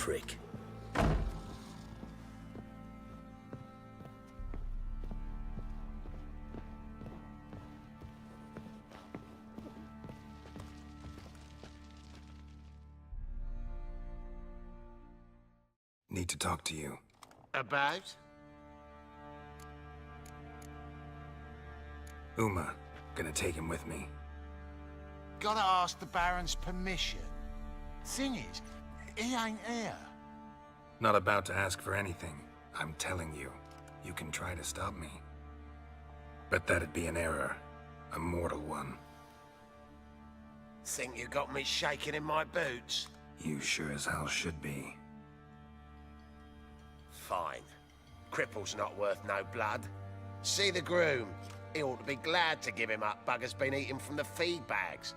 prick. Need to talk to you. About? Uma. Gonna take him with me. Gotta ask the Baron's permission. Thing is, he ain't here. Not about to ask for anything. I'm telling you. You can try to stop me. But that'd be an error. A mortal one. Think you got me shaking in my boots? You sure as hell should be. Fine. Cripple's not worth no blood. See the groom. He ought to be glad to give him up. Bugger's been eating from the feed bags.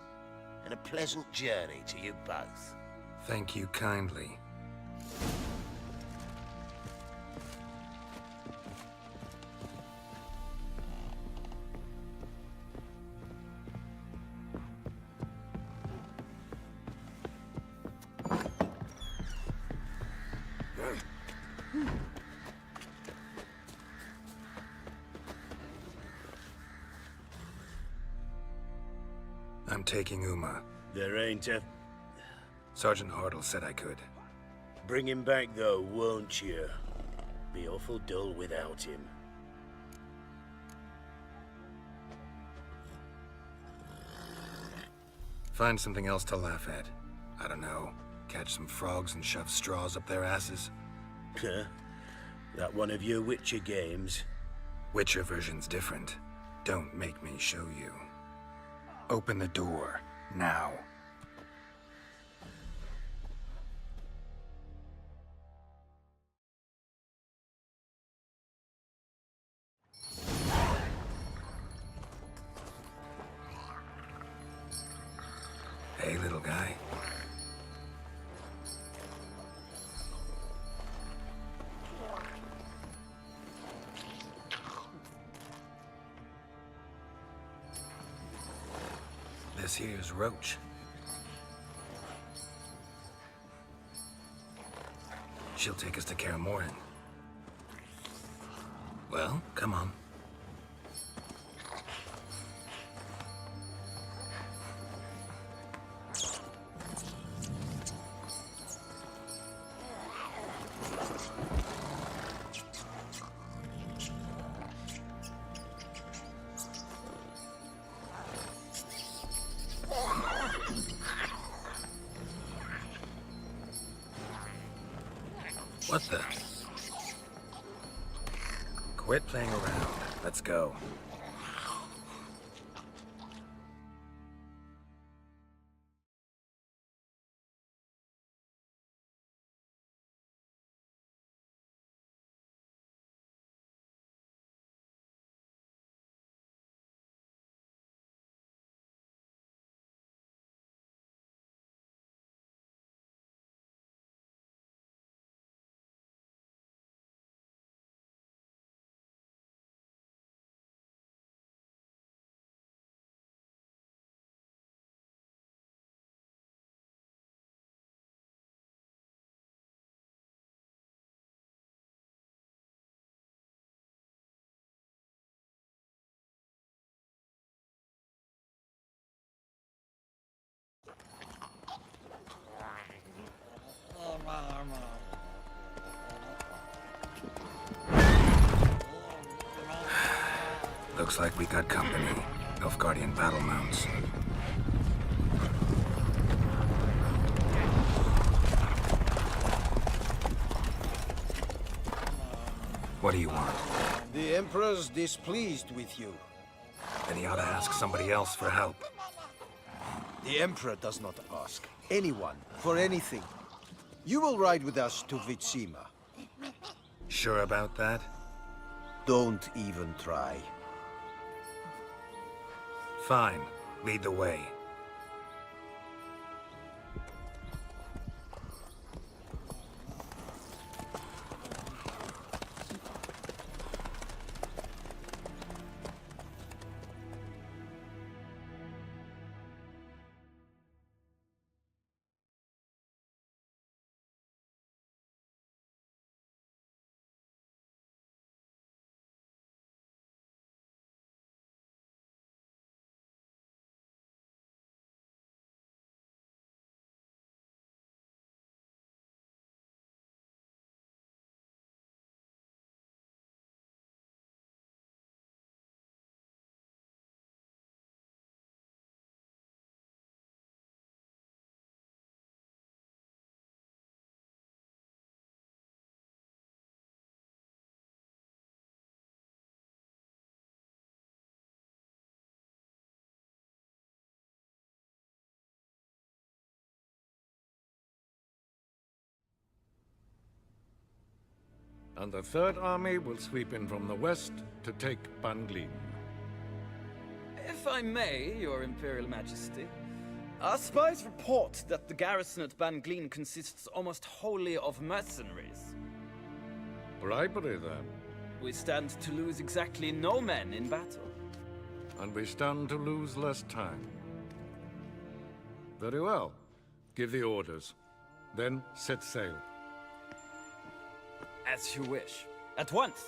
And a pleasant journey to you both. Thank you kindly. I'm taking Uma. There ain't a... Sergeant Hartle said I could. Bring him back though, won't you? Be awful dull without him. Find something else to laugh at. I don't know. Catch some frogs and shove straws up their asses. Huh? That one of your Witcher games? Witcher version's different. Don't make me show you. Open the door, now. Hey, little guy. This here's Roach. She'll take us to Kaer Morhen. Well, come on. What the? Quit playing around. Let's go. Looks like we got company. Nilfgaardian battle mounts. What do you want? The Emperor's displeased with you. Then he ought to ask somebody else for help. The Emperor does not ask anyone for anything. You will ride with us to Vitsima. Sure about that? Don't even try. Fine. Lead the way. And the Third Army will sweep in from the west to take Banglin. If I may, Your Imperial Majesty, our spies report that the garrison at Banglin consists almost wholly of mercenaries. Bribery, then. We stand to lose exactly no men in battle. And we stand to lose less time. Very well. Give the orders. Then set sail. As you wish. At once!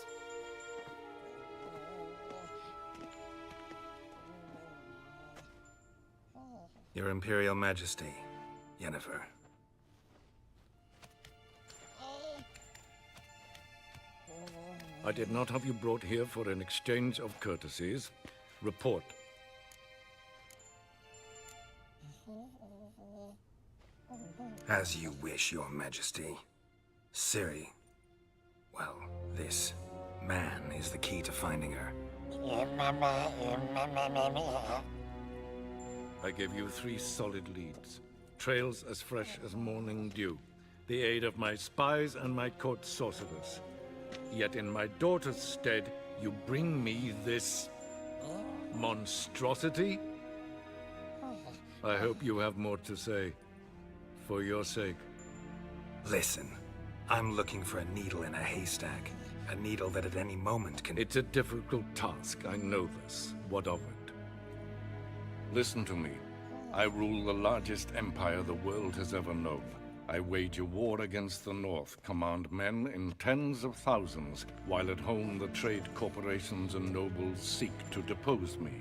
Your Imperial Majesty, Yennefer. I did not have you brought here for an exchange of courtesies. Report. As you wish, Your Majesty. Ciri. Well, this man is the key to finding her. I give you 3 solid leads. Trails as fresh as morning dew. The aid of my spies and my court sorcerers. Yet in my daughter's stead, you bring me this monstrosity? I hope you have more to say. For your sake. Listen, I'm looking for a needle in a haystack. A needle that at any moment can... It's a difficult task, I know this. What of it? Listen to me. I rule the largest empire the world has ever known. I wage a war against the North, command men in tens of thousands, while at home the trade corporations and nobles seek to depose me.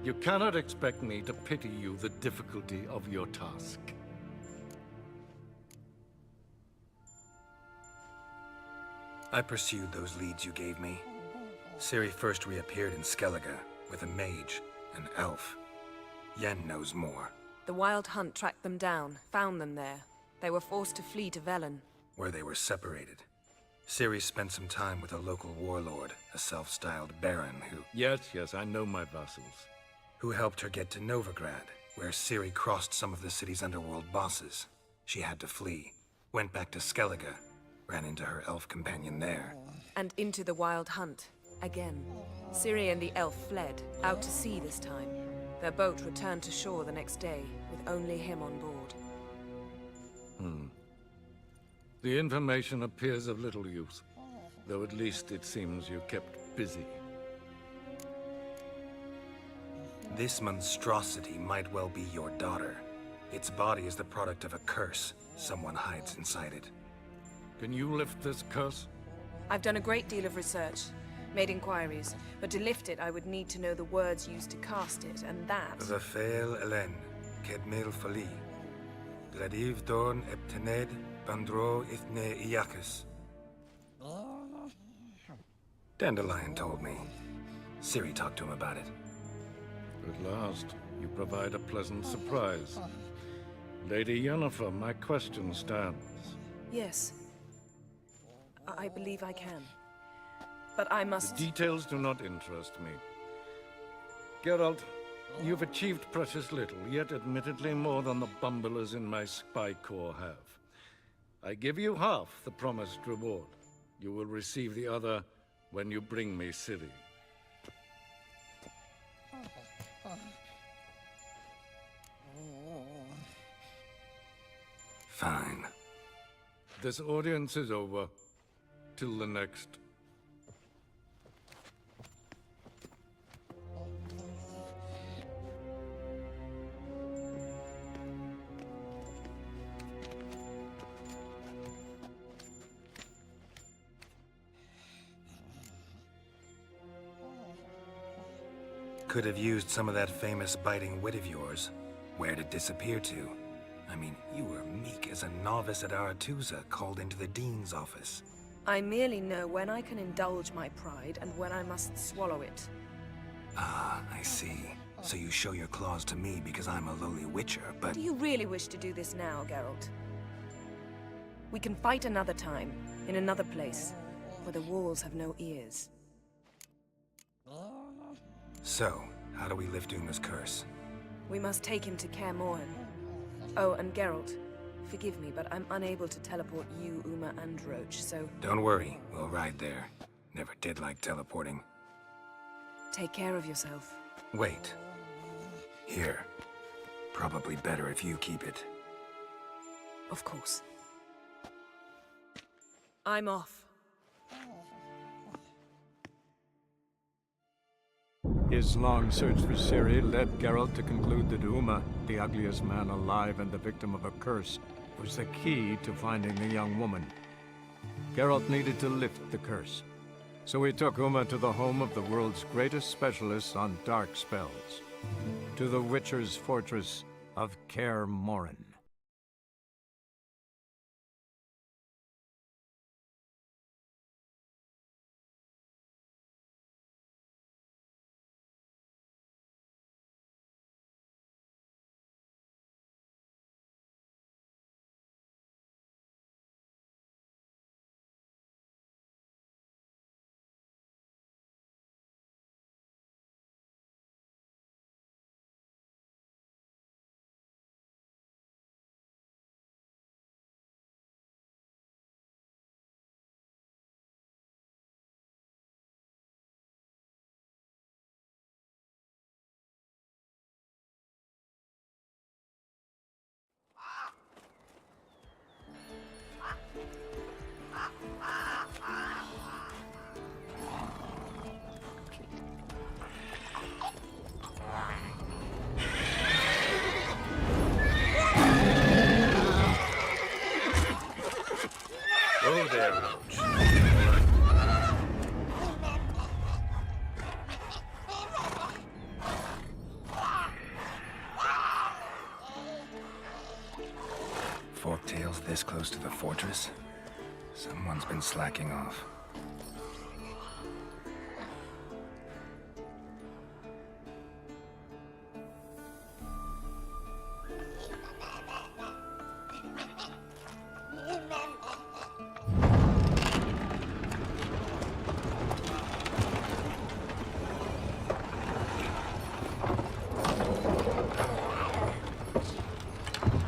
You cannot expect me to pity you the difficulty of your task. I pursued those leads you gave me. Ciri first reappeared in Skellige with a mage, an elf. Yen knows more. The Wild Hunt tracked them down, found them there. They were forced to flee to Velen. Where they were separated. Ciri spent some time with a local warlord, a self-styled baron who... Yes, I know my vassals. Who helped her get to Novigrad, where Ciri crossed some of the city's underworld bosses. She had to flee, went back to Skellige, ran into her elf companion there. And into the Wild Hunt, again. Ciri and the elf fled, out to sea this time. Their boat returned to shore the next day, with only him on board. The information appears of little use, though at least it seems you kept busy. This monstrosity might well be your daughter. Its body is the product of a curse. Someone hides inside it. Can you lift this curse? I've done a great deal of research, made inquiries, but to lift it I would need to know the words used to cast it, and that... Rafael Elen, Kedmil Fali, Gladiv Dorn Eptened, Bandro Ithne Iacus. Dandelion told me. Ciri talked to him about it. At last, you provide a pleasant surprise. Lady Yennefer, my question stands. Yes. I believe I can. But I must... The details do not interest me. Geralt, you've achieved precious little, yet admittedly more than the bumblers in my spy corps have. I give you half the promised reward. You will receive the other when you bring me Ciri. Fine. This audience is over. Till the next. Could have used some of that famous biting wit of yours. Where'd it disappear to? I mean, you were meek as a novice at Aretusa called into the Dean's office. I merely know when I can indulge my pride and when I must swallow it. Ah, I see. So you show your claws to me because I'm a lowly witcher, but... Do you really wish to do this now, Geralt? We can fight another time, in another place, where the walls have no ears. So, how do we lift Uma's curse? We must take him to Kaer Morhen. Oh, and Geralt, Forgive me, but I'm unable to teleport you, Uma, and Roach, so Don't worry, we'll ride there. Never did like teleporting. take care of yourself. Wait. Here. Probably better if you keep it. Of course. I'm off. His long search for Ciri led Geralt to conclude that Uma, the ugliest man alive and the victim of a curse, was the key to finding the young woman. Geralt needed to lift the curse, so he took Uma to the home of the world's greatest specialist on dark spells, to the Witcher's fortress of Kaer Morhen. Go there, Roach. Forktails this close to the fortress? Someone's been slacking off.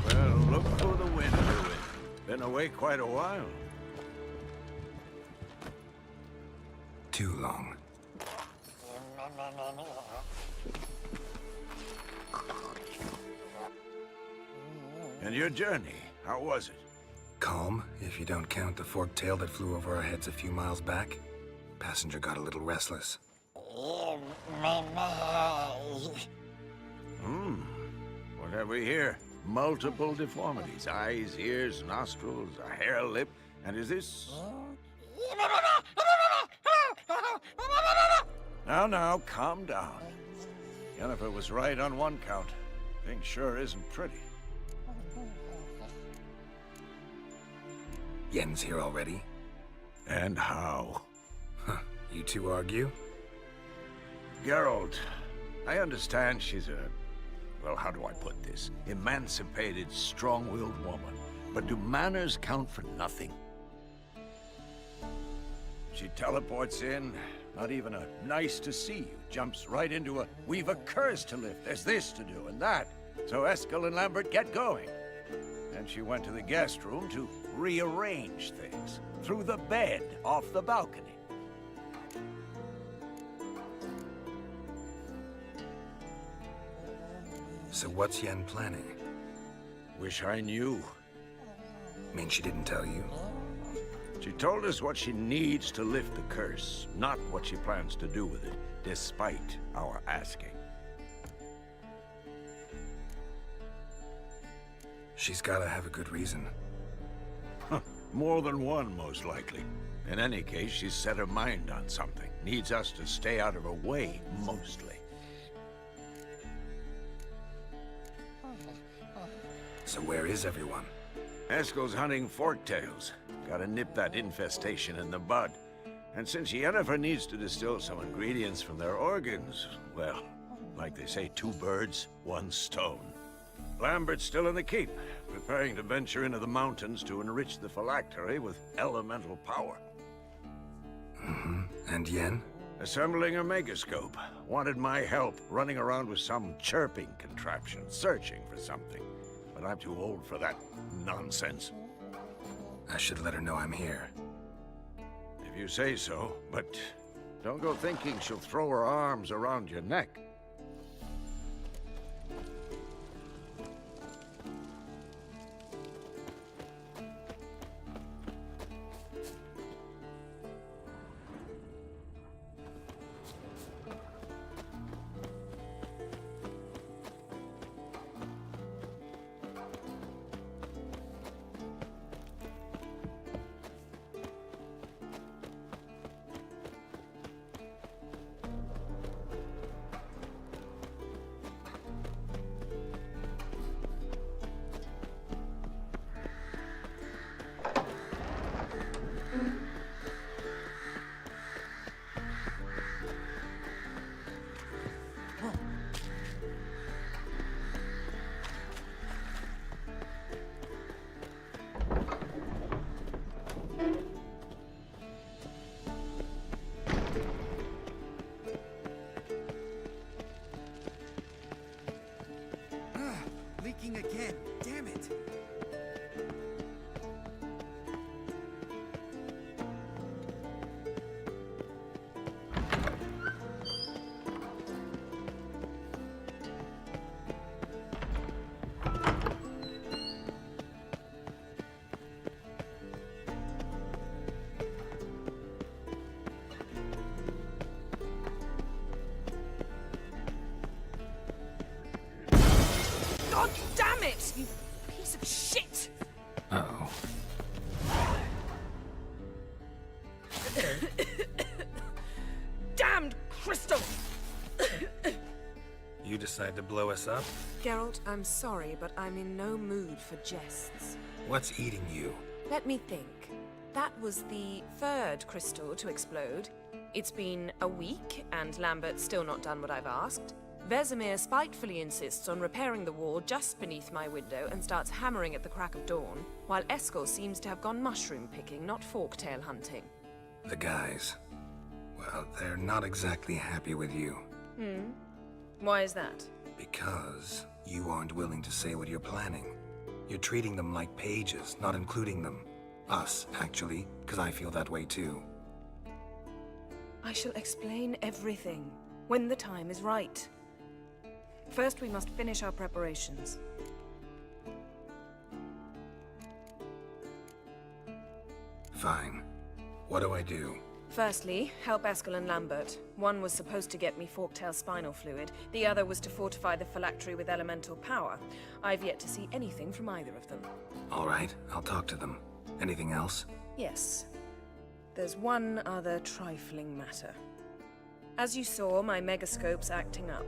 Well, look for the wind, Louis. Been away quite a while. Too long. And your journey, how was it? Calm, if you don't count the forktail that flew over our heads a few miles back. Passenger got a little restless. What have we here? Multiple deformities. Eyes, ears, nostrils, a hair lip. And is this... Now, calm down. Yennefer was right on one count. Thing sure isn't pretty. Yen's here already? And how? Huh. You two argue? Geralt, I understand she's a... well, how do I put this? Emancipated, strong-willed woman. But do manners count for nothing? She teleports in, not even a nice to see you, jumps right into a we've a curse to lift, there's this to do and that. So Eskel and Lambert get going. And she went to the guest room to rearrange things. Through the bed, off the balcony. So what's Yen planning? Wish I knew. Mean she didn't tell you? She told us what she needs to lift the curse, not what she plans to do with it, despite our asking. She's gotta have a good reason. More than one, most likely. In any case, she's set her mind on something. Needs us to stay out of her way, mostly. So where is everyone? Eskel's hunting forktails. Gotta nip that infestation in the bud. And since Yennefer needs to distill some ingredients from their organs, well, like they say, 2 birds, 1 stone. Lambert's still in the keep, preparing to venture into the mountains to enrich the phylactery with elemental power. And Yen? Assembling a megascope. Wanted my help running around with some chirping contraption, searching for something. But but I'm too old for that nonsense. I should let her know I'm here. If you say so, but don't go thinking she'll throw her arms around your neck. Leaking again. Damn it. God damn it, you piece of shit! Uh-oh. Damned crystal! You decide to blow us up? Geralt, I'm sorry, but I'm in no mood for jests. What's eating you? Let me think. That was the third crystal to explode. It's been a week, and Lambert's still not done what I've asked. Vesemir spitefully insists on repairing the wall just beneath my window and starts hammering at the crack of dawn, while Eskel seems to have gone mushroom picking, not forktail hunting. The guys. Well, they're not exactly happy with you. Why is that? Because you aren't willing to say what you're planning. You're treating them like pages, not including them. Us, actually, because I feel that way too. I shall explain everything when the time is right. First, we must finish our preparations. Fine. What do I do? Firstly, help Eskel and Lambert. One was supposed to get me forktail spinal fluid, the other was to fortify the phylactery with elemental power. I've yet to see anything from either of them. All right, I'll talk to them. Anything else? Yes. There's one other trifling matter. As you saw, my megascope's acting up,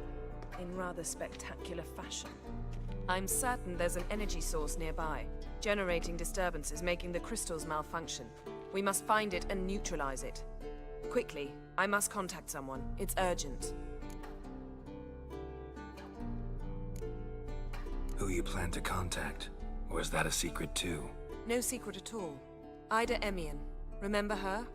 in rather spectacular fashion. I'm certain there's an energy source nearby, generating disturbances, making the crystals malfunction. We must find it and neutralize it. Quickly, I must contact someone. It's urgent. Who you plan to contact? Or is that a secret too? No secret at all. Ida Emian. Remember her?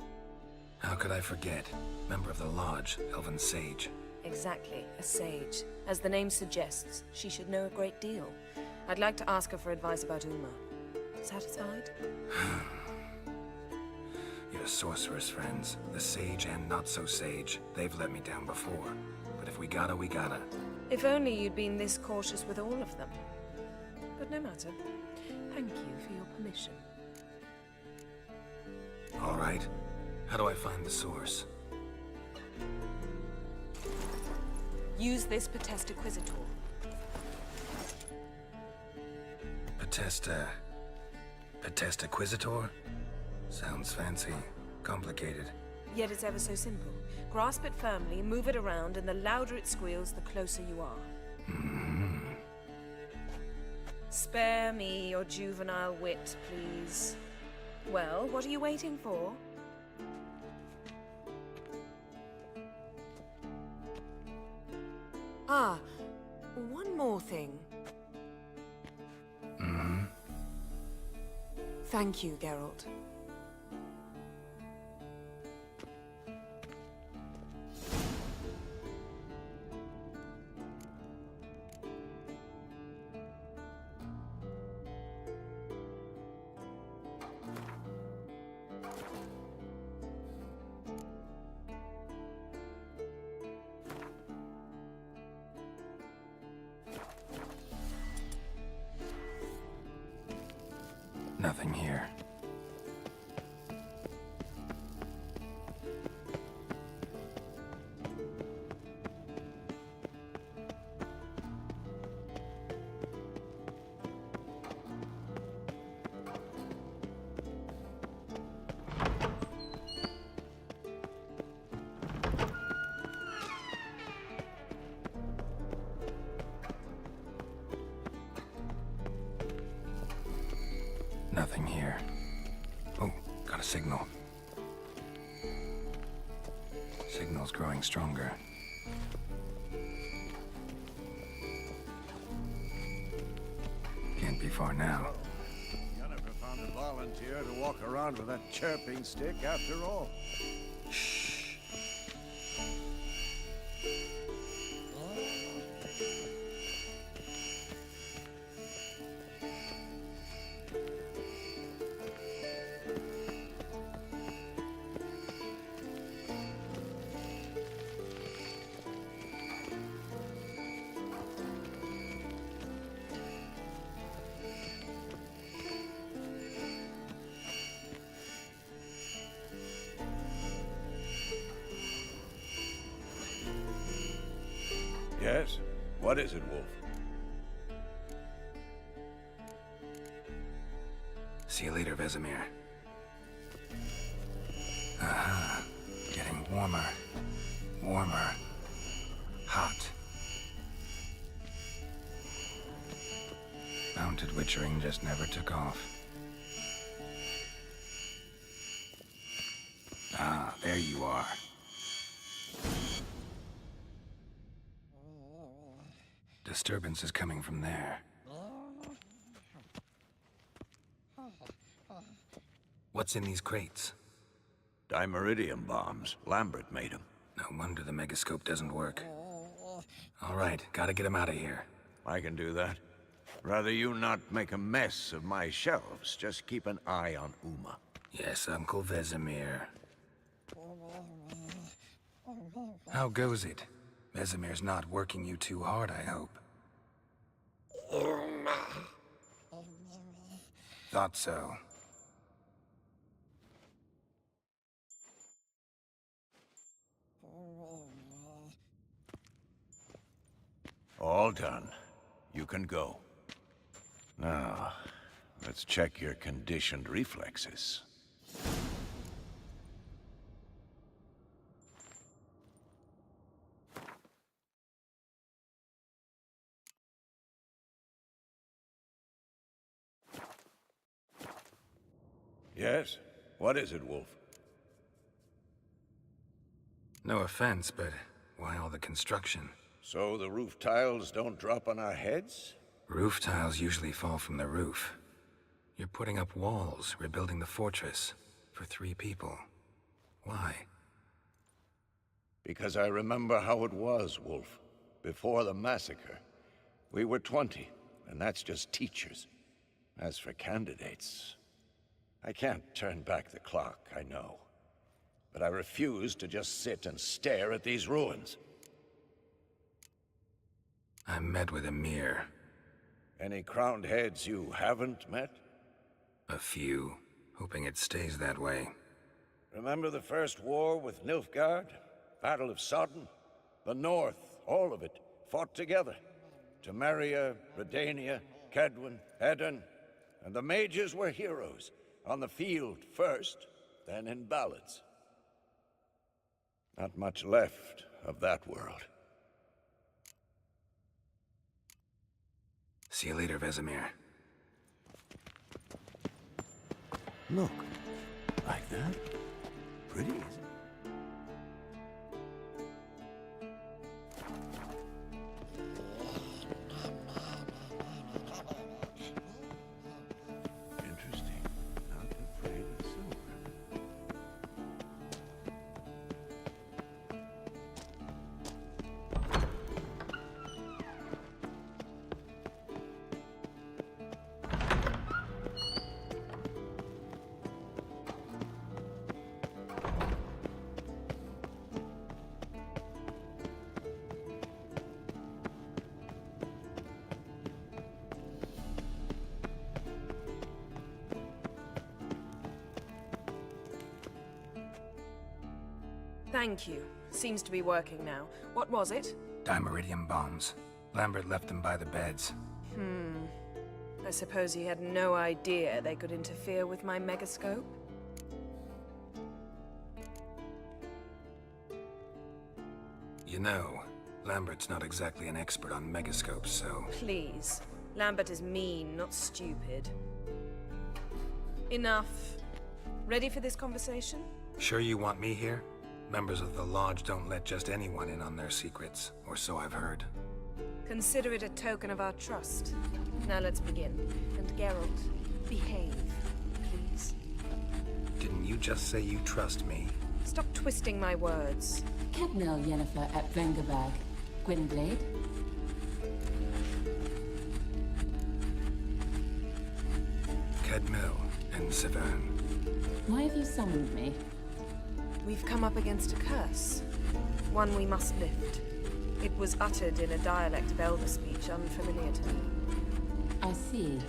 How could I forget? Member of the Lodge, Elven Sage. Exactly, a sage. As the name suggests, she should know a great deal. I'd like to ask her for advice about Uma. Satisfied? Your sorceress friends, the sage and not-so-sage, they've let me down before. But if we gotta, we gotta. If only you'd been this cautious with all of them. But no matter. Thank you for your permission. All right. How do I find the source? Use this Potesta Quisitor. Potesta Quisitor? Sounds fancy. Complicated. Yet it's ever so simple. Grasp it firmly, move it around, and the louder it squeals, the closer you are. Spare me your juvenile wit, please. Well, what are you waiting for? Ah, one more thing. Thank you, Geralt. Nothing here. Nothing here. Oh, got a signal. Signal's growing stronger. Can't be far now. Jennifer found a volunteer to walk around with that chirping stick after all. Shh. Yes? What is it, Wolf? See you later, Vesemir. Aha. Getting warmer. Warmer. Hot. Mounted witchering just never took off. Ah, there you are. Disturbance is coming from there. What's in these crates? Dimeridium bombs. Lambert made them. No wonder the megascope doesn't work. All right, gotta get him out of here. I can do that. Rather you not make a mess of my shelves. Just keep an eye on Uma. Yes, Uncle Vesemir. How goes it? Vesemir's not working you too hard, I hope. Thought so. All done. You can go. Now, let's check your conditioned reflexes. Yes? What is it, Wolf? No offense, but why all the construction? So the roof tiles don't drop on our heads? Roof tiles usually fall from the roof. You're putting up walls, rebuilding the fortress, for 3 people. Why? Because I remember how it was, Wolf. Before the massacre. We were 20, and that's just teachers. As for candidates, I can't turn back the clock, I know. But I refuse to just sit and stare at these ruins. I met with Emir. Any crowned heads you haven't met? A few, hoping it stays that way. Remember the first war with Nilfgaard? Battle of Sodden? The North, all of it, fought together. Temeria, Redania, Kedwen, Edirn, and the mages were heroes. On the field first, then in ballads. Not much left of that world. See you later, Vesemir. Look, like that? Pretty, isn't it? Interesting. Not afraid of silver. Thank you. Seems to be working now. What was it? Dimeridium bombs. Lambert left them by the beds. I suppose he had no idea they could interfere with my megascope? You know, Lambert's not exactly an expert on megascopes, so... Please. Lambert is mean, not stupid. Enough. Ready for this conversation? Sure you want me here? Members of the Lodge don't let just anyone in on their secrets, or so I've heard. Consider it a token of our trust. Now let's begin. And Geralt, behave, please. Didn't you just say you trust me? Stop twisting my words. Kedmel Yennefer at Vengerberg. Gwynblade. Kedmil and Severn. Why have you summoned me? We've come up against a curse. One we must lift. It was uttered in a dialect of Elder speech unfamiliar to me. I see.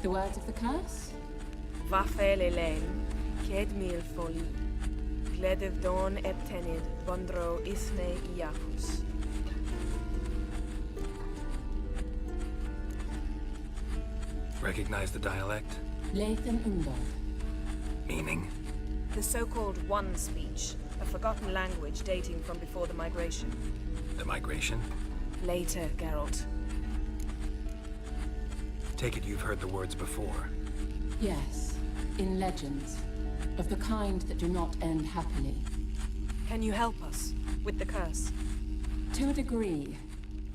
The words of the curse? Vafel Elaine, Kedmil Foli, Gledev Dawn Eptenid, Bondro Isne Iacus. Recognize the dialect? Lathan Undog. Meaning? The so-called One speech, a forgotten language dating from before the migration. The migration? Later, Geralt. Take it you've heard the words before. Yes, in legends. Of the kind that do not end happily. Can you help us with the curse? To a degree.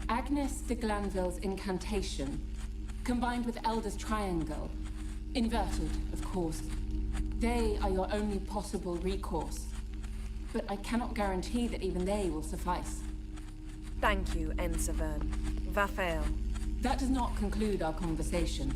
Agnes de Glanville's incantation, combined with Elder's triangle, inverted, of course. They are your only possible recourse. But I cannot guarantee that even they will suffice. Thank you, Severn. Vafel. That does not conclude our conversation.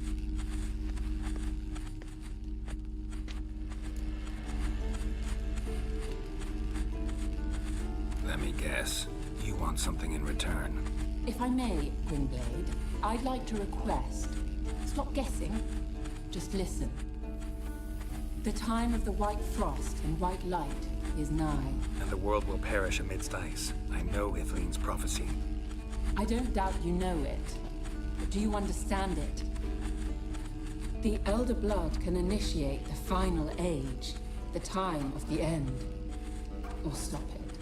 Let me guess. You want something in return. If I may, Gwynblade, I'd like to request. Stop guessing. Just listen. The time of the white frost and white light is nigh. And the world will perish amidst ice. I know Ithleen's prophecy. I don't doubt you know it. But do you understand it? The Elder Blood can initiate the final age, the time of the end. Or stop it.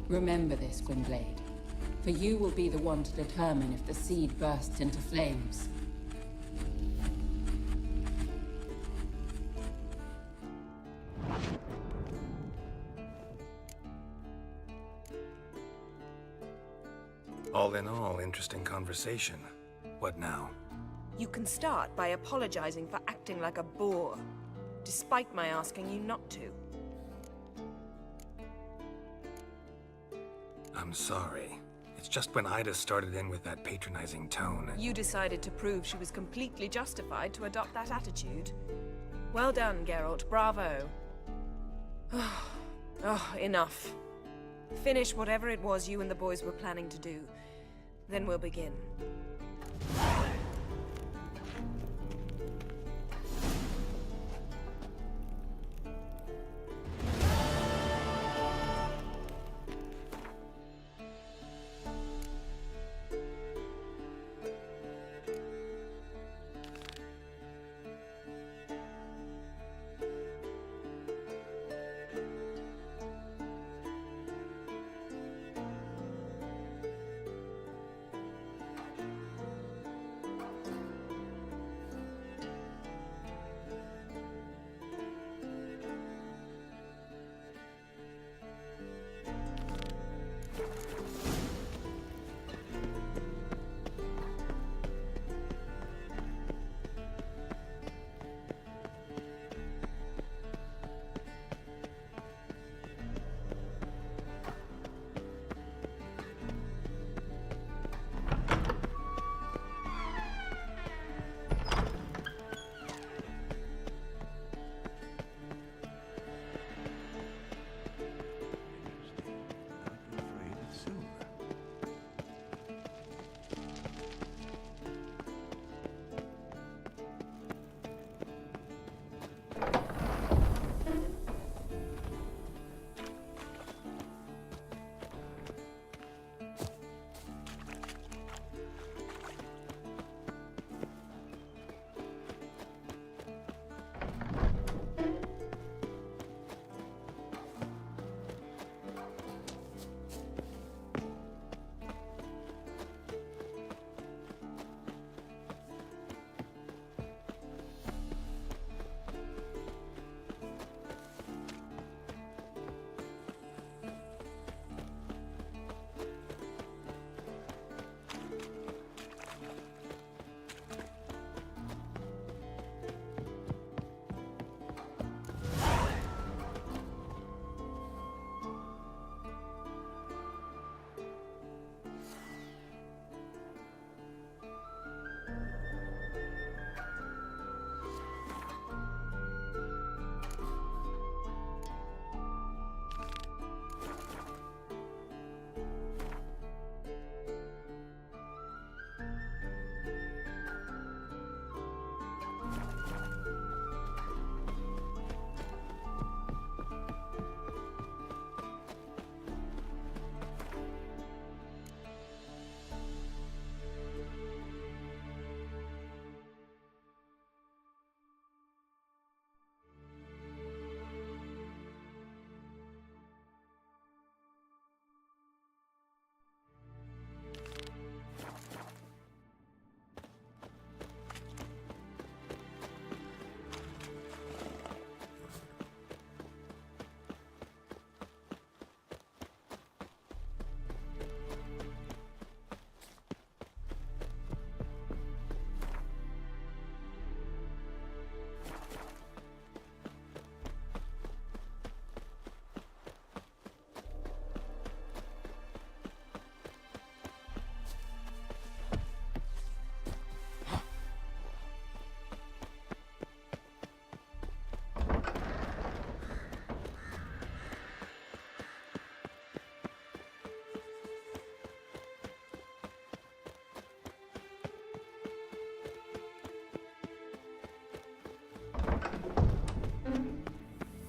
Remember this, Gwynblade. For you will be the one to determine if the seed bursts into flames. All in all, interesting conversation. What now? You can start by apologizing for acting like a boor, despite my asking you not to. I'm sorry. It's just when Ida started in with that patronizing tone. You decided to prove she was completely justified to adopt that attitude. Well done, Geralt. Bravo. Oh, enough. Finish whatever it was you and the boys were planning to do. Then we'll begin.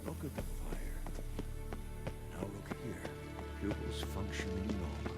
Look at the fire. Now look here. Pupils functioning normally.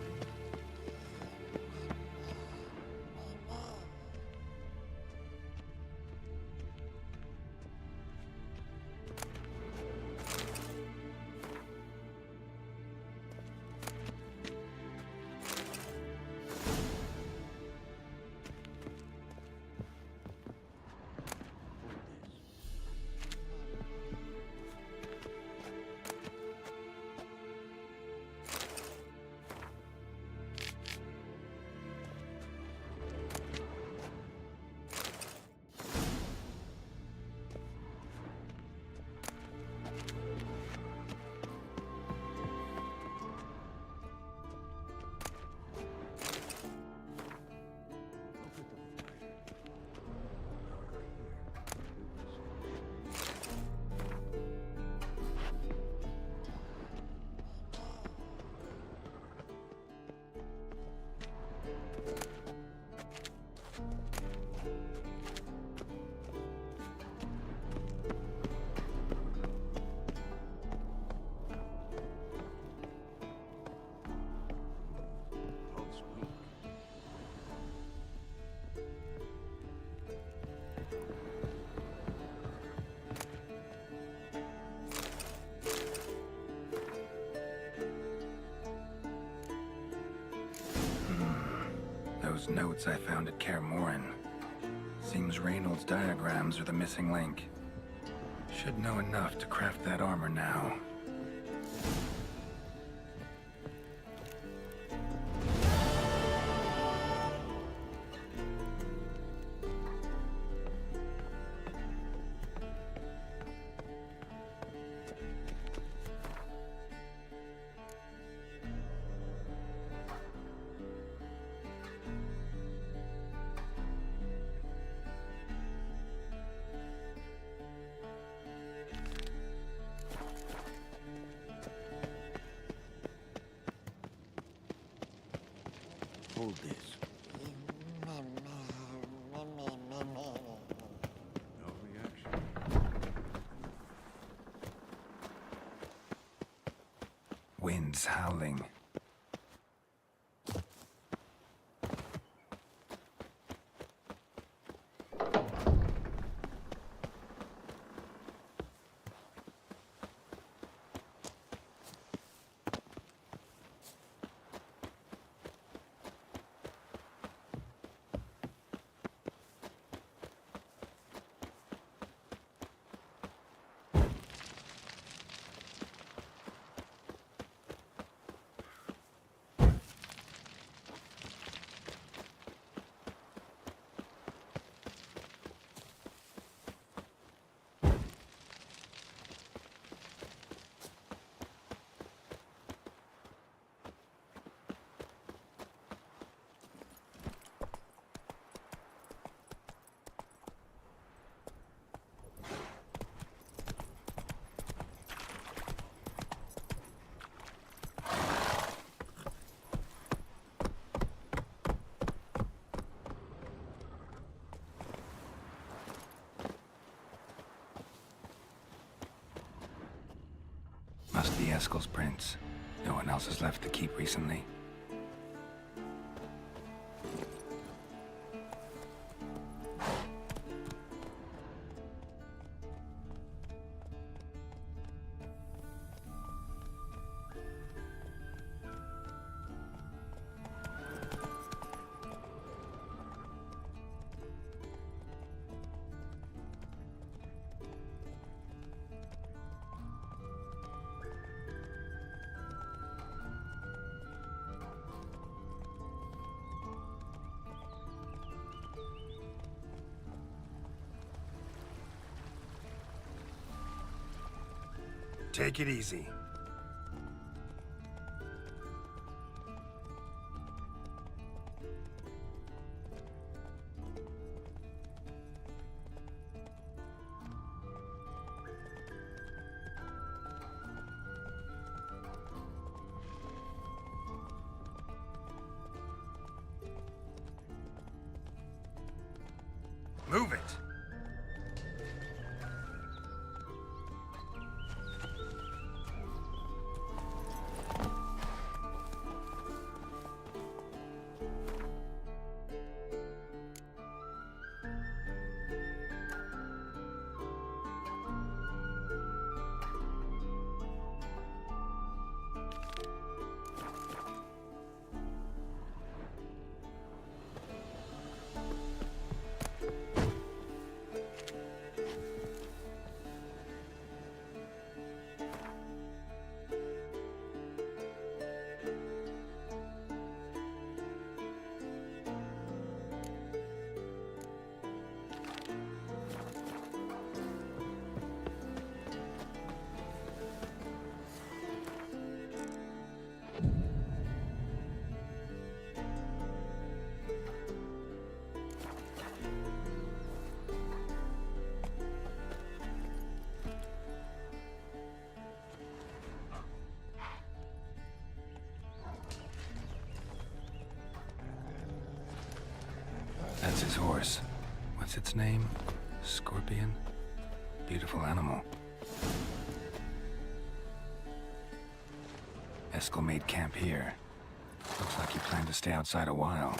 Those notes I found at Kaer Morhen. Seems Reynolds' diagrams are the missing link. Should know enough to craft that armor now. Hold this. No reaction. Winds howling. Must be Eskel's prints. No one else has left the keep recently. Take it easy. Move it! That's his horse. What's its name? Scorpion? Beautiful animal. Eskel made camp here. Looks like he planned to stay outside a while.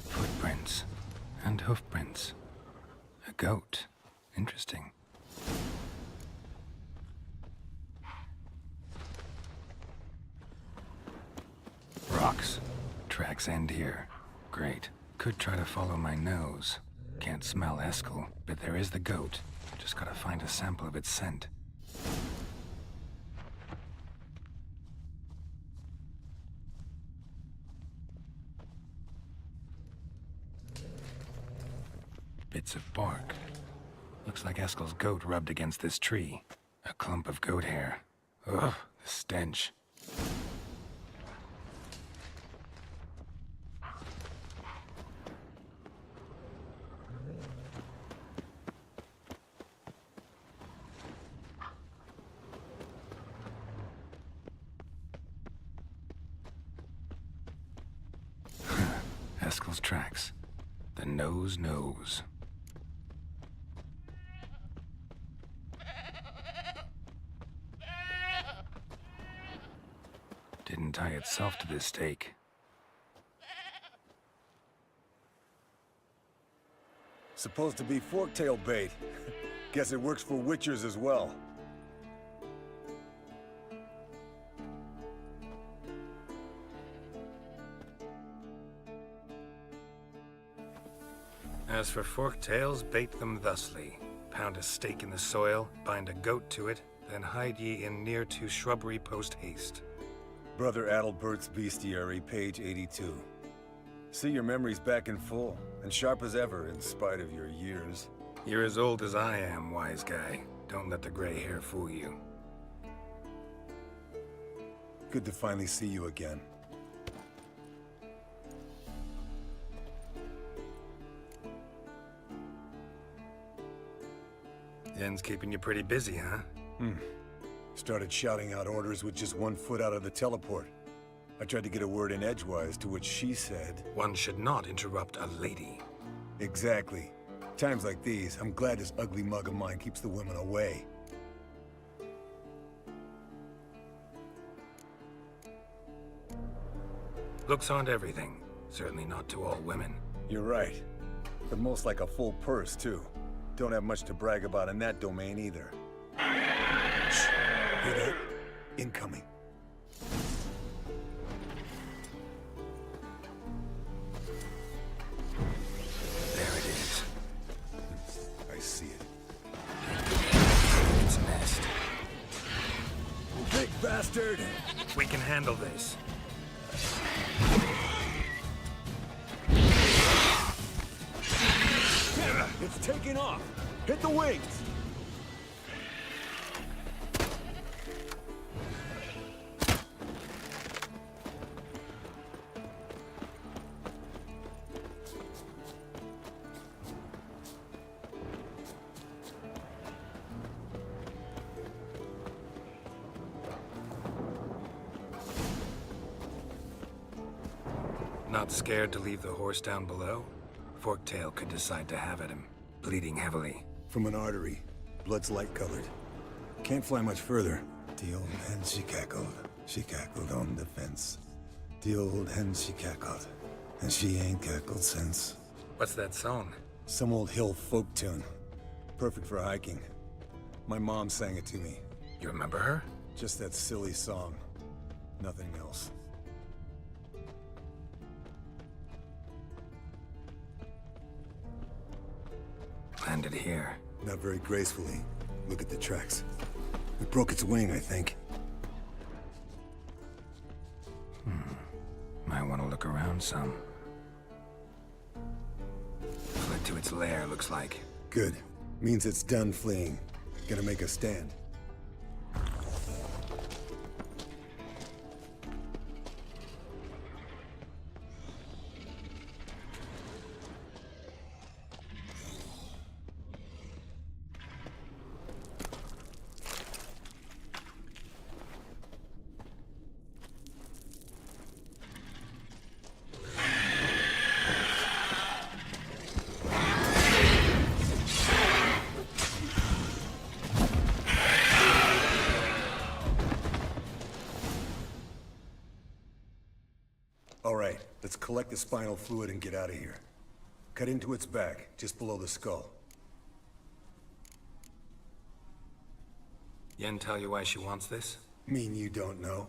Footprints and hoofprints. A goat. Interesting. Rocks. Tracks end here. Great. Could try to follow my nose. Can't smell Eskel, but there is the goat. Just gotta find a sample of its scent. Bits of bark. Looks like Eskel's goat rubbed against this tree. A clump of goat hair. Ugh, the stench. Eskel's tracks. The nose knows. Didn't tie itself to this stake. Supposed to be forktail bait. Guess it works for witchers as well. As for forktails, bait them thusly. Pound a stake in the soil, bind a goat to it, then hide ye in near to shrubbery post haste. Brother Adalbert's Bestiary, page 82. See your memories back in full, and sharp as ever in spite of your years. You're as old as I am, wise guy. Don't let the gray hair fool you. Good to finally see you again. The end's keeping you pretty busy, huh? Started shouting out orders with just 1 foot out of the teleport. I tried to get a word in edgewise, to which she said... One should not interrupt a lady. Exactly. Times like these, I'm glad this ugly mug of mine keeps the women away. Looks aren't everything. Certainly not to all women. You're right. But most like a full purse, too. Don't have much to brag about in that domain, either. Shh. Hear that? Incoming. There it is. I see it. Its nest. Big bastard! We can handle this. It's taking off! Hit the wings! Not scared to leave the horse down below? Forktail could decide to have at him, bleeding heavily. From an artery. Blood's light-colored. Can't fly much further. The old hen, she cackled on the fence. The old hen, she cackled. And she ain't cackled since. What's that song? Some old hill folk tune. Perfect for hiking. My mom sang it to me. You remember her? Just that silly song. Nothing else. Landed here. Not very gracefully. Look at the tracks. It broke its wing, I think. Might want to look around some. Fled to its lair, looks like. Good. Means it's done fleeing. Gonna make a stand. All right, let's collect the spinal fluid and get out of here. Cut into its back, just below the skull. Yen tell you why she wants this? Mean you don't know?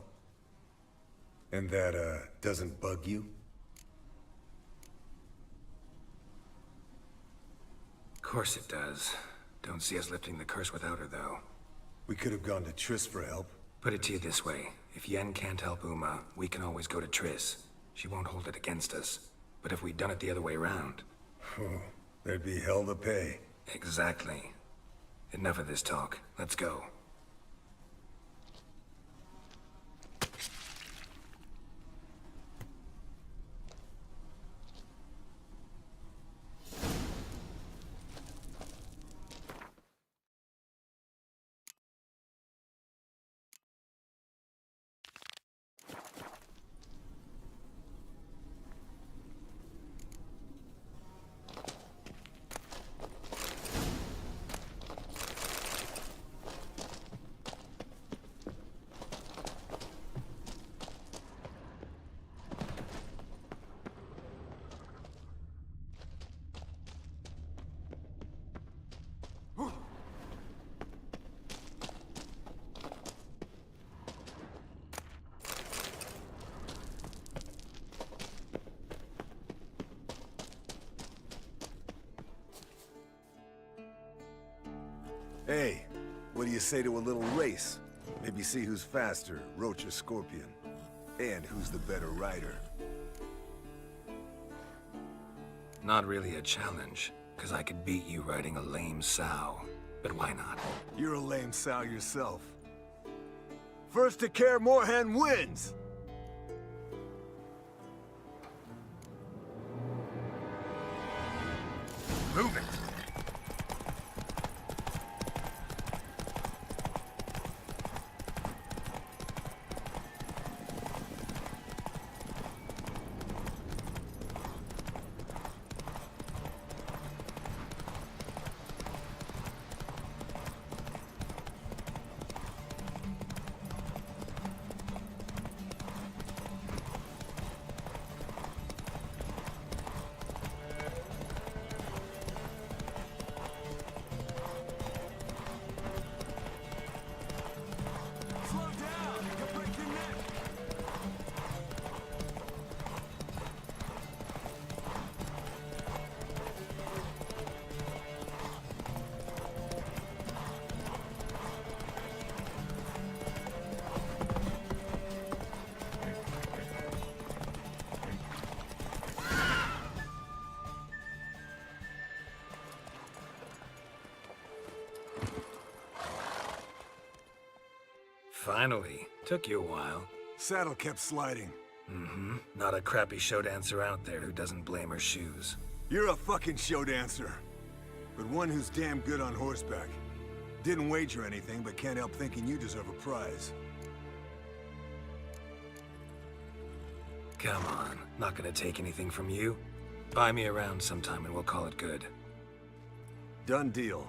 And that, doesn't bug you? Of course it does. Don't see us lifting the curse without her, though. We could have gone to Triss for help. Put it to you this way. If Yen can't help Uma, we can always go to Triss. She won't hold it against us. But if we'd done it the other way around... There'd be hell to pay. Exactly. Enough of this talk. Let's go. Hey, what do you say to a little race? Maybe see who's faster, Roach or Scorpion. And who's the better rider. Not really a challenge, because I could beat you riding a lame sow. But why not? You're a lame sow yourself. First to Kaer Morhen wins! Move it! Finally. Took you a while. Saddle kept sliding. Mm-hmm. Not a crappy show dancer out there who doesn't blame her shoes. You're a fucking show dancer. But one who's damn good on horseback. Didn't wager anything, but can't help thinking you deserve a prize. Come on. Not gonna take anything from you. Buy me around sometime and we'll call it good. Done deal.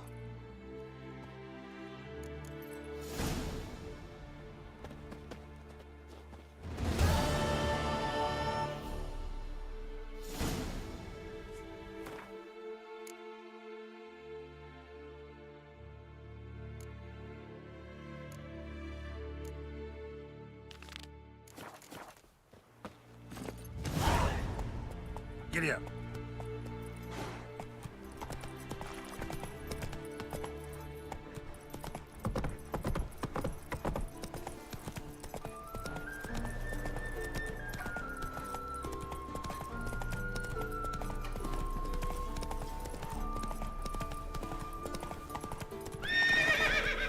Giddy up.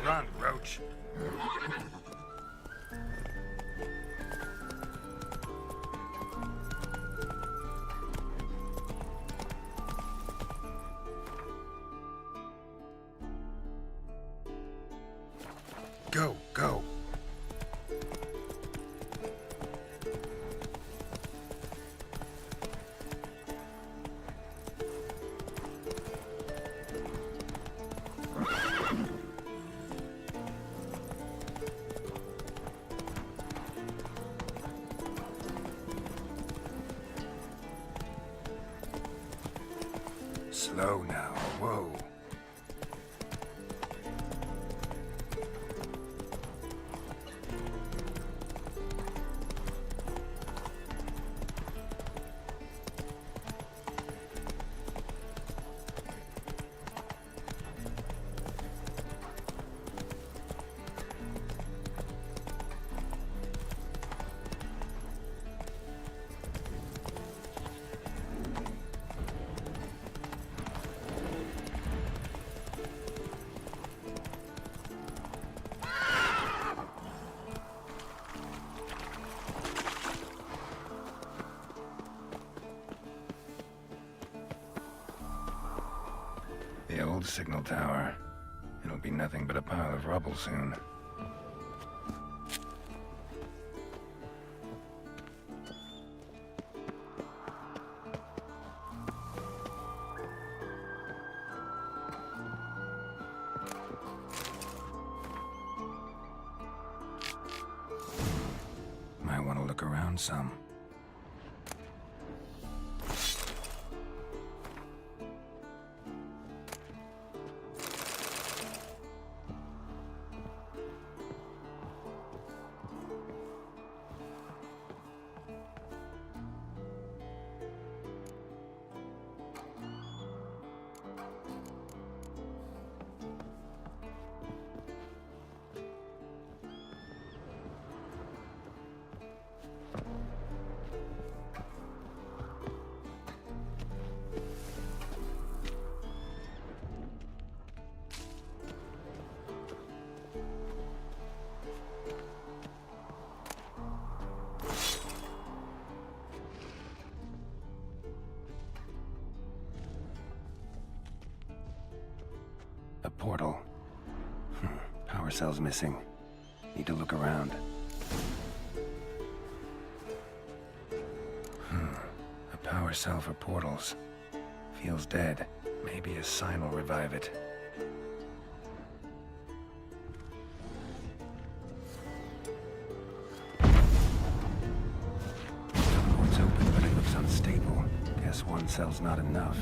Run, Roach. Go, go. Slow now. Whoa. The old signal tower. It'll be nothing but a pile of rubble soon. Might want to look around some. A portal. Power cell's missing. Need to look around. A power cell for portals. Feels dead. Maybe a sign will revive it. It's open, but it looks unstable. Guess one cell's not enough.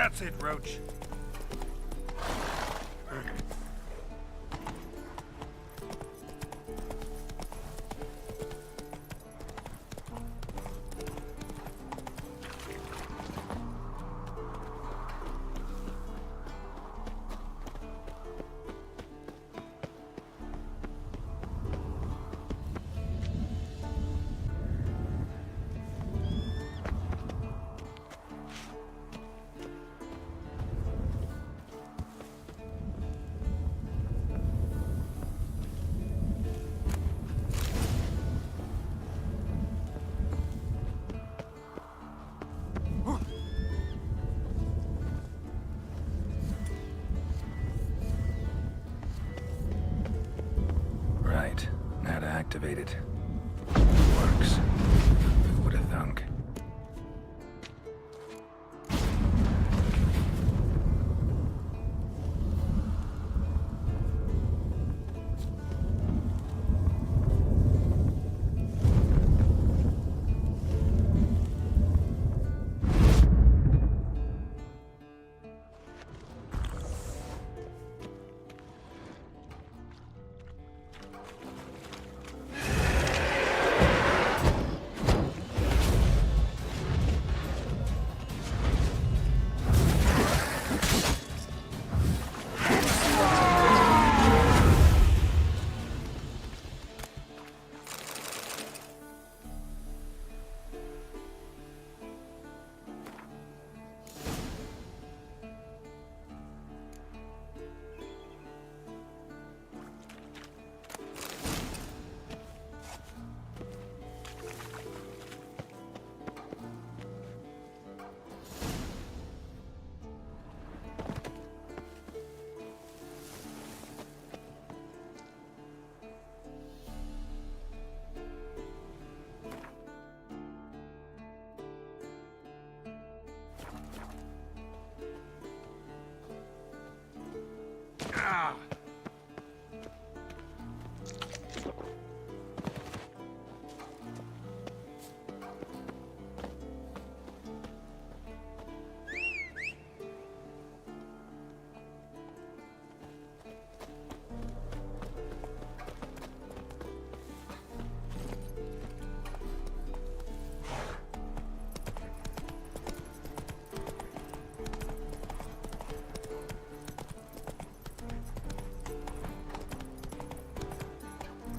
That's it, Roach. Right. Now to activate it. Works. Who would have thunk?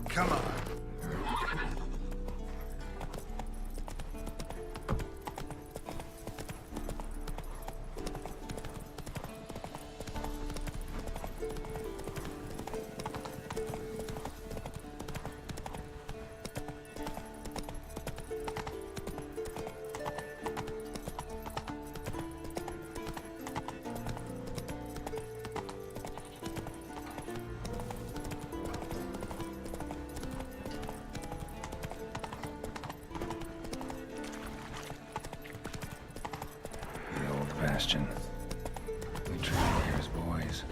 Come on. Bastion. We trained here as boys.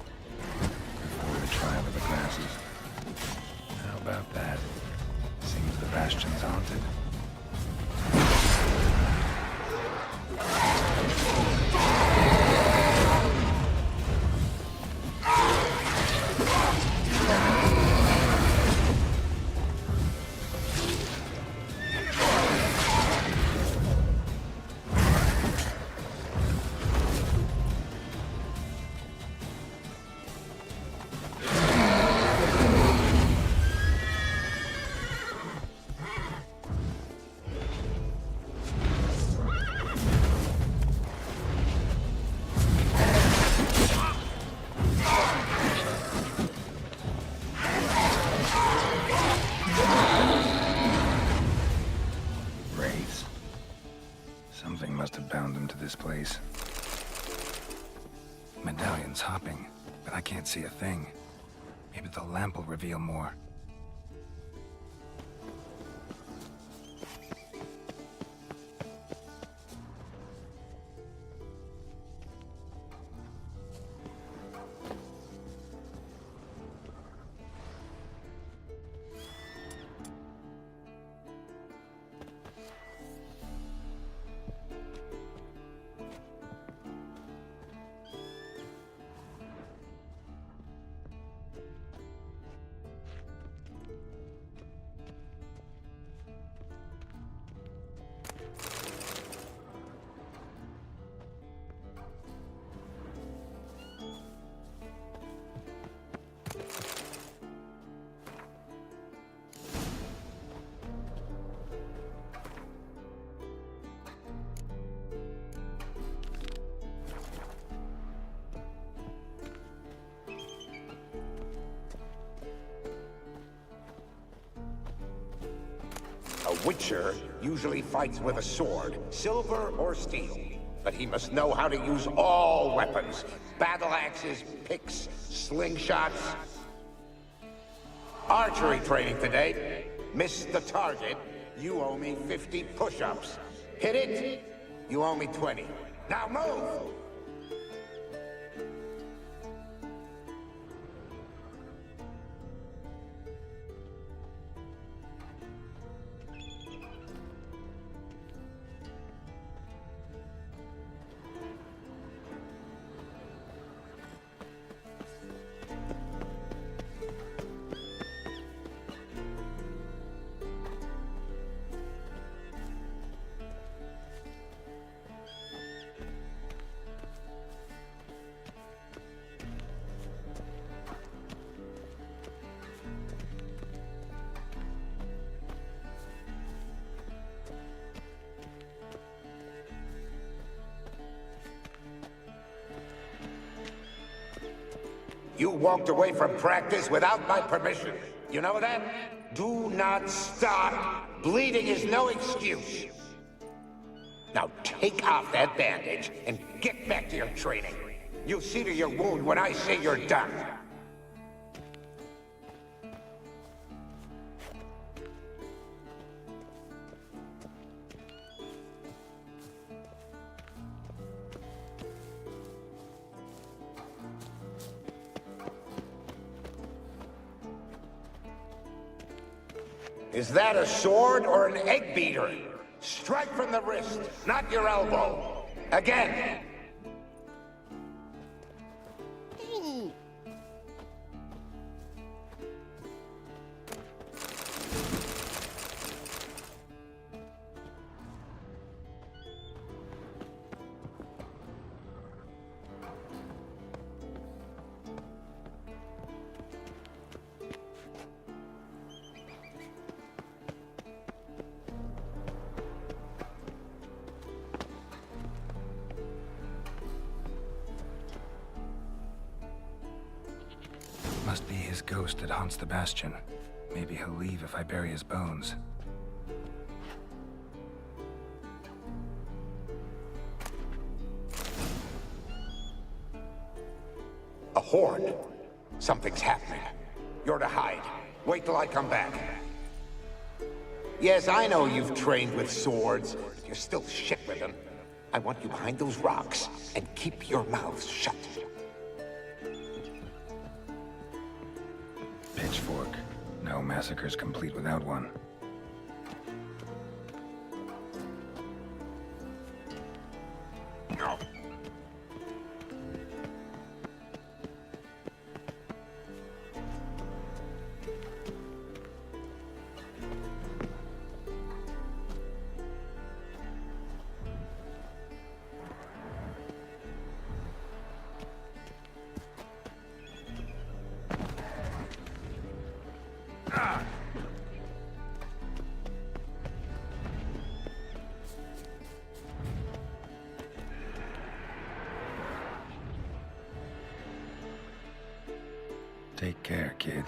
Before the trial of the classes. How about that? Seems the Bastion's haunted. Something must have bound them to this place. Medallion's hopping, but I can't see a thing. Maybe the lamp will reveal more. Witcher usually fights with a sword, silver or steel. But he must know how to use all weapons. Battle axes, picks, slingshots. Archery training today. Missed the target, you owe me 50 push-ups. Hit it, you owe me 20. Now move! You walked away from practice without my permission. You know that? Do not stop. Bleeding is no excuse. Now take off that bandage and get back to your training. You'll see to your wound when I say you're done. Is that a sword or an egg beater? Strike from the wrist, not your elbow. Again. Must be his ghost that haunts the bastion. Maybe he'll leave if I bury his bones. A horde. Something's happening. You're to hide. Wait till I come back. Yes, I know you've trained with swords, but you're still shit with them. I want you behind those rocks, and keep your mouths shut. Pitchfork. No massacre's complete without one. No. Take care, kid.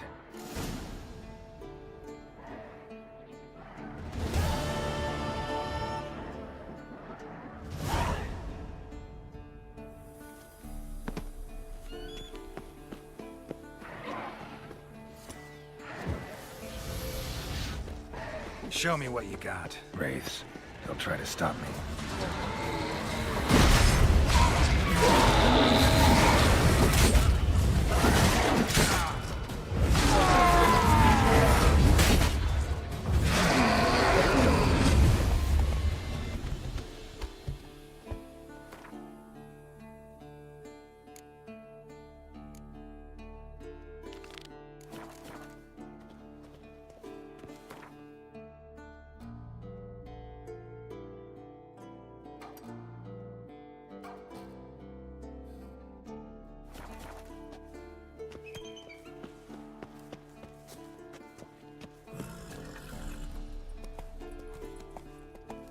Show me what you got. Wraiths. They'll try to stop me.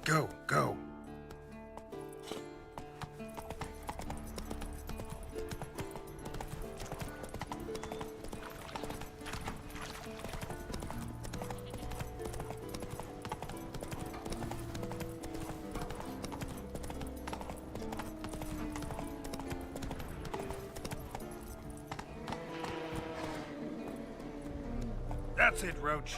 Go, go. That's it, Roach.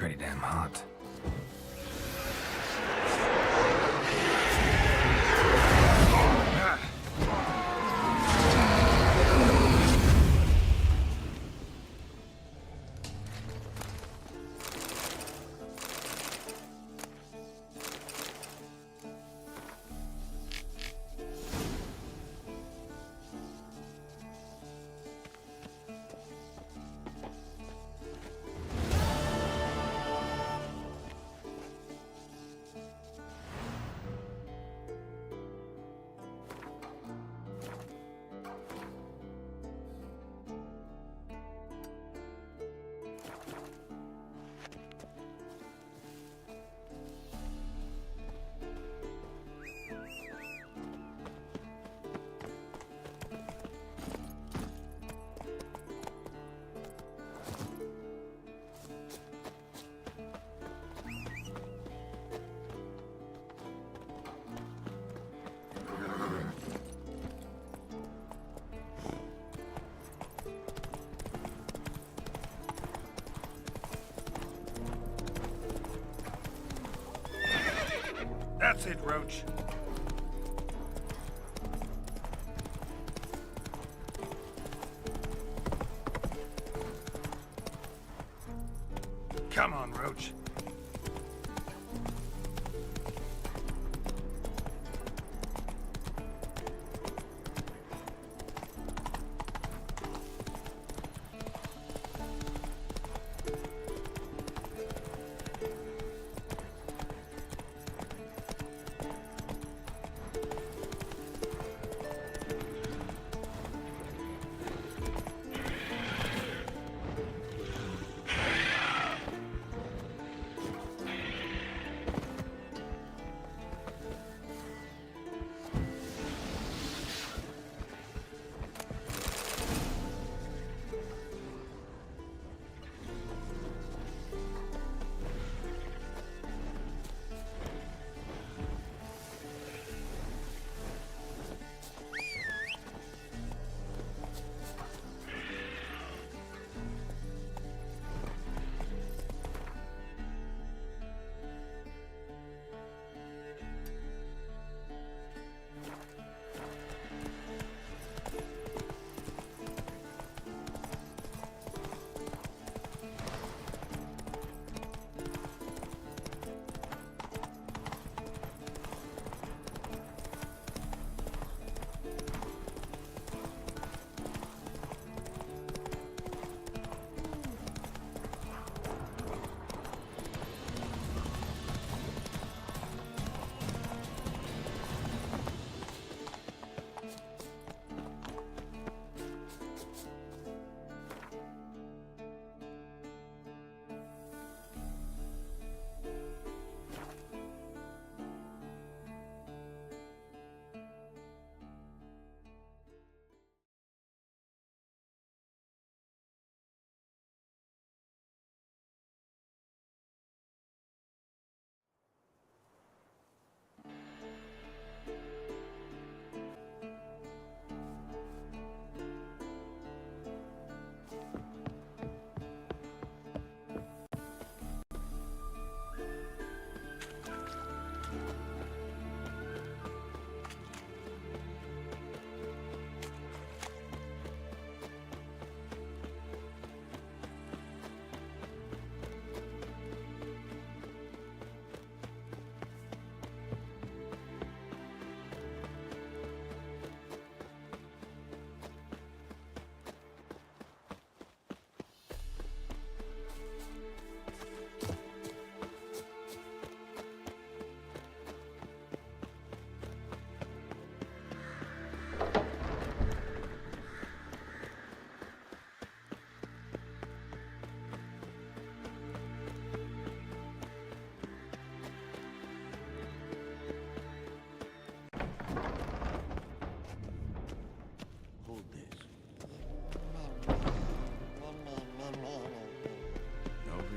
pretty damn hot. That's it, Roach. Come on, Roach.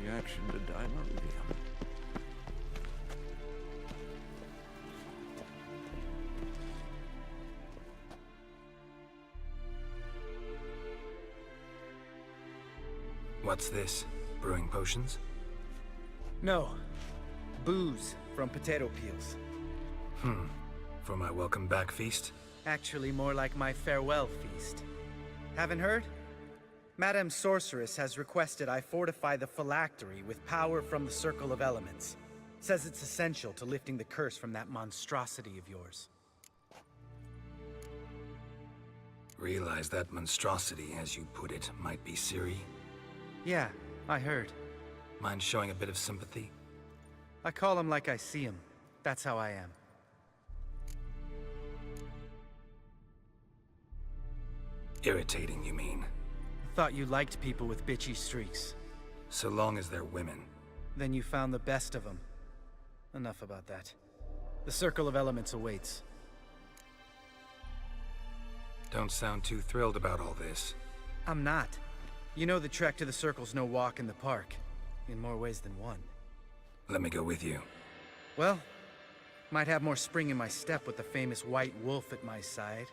reaction to dimeridium. What's this? Brewing potions? No. Booze from potato peels. For my welcome back feast? Actually, more like my farewell feast. Haven't heard? Madame Sorceress has requested I fortify the phylactery with power from the Circle of Elements. Says it's essential to lifting the curse from that monstrosity of yours. Realize that monstrosity, as you put it, might be Ciri? Yeah, I heard. Mind showing a bit of sympathy? I call him like I see him. That's how I am. Irritating, you mean? I thought you liked people with bitchy streaks. So long as they're women. Then you found the best of them. Enough about that. The Circle of Elements awaits. Don't sound too thrilled about all this. I'm not. You know the trek to the Circle's no walk in the park. In more ways than one. Let me go with you. Well, might have more spring in my step with the famous white wolf at my side.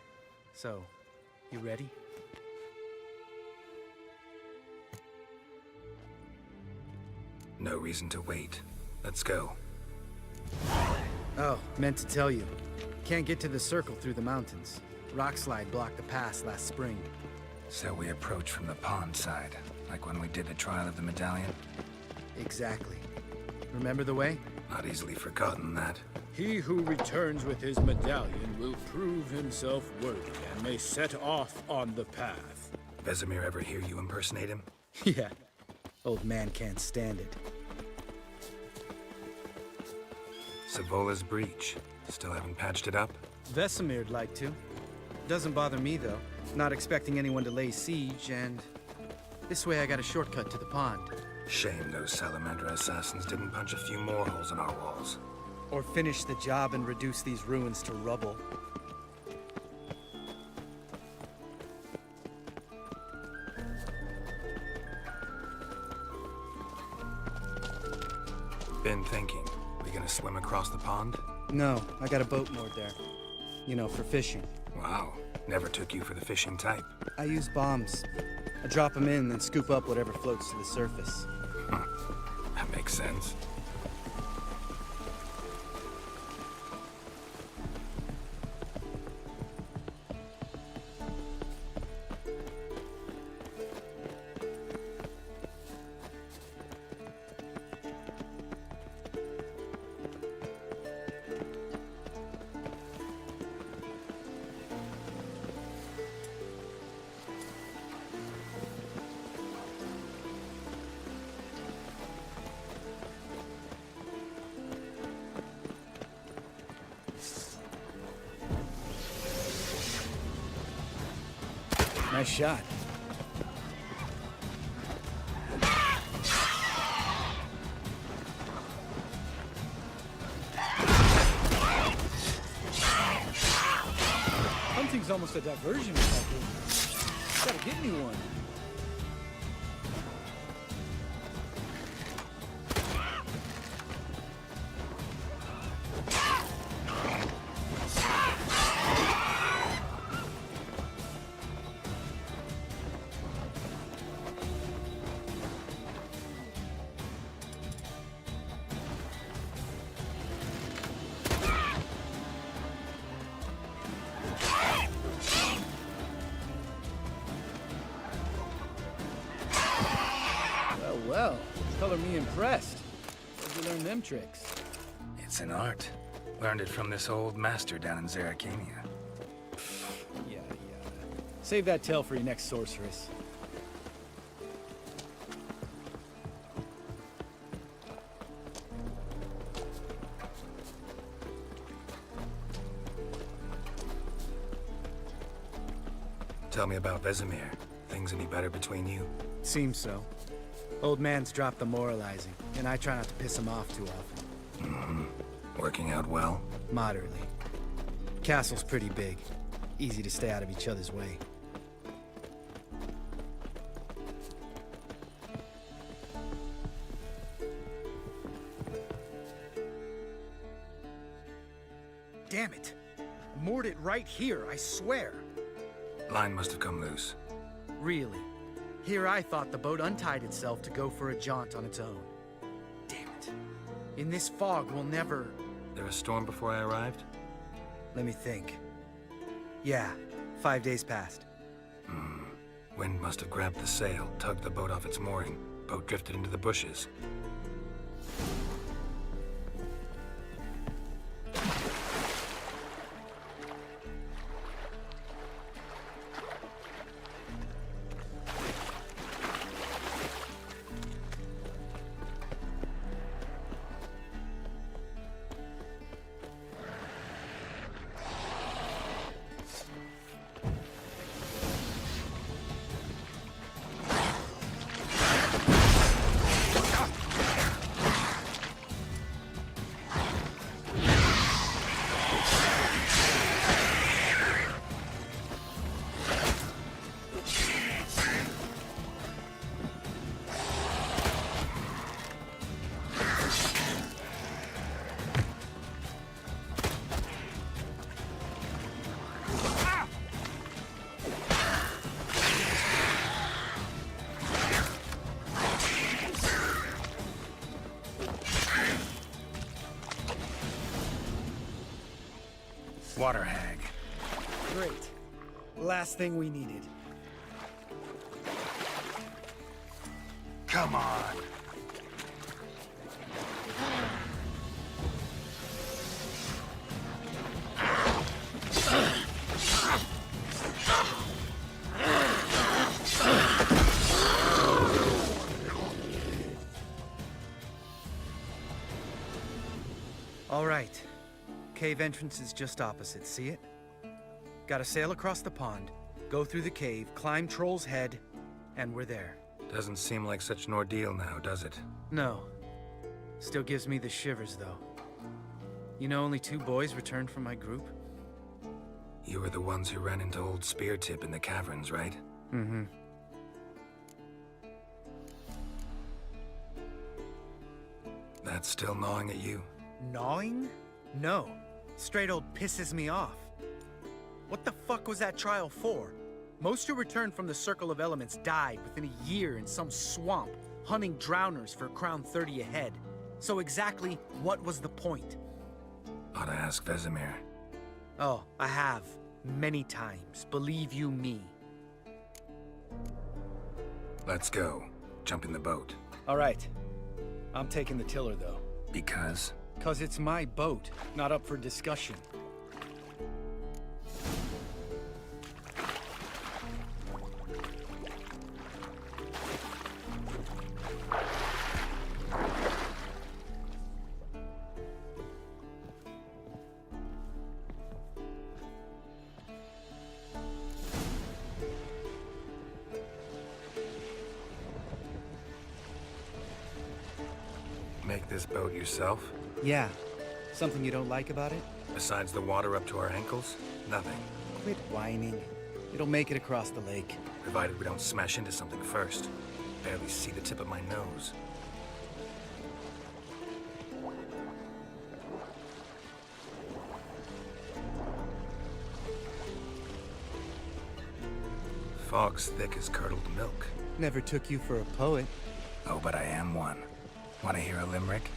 So, you ready? No reason to wait. Let's go. Oh, meant to tell you. Can't get to the Circle through the mountains. Rockslide blocked the pass last spring. So we approach from the pond side, like when we did the trial of the medallion? Exactly. Remember the way? Not easily forgotten, that. He who returns with his medallion will prove himself worthy and may set off on the path. Vesemir ever hear you impersonate him? Yeah. Old man can't stand it. Savola's breach. Still haven't patched it up? Vesemir'd like to. Doesn't bother me, though. Not expecting anyone to lay siege, and... this way I got a shortcut to the pond. Shame those Salamander assassins didn't punch a few more holes in our walls. Or finish the job and reduce these ruins to rubble. Been thinking. We gonna swim across the pond? No, I got a boat moored there. You know, for fishing. Wow. Never took you for the fishing type. I use bombs. I drop them in, then scoop up whatever floats to the surface. That makes sense. Nice shot. Hunting's almost a diversion without this. Gotta get me one. Well, color me impressed. Where'd you learn them tricks? It's an art. Learned it from this old master down in Zerrikania. Yeah. Save that tale for your next sorceress. Tell me about Vesemir. Things any better between you? Seems so. Old man's dropped the moralizing, and I try not to piss him off too often. Mm-hmm. Working out well? Moderately. Castle's pretty big. Easy to stay out of each other's way. Damn it! I moored it right here, I swear! Line must have come loose. Really? Here I thought the boat untied itself to go for a jaunt on its own. Damn it. In this fog, we'll never... There a storm before I arrived? Let me think. Yeah, 5 days passed. Wind must have grabbed the sail, tugged the boat off its mooring. Boat drifted into the bushes. Water hag. Great. Last thing we needed. Come on. All right. Cave entrance is just opposite, see it? Gotta sail across the pond, go through the cave, climb Troll's Head, and we're there. Doesn't seem like such an ordeal now, does it? No. Still gives me the shivers, though. You know only 2 boys returned from my group? You were the ones who ran into old Speartip in the caverns, right? Mm-hmm. That's still gnawing at you? Gnawing? No. Straight old pisses me off. What the fuck was that trial for? Most who returned from the Circle of Elements died within a year in some swamp, hunting drowners for crown 30 a head. So exactly what was the point? Ought to ask Vesemir. Oh, I have. Many times. Believe you me. Let's go. Jump in the boat. All right. I'm taking the tiller, though. Because? 'Cause it's my boat, not up for discussion. Make this boat yourself? Yeah. Something you don't like about it? Besides the water up to our ankles? Nothing. Quit whining. It'll make it across the lake. Provided we don't smash into something first. Barely see the tip of my nose. Fog's thick as curdled milk. Never took you for a poet. Oh, but I am one. Want to hear a limerick?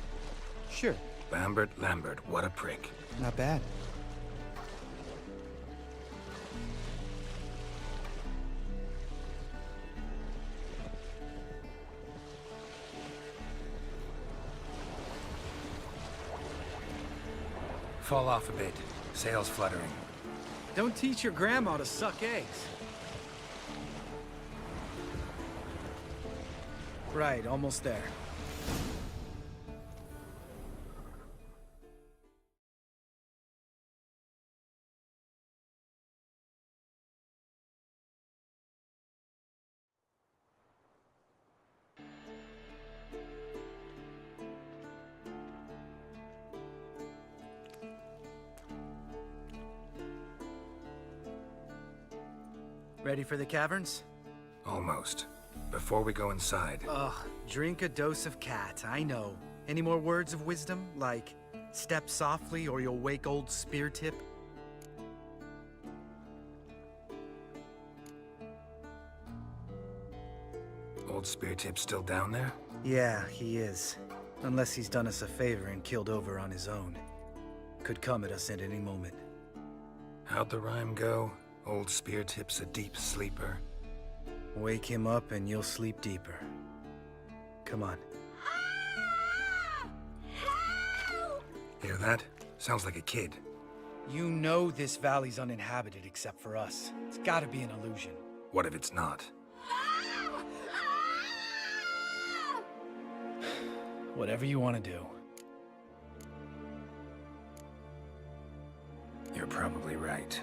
Sure. Lambert, Lambert, what a prick. Not bad. Fall off a bit. Sails fluttering. Don't teach your grandma to suck eggs. Right, almost there. Ready for the caverns? Almost. Before we go inside... Ugh, drink a dose of cat, I know. Any more words of wisdom, like, step softly or you'll wake old Speartip? Old Speartip's still down there? Yeah, he is. Unless he's done us a favor and killed over on his own. Could come at us at any moment. How'd the rhyme go? Old Spear Tip's a deep sleeper. Wake him up and you'll sleep deeper. Come on. Hear that? Sounds like a kid. You know this valley's uninhabited except for us. It's gotta be an illusion. What if it's not? Whatever you want to do. You're probably right.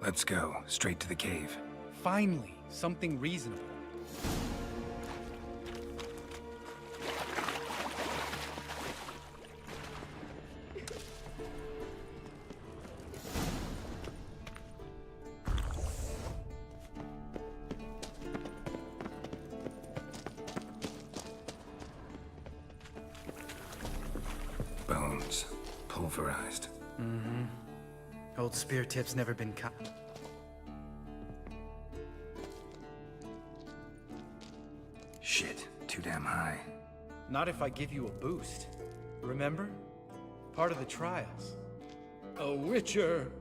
Let's go, straight to the cave. Finally, something reasonable. Bones, pulverized. Mm-hmm. Old Spear Tip's never been Shit, too damn high. Not if I give you a boost. Remember? Part of the trials. A witcher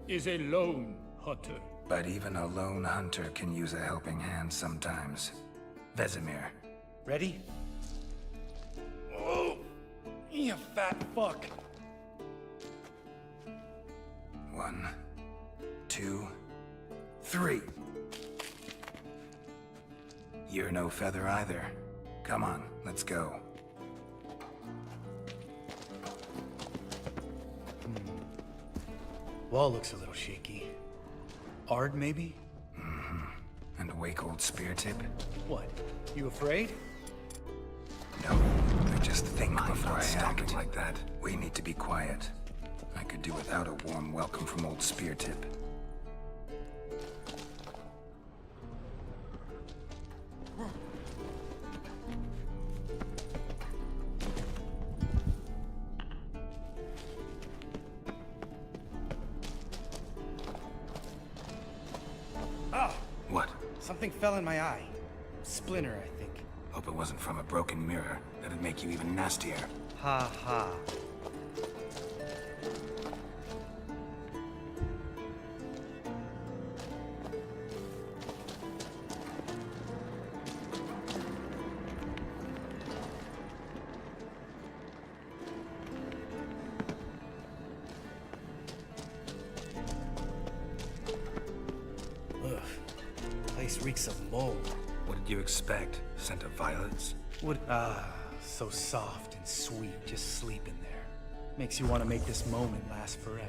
is a lone hunter. But even a lone hunter can use a helping hand sometimes. Vesemir. Ready? Oh, you fat fuck. 1, 2, 3. You're no feather either. Come on, let's go. Wall looks a little shaky. Ard, maybe? Mm-hmm. And awake old Spear Tip? What? You afraid? No, I just think before I act like that. We need to be quiet. I could do without a warm welcome from old Spear Tip. Ah! What? Something fell in my eye. Splinter, I think. Hope it wasn't from a broken mirror. That'd make you even nastier. Ha ha. Ugh. Place reeks of mold. What did you expect? Scent of violets? So soft and sweet, just sleeping there. Makes you want to make this moment last forever.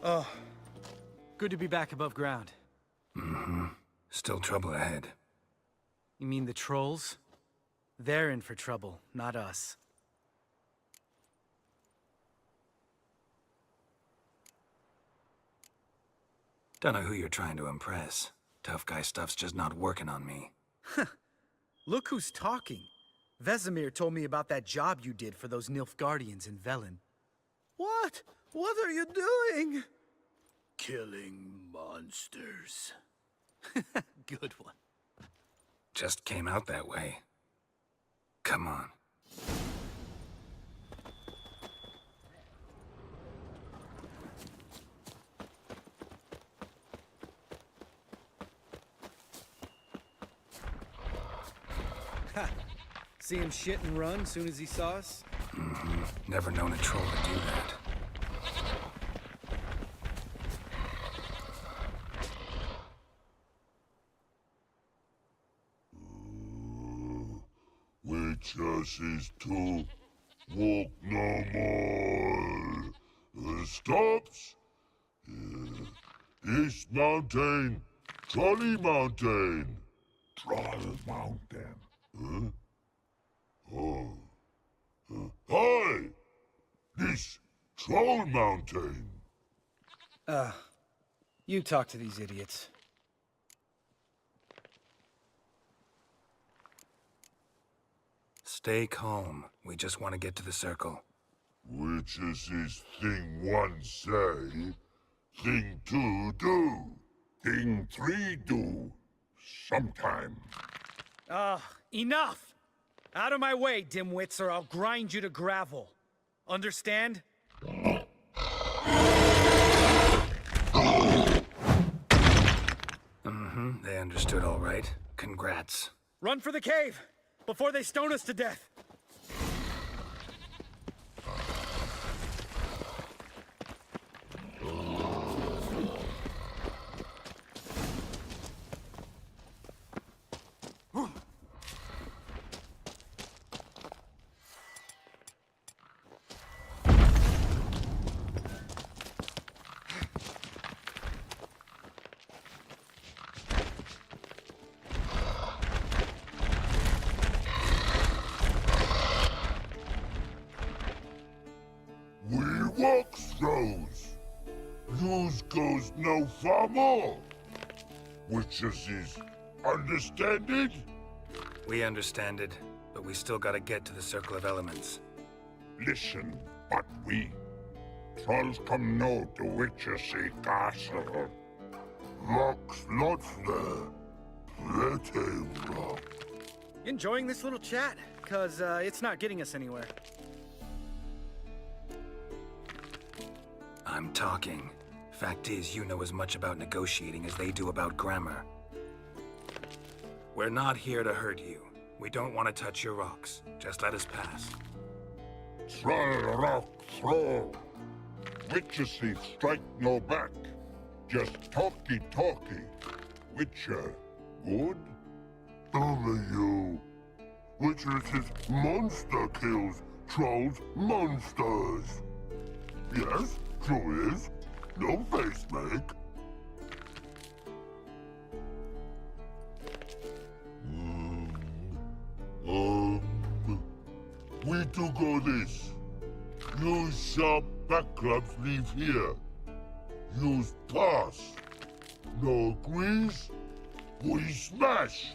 Oh, good to be back above ground. Mm-hmm. Still trouble ahead. You mean the trolls? They're in for trouble, not us. Don't know who you're trying to impress. Tough guy stuff's just not working on me. Look who's talking. Vesemir told me about that job you did for those Nilfgaardians in Velen. What? What are you doing? Killing monsters. Good one. Just came out that way. Come on. Ha! See him shit and run soon as he saw us? Mm-hmm. Never known a troll to do that. Which us is too? Walk no more. Stops. East Mountain. Trolley Mountain. Troll Mountain. Huh? Oh. Hi! This Troll Mountain. You talk to these idiots. Stay calm. We just want to get to the circle. Which is this thing one say, thing two do, thing three do, sometime. Enough! Out of my way, dimwits, or I'll grind you to gravel. Understand? They understood all right. Congrats. Run for the cave! Before they stone us to death! Walks those. Yous goes no far more. Which is understand it? We understand it, but we still gotta get to the Circle of Elements. Listen, but we trolls come no to Witchersea Castle. Rocks lots there. Plenty rock. Enjoying this little chat? Cause it's not getting us anywhere. I'm talking. Fact is, you know as much about negotiating as they do about grammar. We're not here to hurt you. We don't want to touch your rocks. Just let us pass. Troll rock throw. Witchersea strike no back. Just talky. Witcher, good? Only you. Witchers's monster kills trolls monsters. Yes, true is. No face make. We do go this. Use sharp backclubs leave here. Use pass. No agrees? We smash.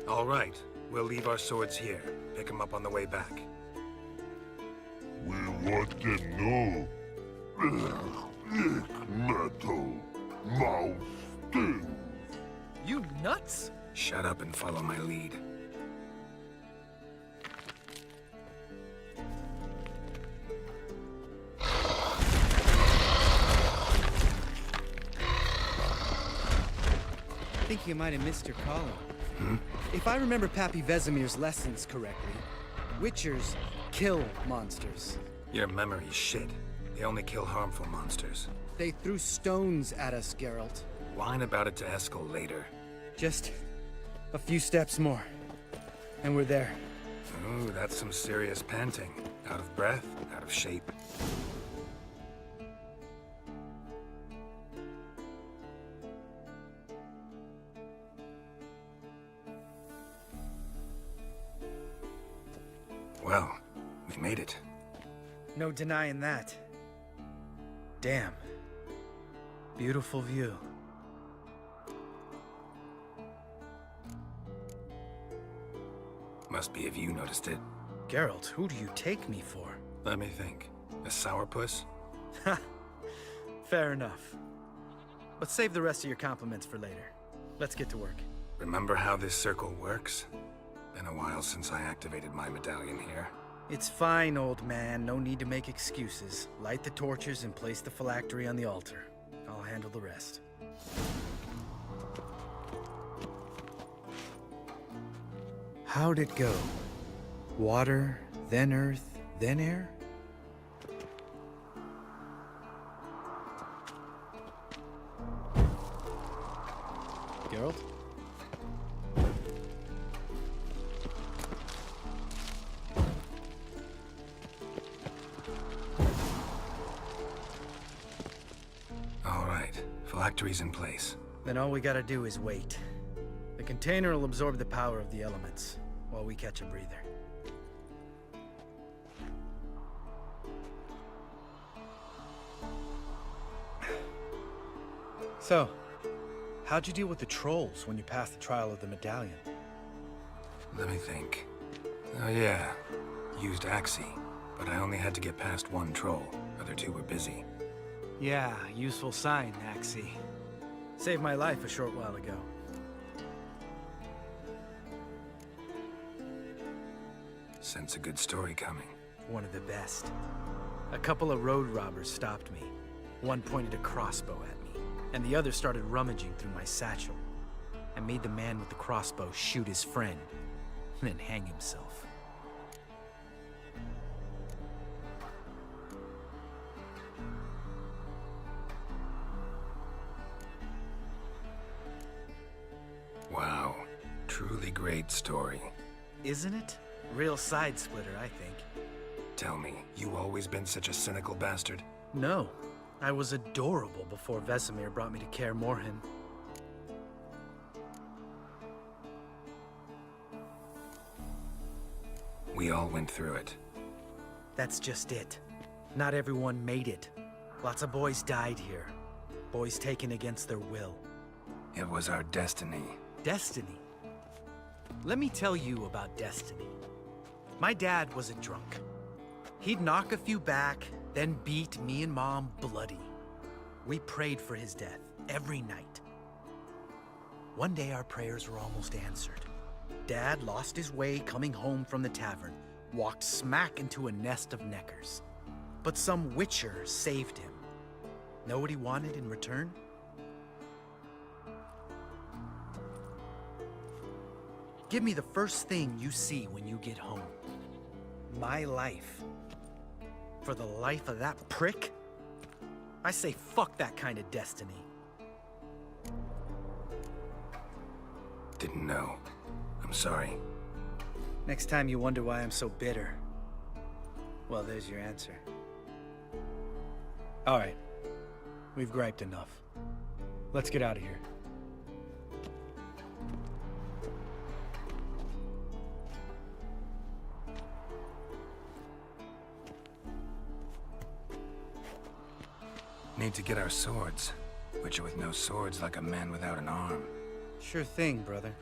All right. We'll leave our swords here. Pick them up on the way back. We want them know. Lick metal. Mouth stings. You nuts? Shut up and follow my lead. I think you might have missed your calling. If I remember Pappy Vesemir's lessons correctly, Witchers kill monsters. Your memory's shit. They only kill harmful monsters. They threw stones at us, Geralt. Whine about it to Eskel later. Just a few steps more, and we're there. Ooh, that's some serious panting. Out of breath, out of shape. Well, we made it. No denying that. Damn. Beautiful view. Must be if you noticed it. Geralt, who do you take me for? Let me think. A sourpuss? Ha! Fair enough. But save the rest of your compliments for later. Let's get to work. Remember how this circle works? Been a while since I activated my medallion here. It's fine, old man. No need to make excuses. Light the torches and place the phylactery on the altar. I'll handle the rest. How'd it go? Water, then earth, then air? Geralt? All right, phylactery's in place. Then all we gotta do is wait. The container will absorb the power of the elements, while we catch a breather. So, how'd you deal with the trolls when you passed the trial of the medallion? Let me think. Oh yeah, used Axie, but I only had to get past one troll. Other two were busy. Yeah, useful sign, Axie. Saved my life a short while ago. Sense a good story coming. One of the best. A couple of road robbers stopped me. One pointed a crossbow at me, and the other started rummaging through my satchel. I made the man with the crossbow shoot his friend, and then hang himself. Wow, truly great story. Isn't it? Real side splitter, I think. Tell me, you always been such a cynical bastard? No, I was adorable before Vesemir brought me to Kaer Morhen. We all went through it. That's just it. Not everyone made it. Lots of boys died here. Boys taken against their will. It was our destiny. Destiny? Let me tell you about destiny. My dad was a drunk. He'd knock a few back, then beat me and Mom bloody. We prayed for his death every night. One day our prayers were almost answered. Dad lost his way coming home from the tavern, walked smack into a nest of neckers. But some witcher saved him. Know what he wanted in return? Give me the first thing you see when you get home. My life. For the life of that prick? I say fuck that kind of destiny. Didn't know. I'm sorry. Next time you wonder why I'm so bitter, well, there's your answer. All right. We've griped enough. Let's get out of here. Need to get our swords. Witcher with no swords like a man without an arm. Sure thing, brother.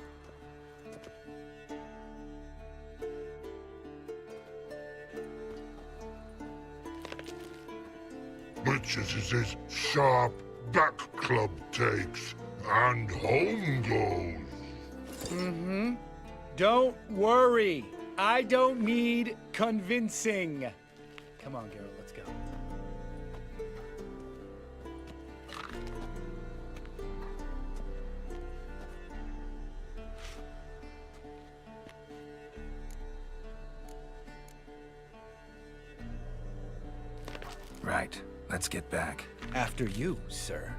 Witches is his sharp back club takes, and home goes. Mm-hmm. Don't worry. I don't need convincing. Come on, Geralt, let's go. Right. Let's get back. After you, sir.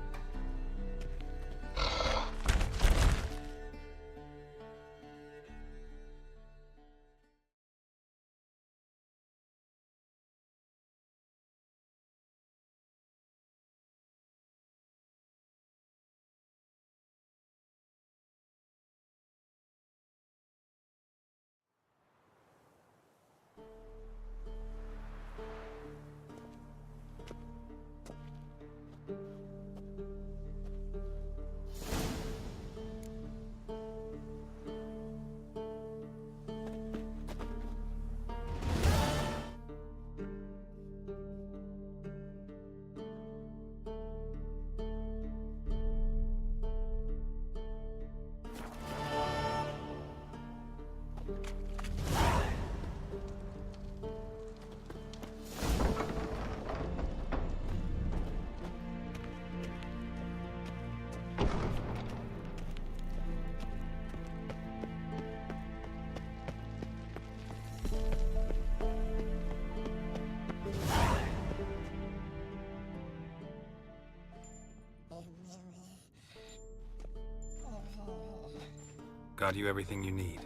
Got you everything you need.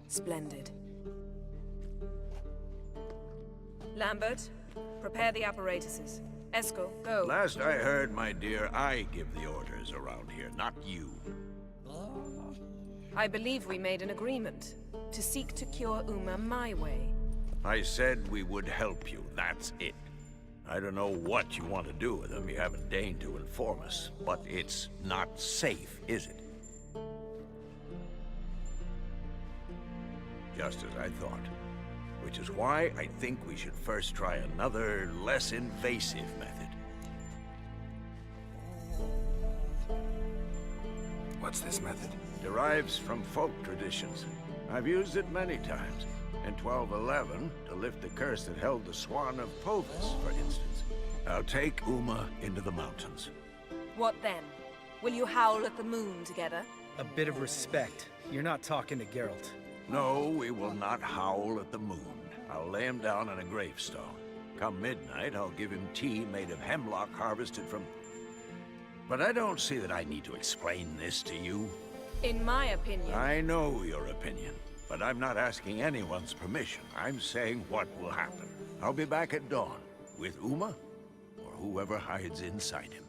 Splendid. Lambert, prepare the apparatuses. Eskel, go. Last I heard, my dear, I give the orders around here, not you. I believe we made an agreement to seek to cure Uma my way. I said we would help you, that's it. I don't know what you want to do with them, you haven't deigned to inform us, but it's not safe, is it? Just as I thought. Which is why I think we should first try another, less invasive method. What's this method? Derives from folk traditions. I've used it many times. In 1211, to lift the curse that held the Swan of Povis, for instance. I'll take Uma into the mountains. What then? Will you howl at the moon together? A bit of respect. You're not talking to Geralt. No, we will not howl at the moon. I'll lay him down on a gravestone. Come midnight, I'll give him tea made of hemlock harvested from... But I don't see that I need to explain this to you. In my opinion... I know your opinion, but I'm not asking anyone's permission. I'm saying what will happen. I'll be back at dawn, with Uma, or whoever hides inside him.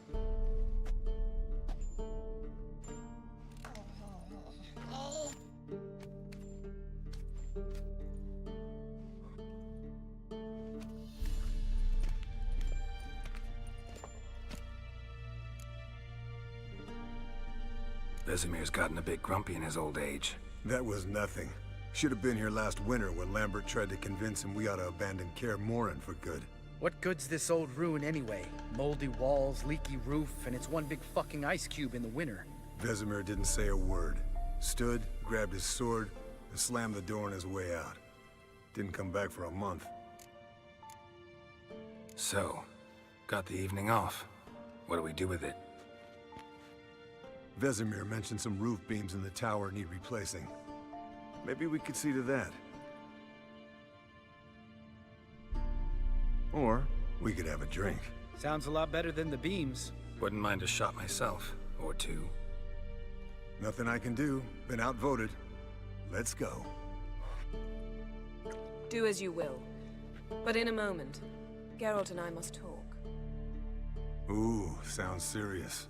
Vesemir's gotten a bit grumpy in his old age. That was nothing. Should have been here last winter when Lambert tried to convince him we ought to abandon Kaer Morhen for good. What good's this old ruin anyway? Moldy walls, leaky roof, and it's one big fucking ice cube in the winter. Vesemir didn't say a word. Stood, grabbed his sword, and slammed the door on his way out. Didn't come back for a month. So, got the evening off. What do we do with it? Vesemir mentioned some roof beams in the tower need replacing. Maybe we could see to that. Or we could have a drink. Sounds a lot better than the beams. Wouldn't mind a shot myself, or two. Nothing I can do. Been outvoted. Let's go. Do as you will. But in a moment, Geralt and I must talk. Ooh, sounds serious.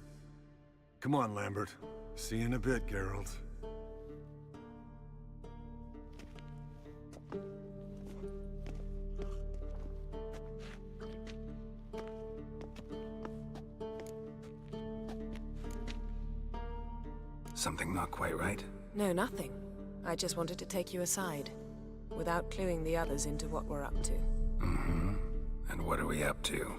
Come on, Lambert. See you in a bit, Geralt. Something not quite right? No, nothing. I just wanted to take you aside, without cluing the others into what we're up to. Mm-hmm. And what are we up to?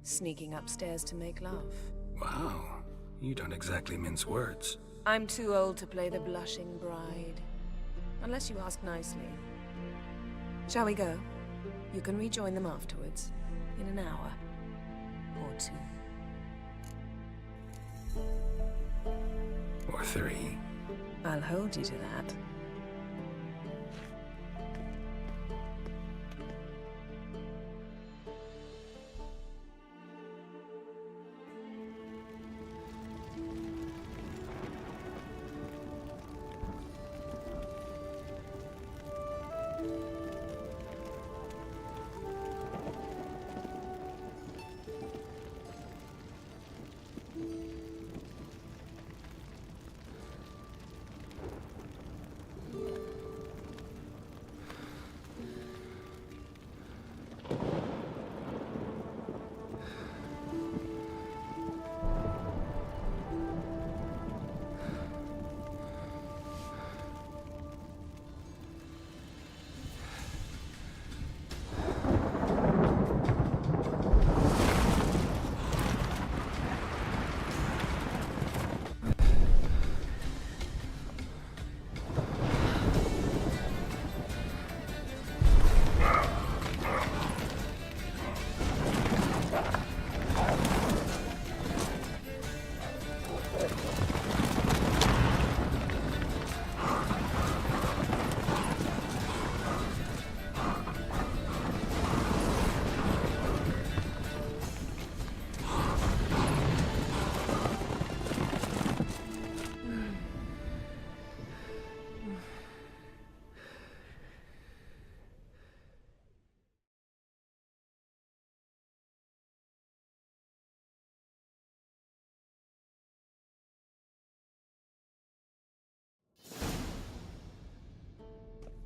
Sneaking upstairs to make love. Wow. You don't exactly mince words. I'm too old to play the blushing bride. Unless you ask nicely. Shall we go? You can rejoin them afterwards. In an hour. Or two. Or three. I'll hold you to that.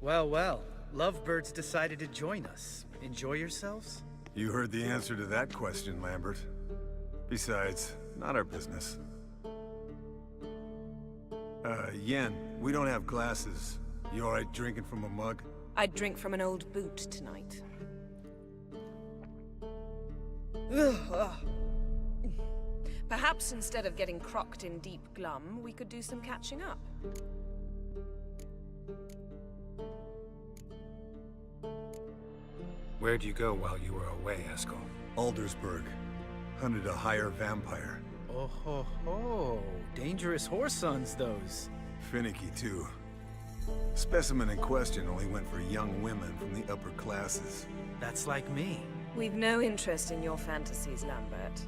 Well, well. Lovebirds decided to join us. Enjoy yourselves? You heard the answer to that question, Lambert. Besides, not our business. Yen, we don't have glasses. You alright drinking from a mug? I'd drink from an old boot tonight. Perhaps instead of getting crocked in deep glum, we could do some catching up. Where'd you go while you were away, Eskel? Aldersburg. Hunted a higher vampire. Oh ho ho. Dangerous whoresons, those. Finicky, too. Specimen in question only went for young women from the upper classes. That's like me. We've no interest in your fantasies, Lambert.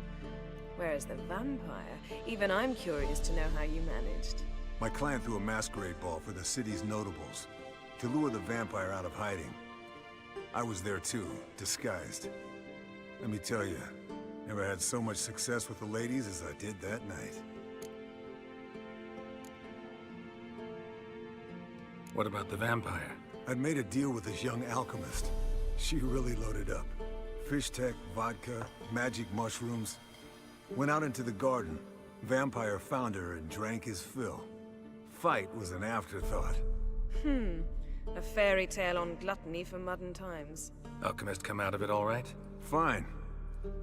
Whereas the vampire, even I'm curious to know how you managed. My client threw a masquerade ball for the city's notables to lure the vampire out of hiding. I was there too, disguised. Let me tell you, never had so much success with the ladies as I did that night. What about the vampire? I'd made a deal with this young alchemist. She really loaded up. Fish tech, vodka, magic mushrooms. Went out into the garden. Vampire found her and drank his fill. Fight was an afterthought. A fairy tale on gluttony for modern times. Alchemist come out of it all right? Fine.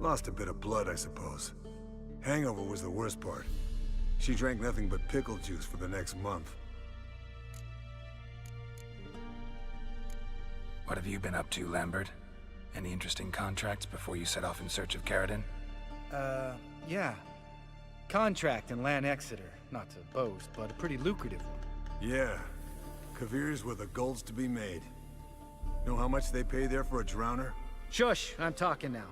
Lost a bit of blood, I suppose. Hangover was the worst part. She drank nothing but pickle juice for the next month. What have you been up to, Lambert? Any interesting contracts before you set off in search of Caradon? Yeah. Contract in Lan Exeter. Not to boast, but a pretty lucrative one. Yeah. Kavir's were the golds to be made. Know how much they pay there for a drowner? Shush! I'm talking now.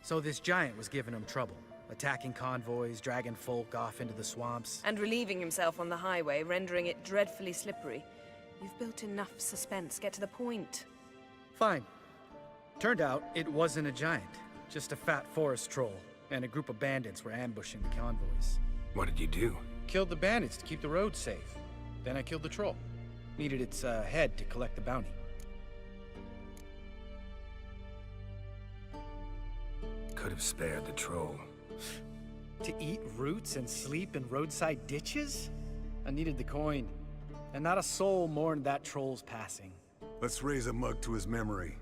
So this giant was giving him trouble. Attacking convoys, dragging folk off into the swamps. And relieving himself on the highway, rendering it dreadfully slippery. You've built enough suspense. Get to the point. Fine. Turned out it wasn't a giant. Just a fat forest troll. And a group of bandits were ambushing the convoys. What did you do? Killed the bandits to keep the road safe. Then I killed the troll. Needed its head to collect the bounty. Could have spared the troll. To eat roots and sleep in roadside ditches? I needed the coin. And not a soul mourned that troll's passing. Let's raise a mug to his memory.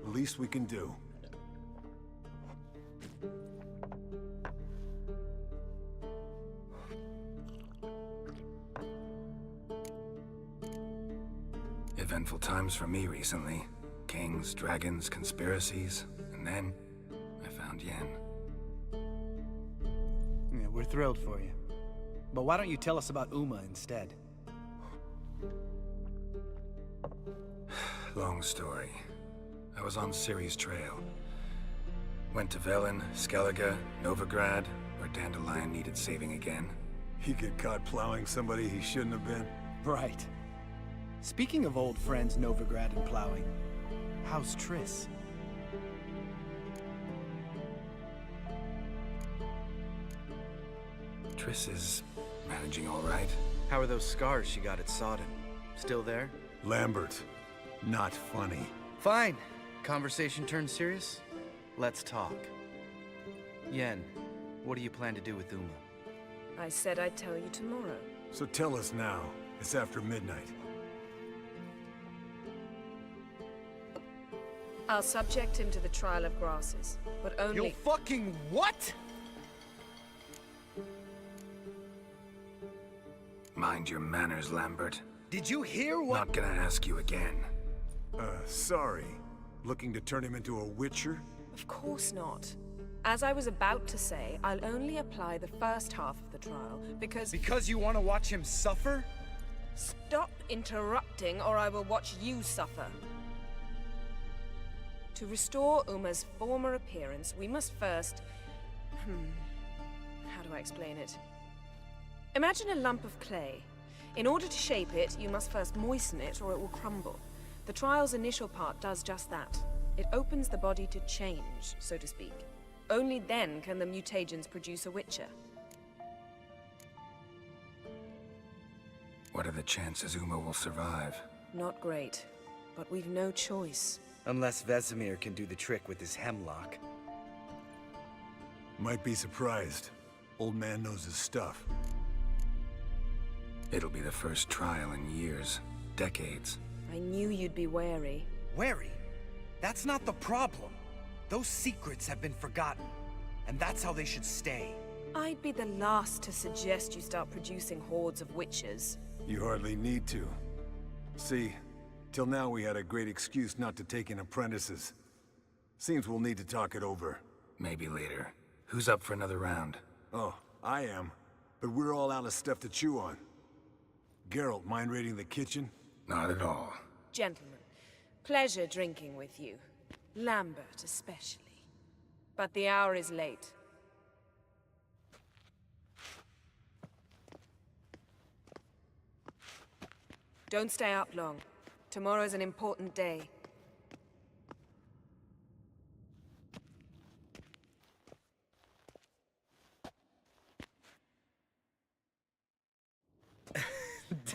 The least we can do. Eventful times for me recently. Kings, dragons, conspiracies, and then I found Yen. Yeah, we're thrilled for you. But why don't you tell us about Uma instead? Long story. I was on Ciri's trail. Went to Velen, Skellige, Novigrad, where Dandelion needed saving again. He get caught plowing somebody he shouldn't have been. Right. Speaking of old friends Novigrad and plowing, how's Triss? Triss is managing all right. How are those scars she got at Sodden? Still there? Lambert, not funny. Fine. Conversation turned serious? Let's talk. Yen, what do you plan to do with Uma? I said I'd tell you tomorrow. So tell us now. It's after midnight. I'll subject him to the trial of grasses, but only— You'll fucking what? Mind your manners, Lambert. Did you hear what— Not gonna ask you again. Sorry. Looking to turn him into a witcher? Of course not. As I was about to say, I'll only apply the first half of the trial, because— Because you want to watch him suffer? Stop interrupting, or I will watch you suffer. To restore Uma's former appearance, we must first— how do I explain it? Imagine a lump of clay. In order to shape it, you must first moisten it, or it will crumble. The trial's initial part does just that. It opens the body to change, so to speak. Only then can the mutagens produce a witcher. What are the chances Uma will survive? Not great, but we've no choice. Unless Vesemir can do the trick with his hemlock. Might be surprised. Old man knows his stuff. It'll be the first trial in years. Decades. I knew you'd be wary. Wary? That's not the problem. Those secrets have been forgotten, and that's how they should stay. I'd be the last to suggest you start producing hordes of witches. You hardly need to. See, till now we had a great excuse not to take in apprentices. Seems we'll need to talk it over. Maybe later. Who's up for another round? Oh, I am. But we're all out of stuff to chew on. Geralt, mind raiding the kitchen? Not at all. Gentlemen, pleasure drinking with you. Lambert especially. But the hour is late. Don't stay up long. Tomorrow's an important day.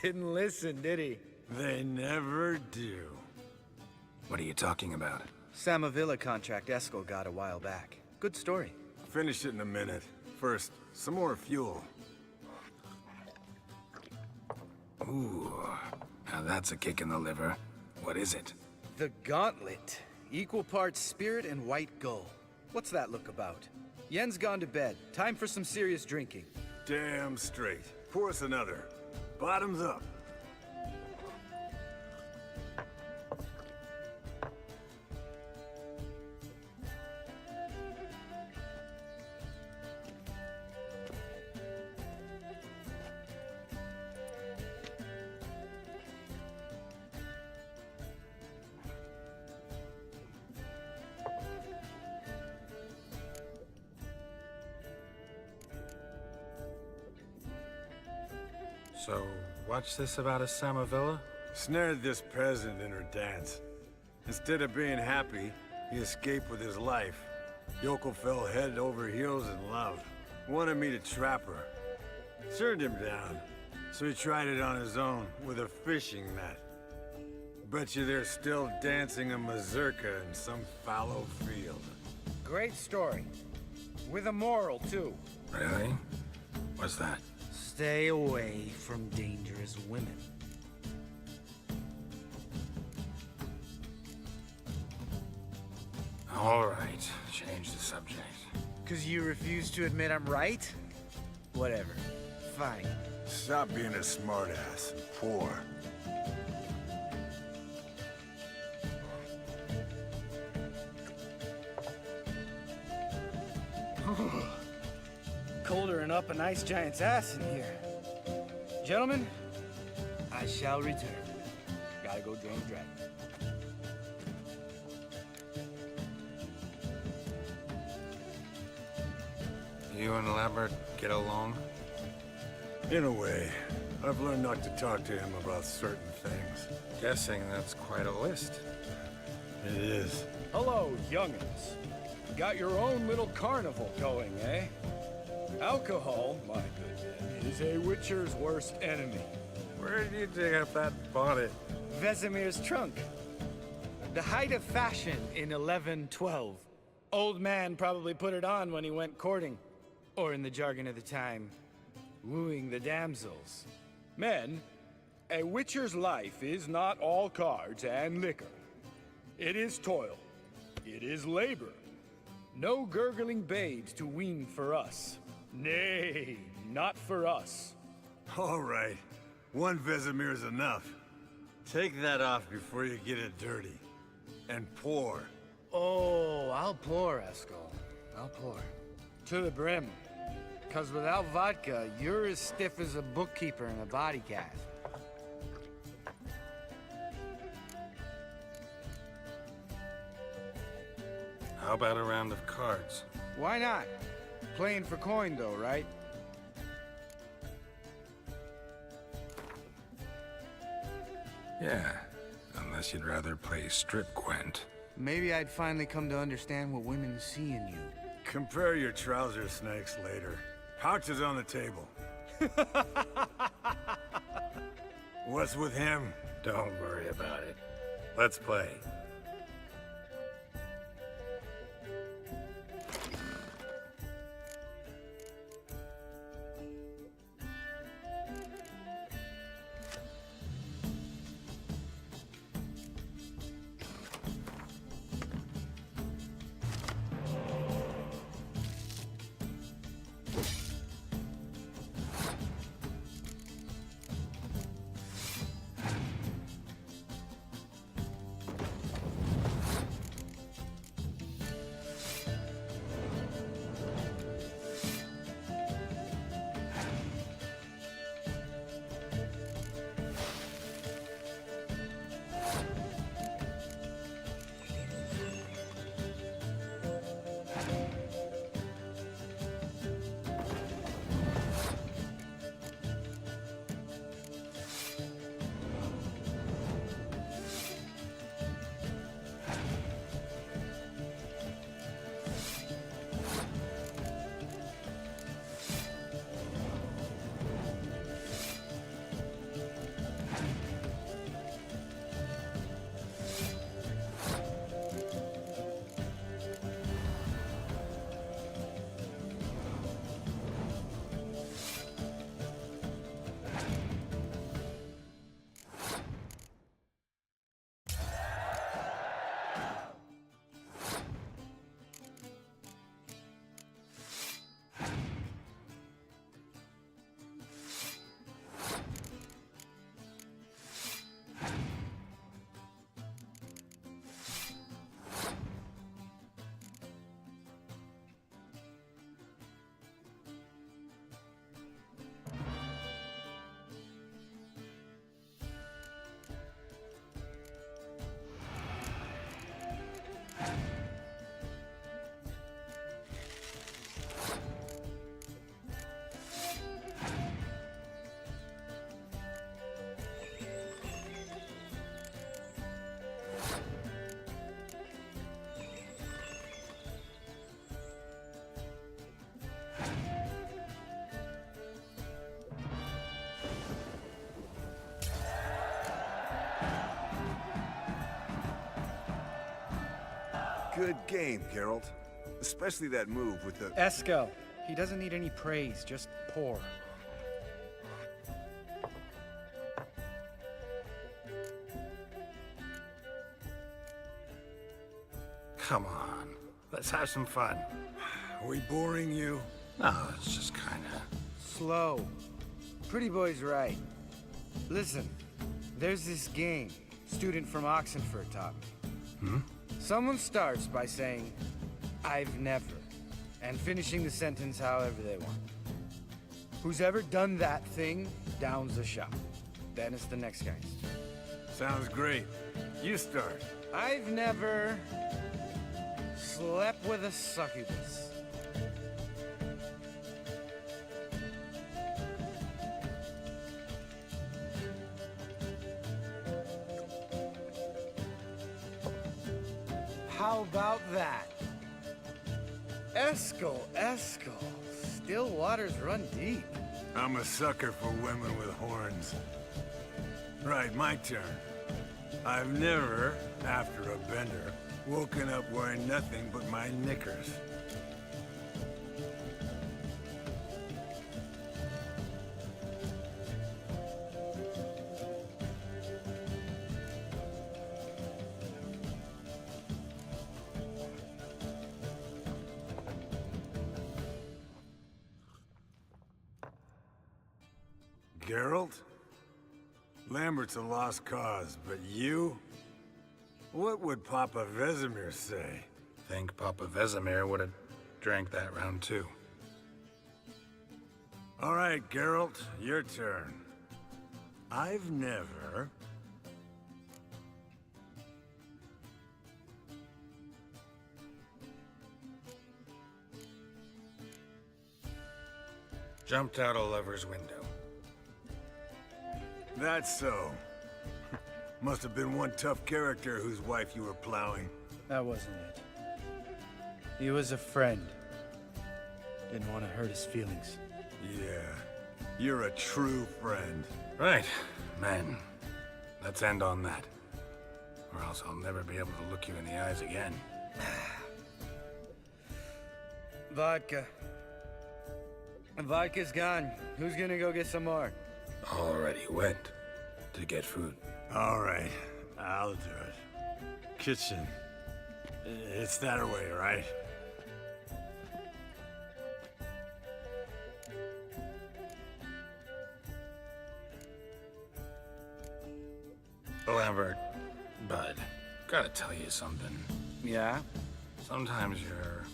Didn't listen, did he? They never do. What are you talking about? Samavilla contract Eskel got a while back. Good story. Finish it in a minute. First, some more fuel. Ooh, now that's a kick in the liver. What is it? The Gauntlet. Equal parts spirit and white gull. What's that look about? Yen's gone to bed. Time for some serious drinking. Damn straight. Pour us another. Bottoms up. So, what's this about a Samavilla? Snared this peasant in her dance. Instead of being happy, he escaped with his life. Yoko fell head over heels in love. Wanted me to trap her. Turned him down. So he tried it on his own with a fishing net. Bet you they're still dancing a mazurka in some fallow field. Great story. With a moral, too. Really? What's that? Stay away from dangerous women. All right, change the subject. 'Cause you refuse to admit I'm right? Whatever. Fine. Stop being a smartass. Poor. Colder and up a nice giant's ass in here. Gentlemen, I shall return. Gotta go drain the dragon. You and Lambert get along? In a way. I've learned not to talk to him about certain things. Guessing that's quite a list. It is. Hello, young'uns. Got your own little carnival going, eh? Alcohol, my good man, is a witcher's worst enemy. Where did you dig up that bonnet? Vesemir's trunk. The height of fashion in 1112. Old man probably put it on when he went courting. Or in the jargon of the time, wooing the damsels. Men, a witcher's life is not all cards and liquor. It is toil. It is labor. No gurgling babes to wean for us. Nay, not for us. All right. One Vesemir's enough. Take that off before you get it dirty. And pour. Oh, I'll pour, Eskel. I'll pour. To the brim. 'Cause without vodka, you're as stiff as a bookkeeper in a body cast. How about a round of cards? Why not? Playing for coin, though, right? Yeah, unless you'd rather play strip Gwent. Maybe I'd finally come to understand what women see in you. Compare your trouser snakes later. Pouch is on the table. What's with him? Don't worry about it. Let's play. Good game, Geralt. Especially that move with the... Eskel. He doesn't need any praise, just pour. Come on. Let's have some fun. Are we boring you? No, it's just kinda... Slow. Pretty boy's right. Listen, there's this game student from Oxenford taught me. Hmm? Someone starts by saying, I've never, and finishing the sentence however they want. Who's ever done that thing downs the shot. Then it's the next guy's turn. Sounds great. You start. I've never slept with a succubus. How about that? Eskel. Still waters run deep. I'm a sucker for women with horns. Right, my turn. I've never, after a bender, woken up wearing nothing but my knickers. Geralt? Lambert's a lost cause, but you? What would Papa Vesemir say? Think Papa Vesemir would have drank that round too. All right, Geralt, your turn. I've never... Jumped out a lover's window. That's so. Must have been one tough character whose wife you were plowing. That wasn't it. He was a friend. Didn't want to hurt his feelings. Yeah, you're a true friend. Right, man. Let's end on that. Or else I'll never be able to look you in the eyes again. Vodka. Vodka's gone. Who's gonna go get some more? Already went to get food. All right, I'll do it. Kitchen. It's that way, right? Lambert, bud, gotta tell you something. Yeah? Sometimes you're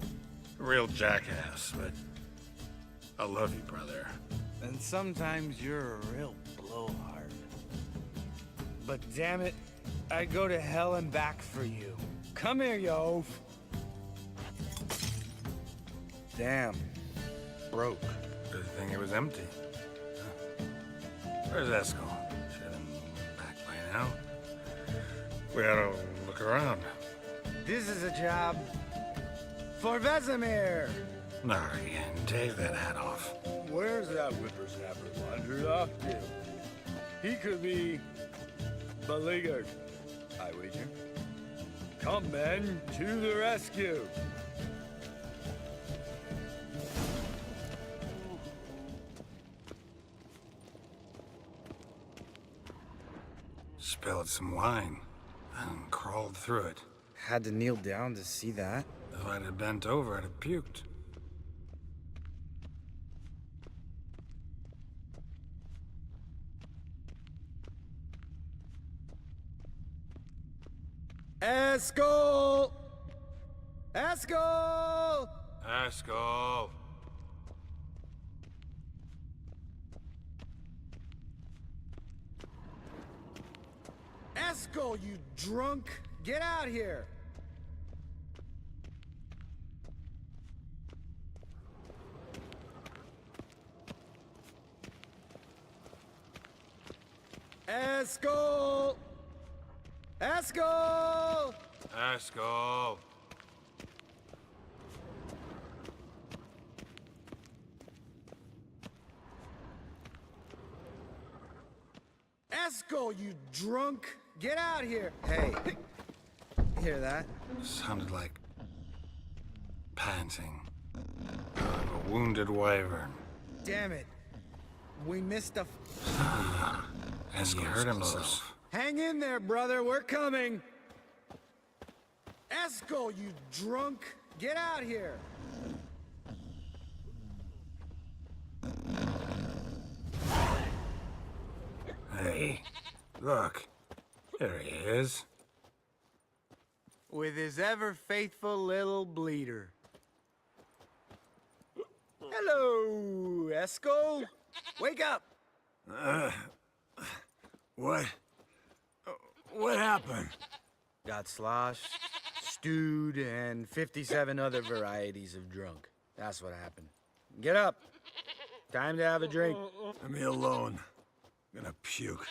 a real jackass, but I love you, brother. And sometimes you're a real blowhard. But damn it, I'd go to hell and back for you. Come here, you oaf. Damn. Broke. Good thing it was empty. Where's Eskel? Should have been back by now. We ought to look around. This is a job for Vesemir. Not again. Take that hat off. Where's that whippersnapper wandered off to? He could be beleaguered, I wager. Come, men, to the rescue! Spilled some wine and crawled through it. Had to kneel down to see that. If I'd have bent over, I'd have puked. Eskel! Eskel! Eskel! Eskel, you drunk! Get out here! Eskel! Eskel! Eskel! Eskel, you drunk! Get out here! Hey, hear that? Sounded like panting. Like a wounded wyvern. Damn it. We missed a... And he hurt himself. Hang in there, brother. We're coming. Eskel, you drunk! Get out here! Hey, look. There he is. With his ever-faithful little bleeder. Hello, Eskel. Wake up! What? What happened? Got sloshed, stewed, and 57 other varieties of drunk. That's what happened. Get up. Time to have a drink. Let me alone. I'm gonna puke.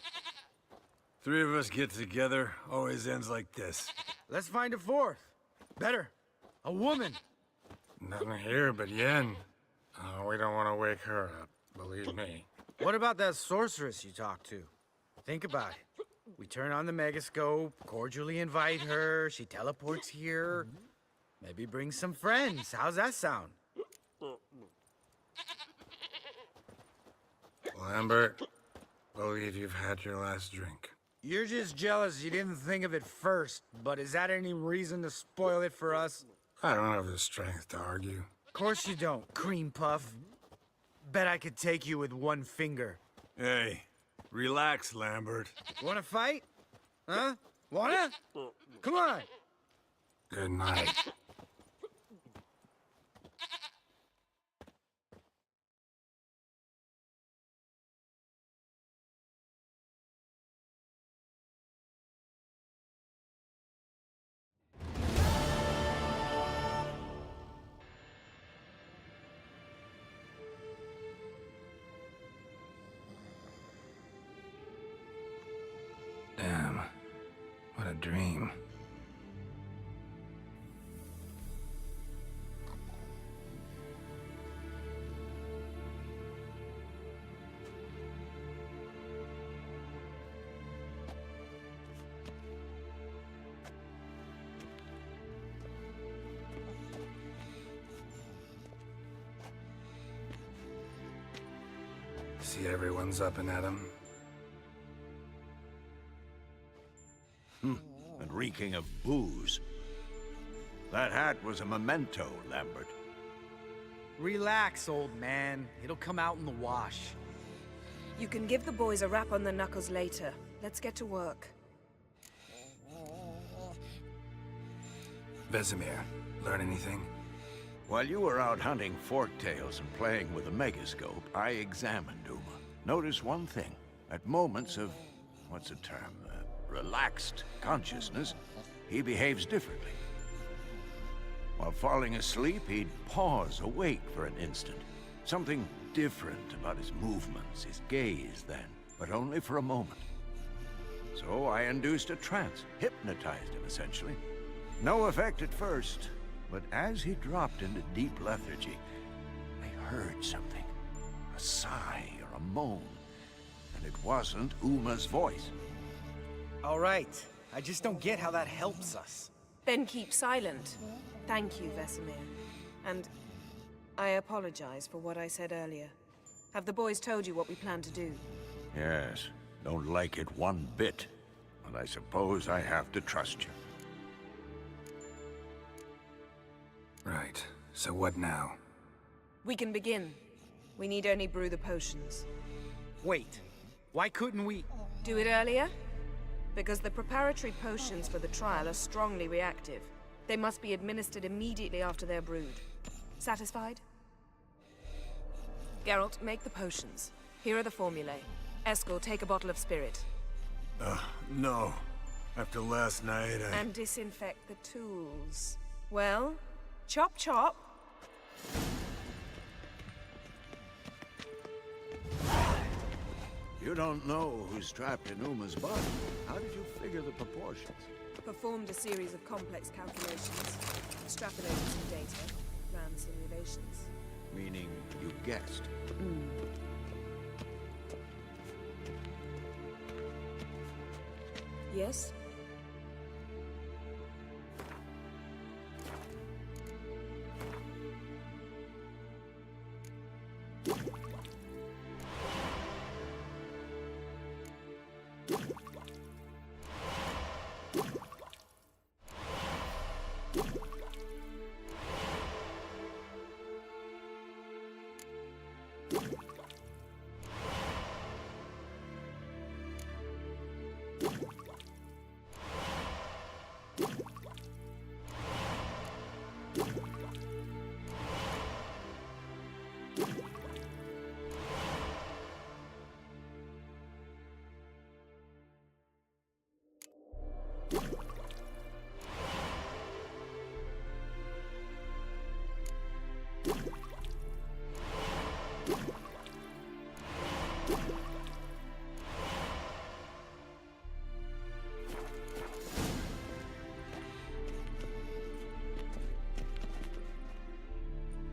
Three of us get together, always ends like this. Let's find a fourth. Better. A woman. Nothing here but Yen. Oh, we don't want to wake her up, believe me. What about that sorceress you talked to? Think about it. We turn on the megascope, cordially invite her, she teleports here. Maybe bring some friends. How's that sound? Lambert, believe you've had your last drink. You're just jealous you didn't think of it first, but is that any reason to spoil it for us? I don't have the strength to argue. Of course you don't, cream puff. Bet I could take you with one finger. Hey, relax, Lambert. Wanna fight? Huh? Wanna? Come on! Good night. Damn, what a dream. See everyone's up and at 'em. And reeking of booze. That hat was a memento, Lambert. Relax, old man. It'll come out in the wash. You can give the boys a rap on the knuckles later. Let's get to work. Vesemir, learn anything? While you were out hunting forktails and playing with a megascope, I examined Uma. Noticed one thing. At moments of, what's the term, relaxed consciousness, he behaves differently. While falling asleep, he'd pause, awake for an instant. Something different about his movements, his gaze then, but only for a moment. So I induced a trance, hypnotized him essentially. No effect at first, but as he dropped into deep lethargy, I heard something. A sigh or a moan. And it wasn't Uma's voice. All right. I just don't get how that helps us. Then keep silent. Thank you, Vesemir. And I apologize for what I said earlier. Have the boys told you what we plan to do? Yes, don't like it one bit. But I suppose I have to trust you. Right. So what now? We can begin. We need only brew the potions. Wait. Why couldn't we... Do it earlier? Because the preparatory potions for the trial are strongly reactive. They must be administered immediately after they're brewed. Satisfied? Geralt, make the potions. Here are the formulae. Eskel, take a bottle of spirit. No. After last night, And disinfect the tools. Well, chop chop. You don't know who's trapped in Uma's body. How did you figure the proportions? Performed a series of complex calculations. Extrapolated some data. Ran simulations. Meaning you guessed. Yes?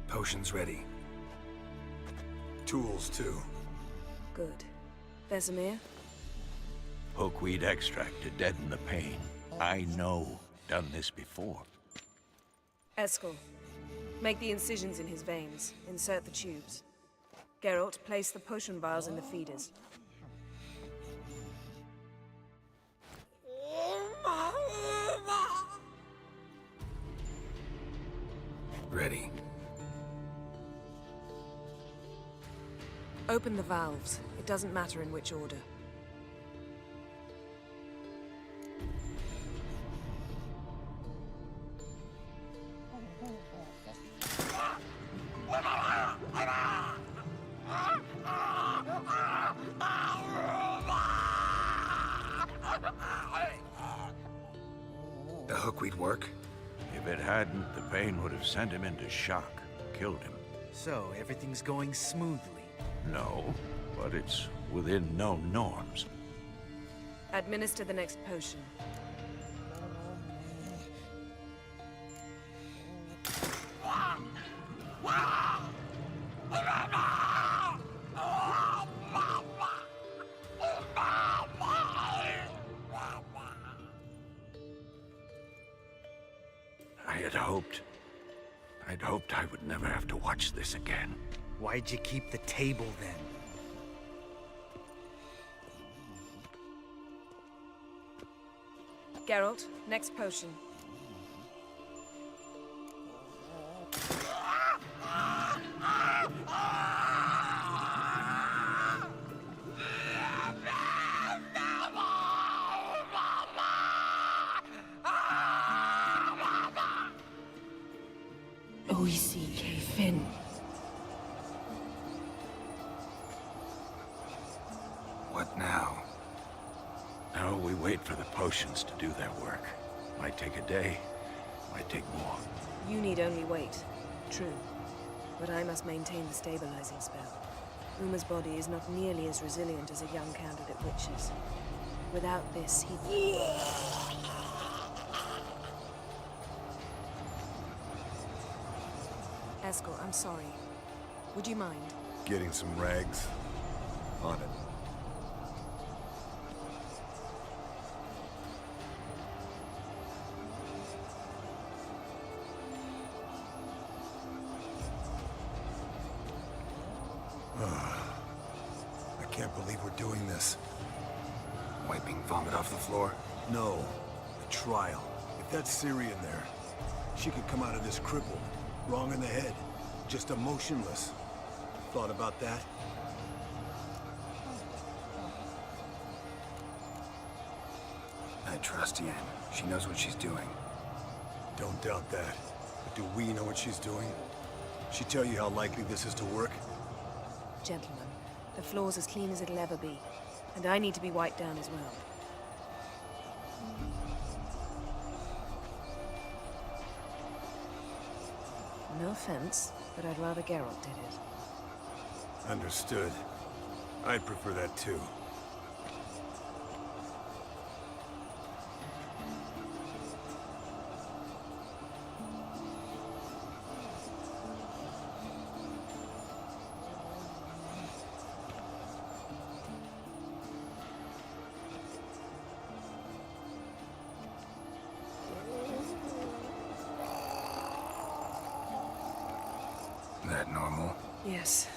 Potions ready. Tools, too. Good. Vesemir? Hookweed extract to deaden the pain. I know. Done this before. Eskel, make the incisions in his veins. Insert the tubes. Geralt, place the potion vials in the feeders. Ready. Open the valves. It doesn't matter in which order. The hookweed work? If it hadn't, the pain would have sent him into shock, killed him. So, everything's going smoothly. No, but it's within known norms. Administer the next potion. I'd hoped I would never have to watch this again. Why'd you keep the table then? Geralt, next potion. Oisi Finn. What now? Now we wait for the potions to do their work. Might take a day, might take more. You need only wait. True. But I must maintain the stabilizing spell. Uma's body is not nearly as resilient as a young candidate witch's. Without this, he... Eskel, I'm sorry. Would you mind? Getting some rags. On it. I can't believe we're doing this. Wiping vomit off the floor? No. The trial. If that's Ciri in there, she could come out of this crippled. Wrong in the head. Just emotionless. Thought about that? I trust Yen. She knows what she's doing. Don't doubt that. But do we know what she's doing? She tell you how likely this is to work? Gentlemen, the floor's as clean as it'll ever be. And I need to be wiped down as well. No offense, but I'd rather Geralt did it. Understood. I'd prefer that too. That normal? Yes.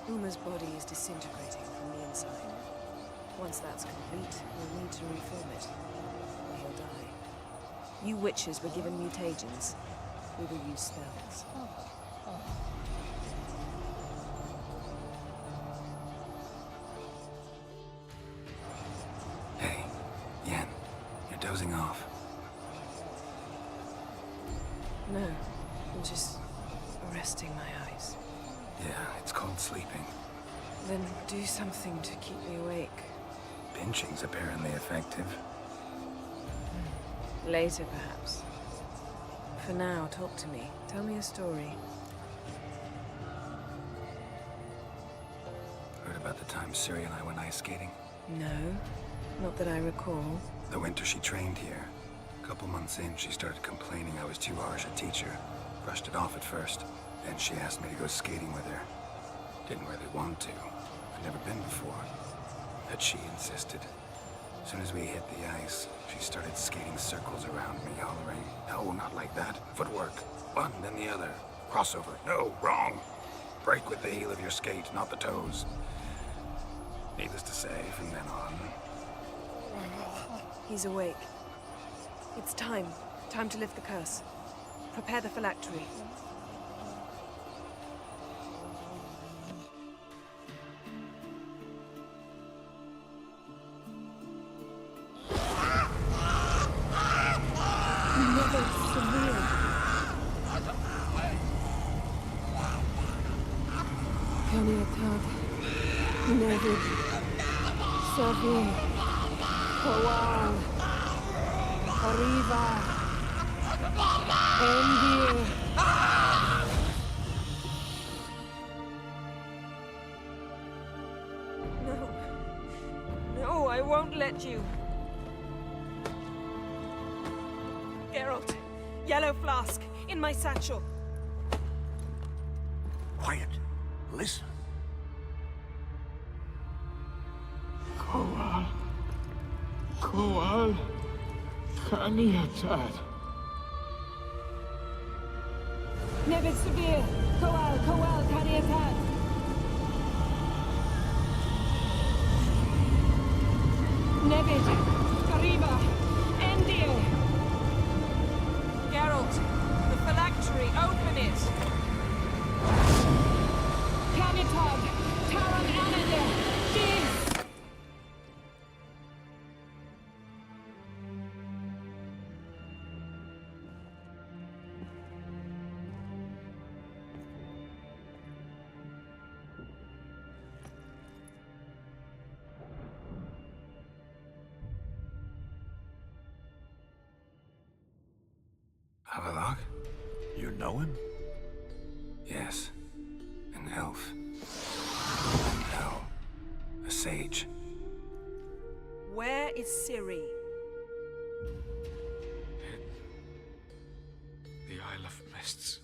Uma's body is disintegrating from the inside. Once that's complete, we'll need to reform it. Or he'll die. You witches were given mutagens. We will use spells. Hey, Yen, you're dozing off. No, I'm just resting my eyes. Yeah, it's called sleeping. Then do something to keep me awake. Pinching's apparently effective. Later, perhaps. For now, talk to me. Tell me a story. Heard about the time Ciri and I went ice skating? No, not that I recall. The winter she trained here. A couple months in, she started complaining I was too harsh a teacher. Brushed it off at first. Then she asked me to go skating with her. Didn't really want to. I'd never been before. But she insisted. As soon as we hit the ice, she started skating circles around me, hollering, "No, not like that. Footwork. One, then the other. Crossover. No, wrong. Break with the heel of your skate, not the toes." Needless to say, from then on... He's awake. It's time. Time to lift the curse. Prepare the phylactery. Nevid, Savin, Kowal, Arriva, Endir. No. No, I won't let you. Geralt, yellow flask, in my satchel. Quiet. Listen. Kowal, Kaniatad. Nevid Severe, Kowal, Kaniatad. Nevid, Arriva, Endir. it! Canitog! Taran Ananda! Jeez! Havelock? You know him? Yes. An elf. And hell. A sage. Where is Ciri? The Isle of Mists.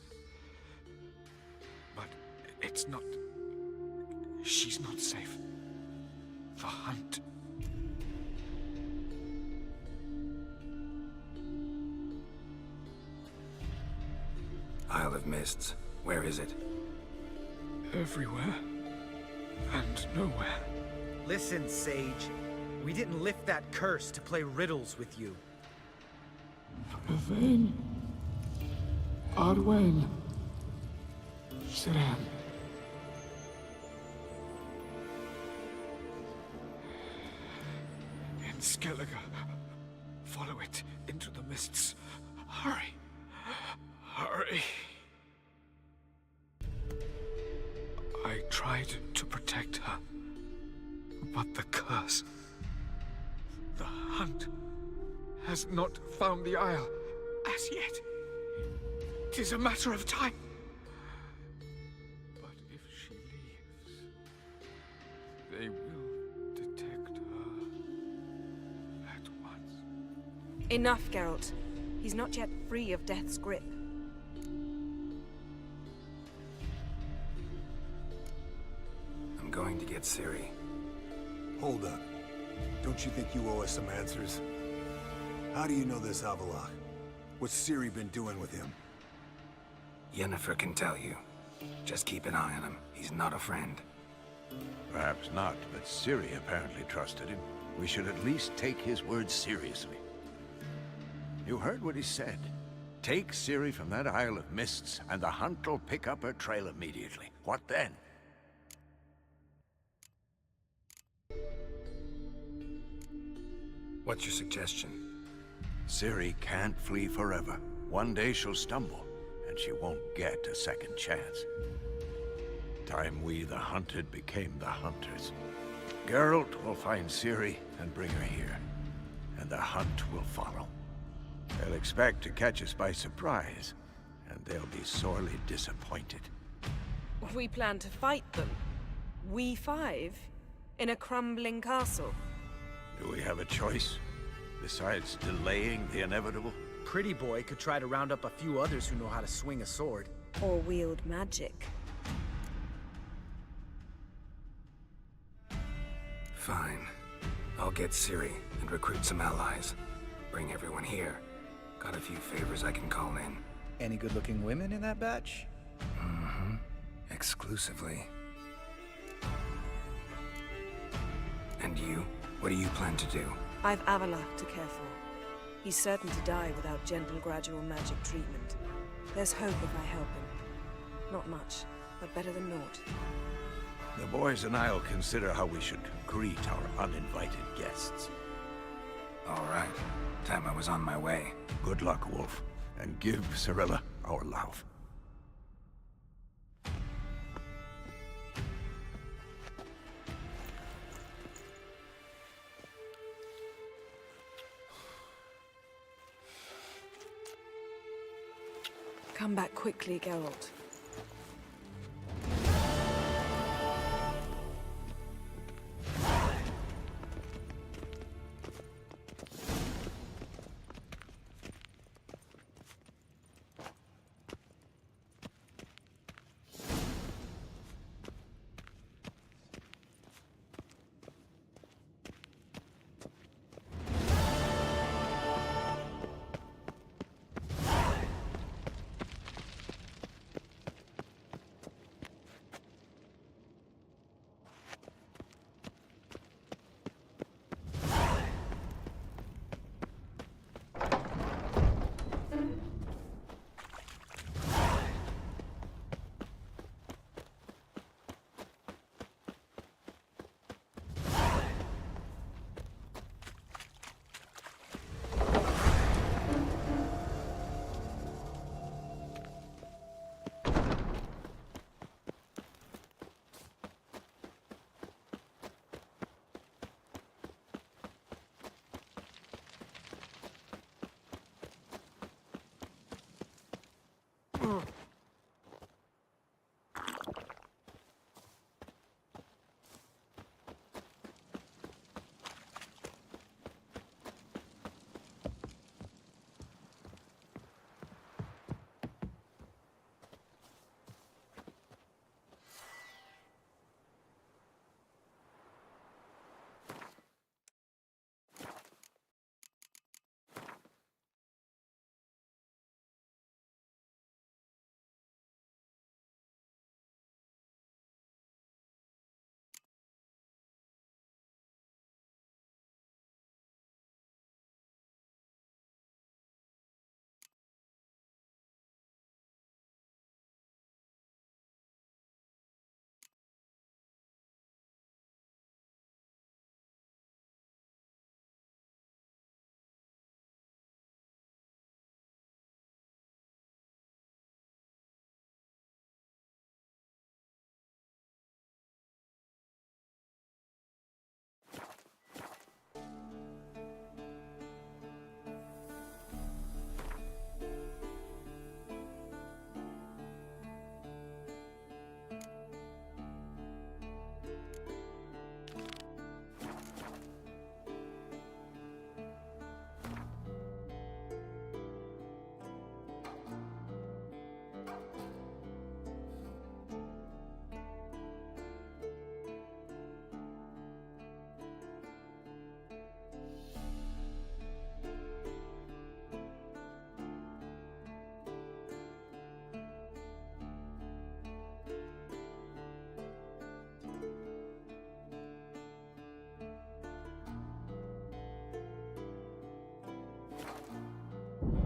But it's not... She's not safe. The hunt. Isle of Mists. Where is it? Everywhere. And nowhere. Listen, Sage. We didn't lift that curse to play riddles with you. Yvain. Arwen. Siran. In Skellige. Follow it into the mists. Hurry. Hurry. I tried to protect her, but the curse, the hunt, has not found the Isle as yet. 'Tis a matter of time. But if she leaves, they will detect her at once. Enough, Geralt. He's not yet free of death's grip. I'm going to get Ciri. Hold up. Don't you think you owe us some answers? How do you know this Havelock? What's Ciri been doing with him? Yennefer can tell you. Just keep an eye on him. He's not a friend. Perhaps not, but Ciri apparently trusted him. We should at least take his words seriously. You heard what he said. Take Ciri from that Isle of Mists, and the hunt will pick up her trail immediately. What then? What's your suggestion? Ciri can't flee forever. One day she'll stumble, and she won't get a second chance. Time we, the hunted, became the hunters. Geralt will find Ciri and bring her here, and the hunt will follow. They'll expect to catch us by surprise, and they'll be sorely disappointed. We plan to fight them. We five? In a crumbling castle? Do we have a choice? Besides delaying the inevitable? Pretty Boy could try to round up a few others who know how to swing a sword. Or wield magic. Fine. I'll get Ciri and recruit some allies. Bring everyone here. Got a few favors I can call in. Any good-looking women in that batch? Mm-hmm. Exclusively. And you? What do you plan to do? I've Avallac'h to care for. He's certain to die without gentle, gradual magic treatment. There's hope if I help him. Not much, but better than naught. The boys and I'll consider how we should greet our uninvited guests. All right. Time I was on my way. Good luck, Wolf. And give Cirilla our love. Come back quickly, Geralt.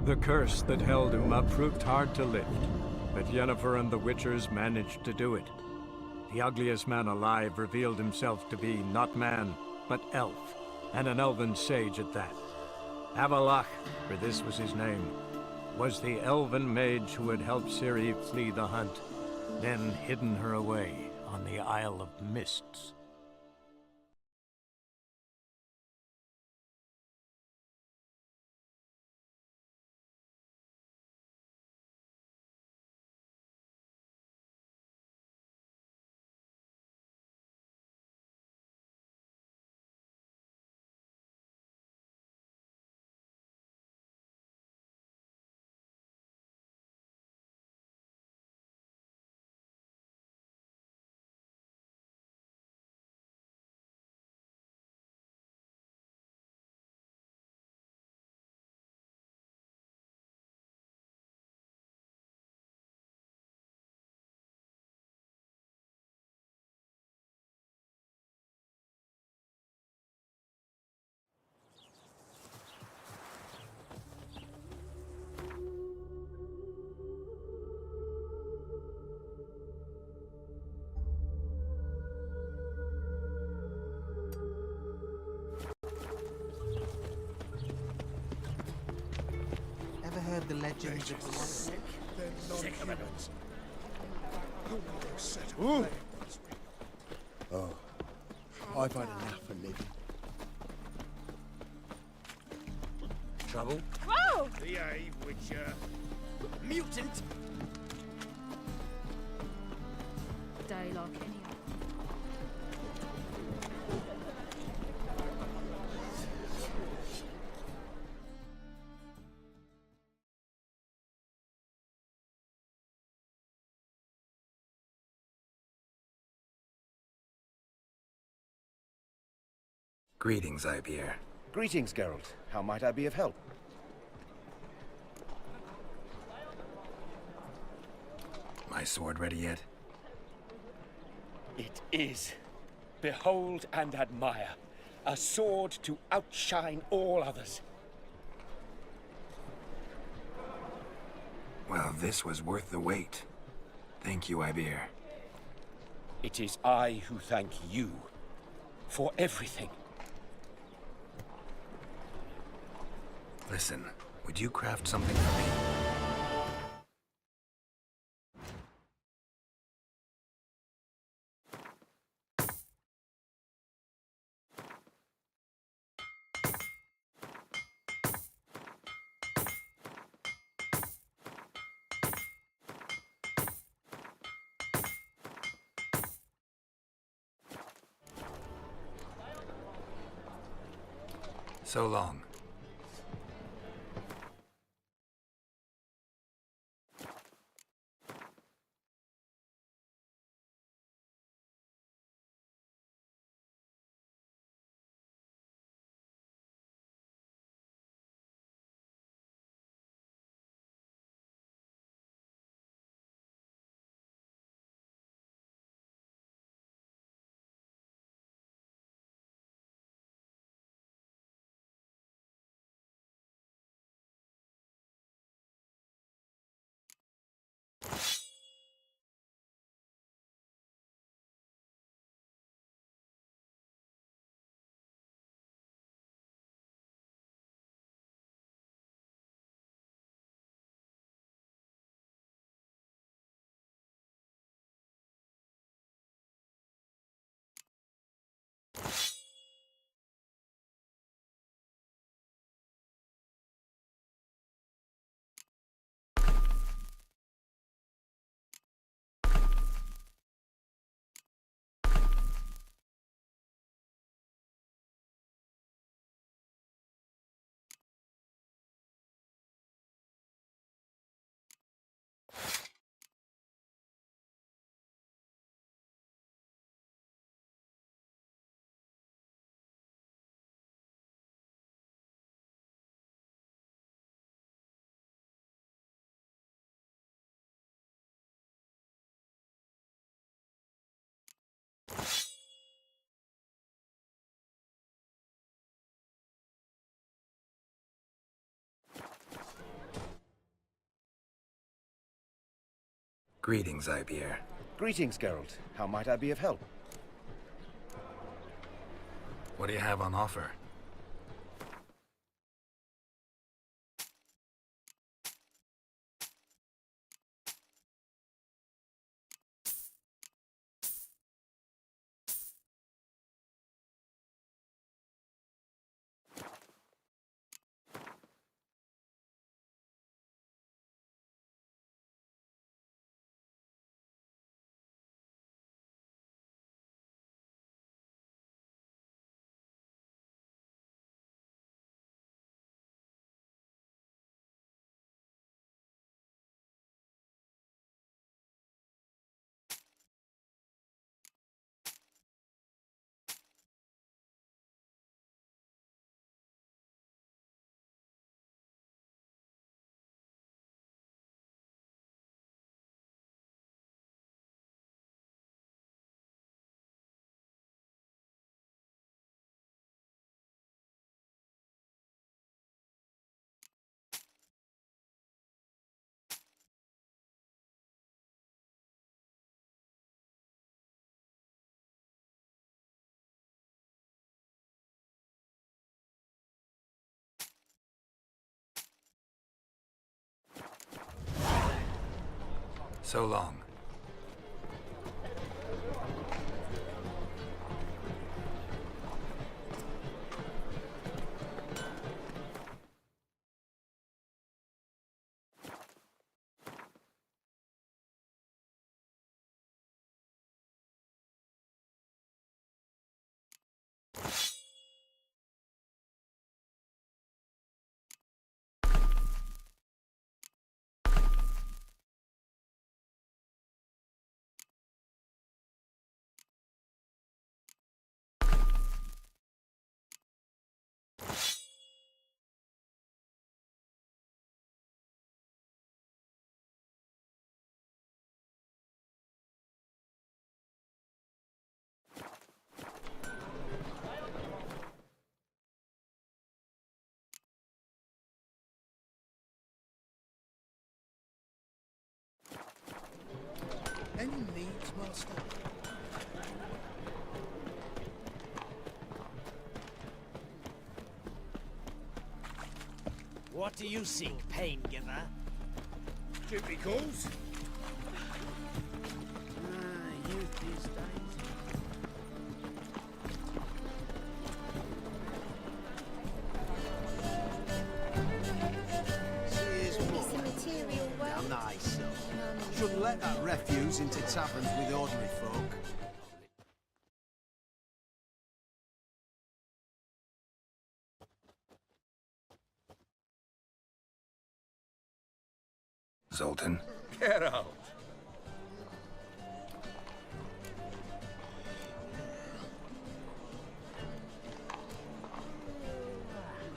The curse that held Uma proved hard to lift, but Yennefer and the Witchers managed to do it. The ugliest man alive revealed himself to be not man, but elf, and an elven sage at that. Avalach, for this was his name, was the elven mage who had helped Ciri flee the hunt, then hidden her away on the Isle of Mists. Ever heard the legends of the sick? Ooh. Oh, I've had enough of living. Trouble? Whoa! Behave, Witcher. Mutant! Day like any other. Greetings, Ibeer. Greetings, Geralt. How might I be of help? My sword ready yet? It is. Behold and admire. A sword to outshine all others. Well, this was worth the wait. Thank you, Ibeer. It is I who thank you for everything. Listen, would you craft something for me? So long. Greetings, Ibeer. Greetings, Geralt. How might I be of help? What do you have on offer? So long. Any needs, Master? What do you seek, pain giver? Typicals. Youth these days. Now, nice. Shouldn't let that refuse into taverns with ordinary folk. Zoltan? Get out.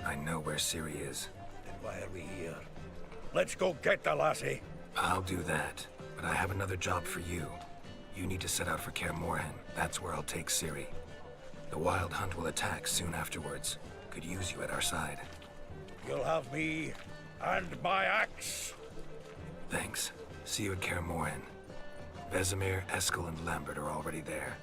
I know where Ciri is. Then why are we here? Let's go get the lassie. I'll do that, but I have another job for you. You need to set out for Kaer Morhen. That's where I'll take Ciri. The Wild Hunt will attack soon afterwards. Could use you at our side. You'll have me and my axe. Thanks. See you at Kaer Morhen. Vesemir, Eskel, and Lambert are already there.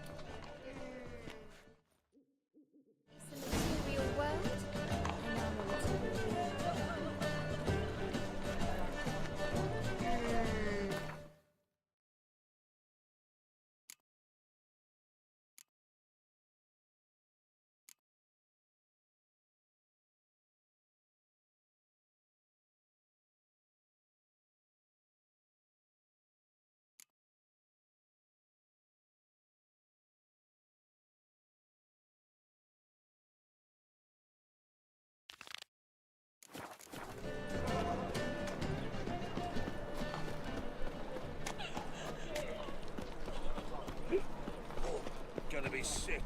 Gonna be sick.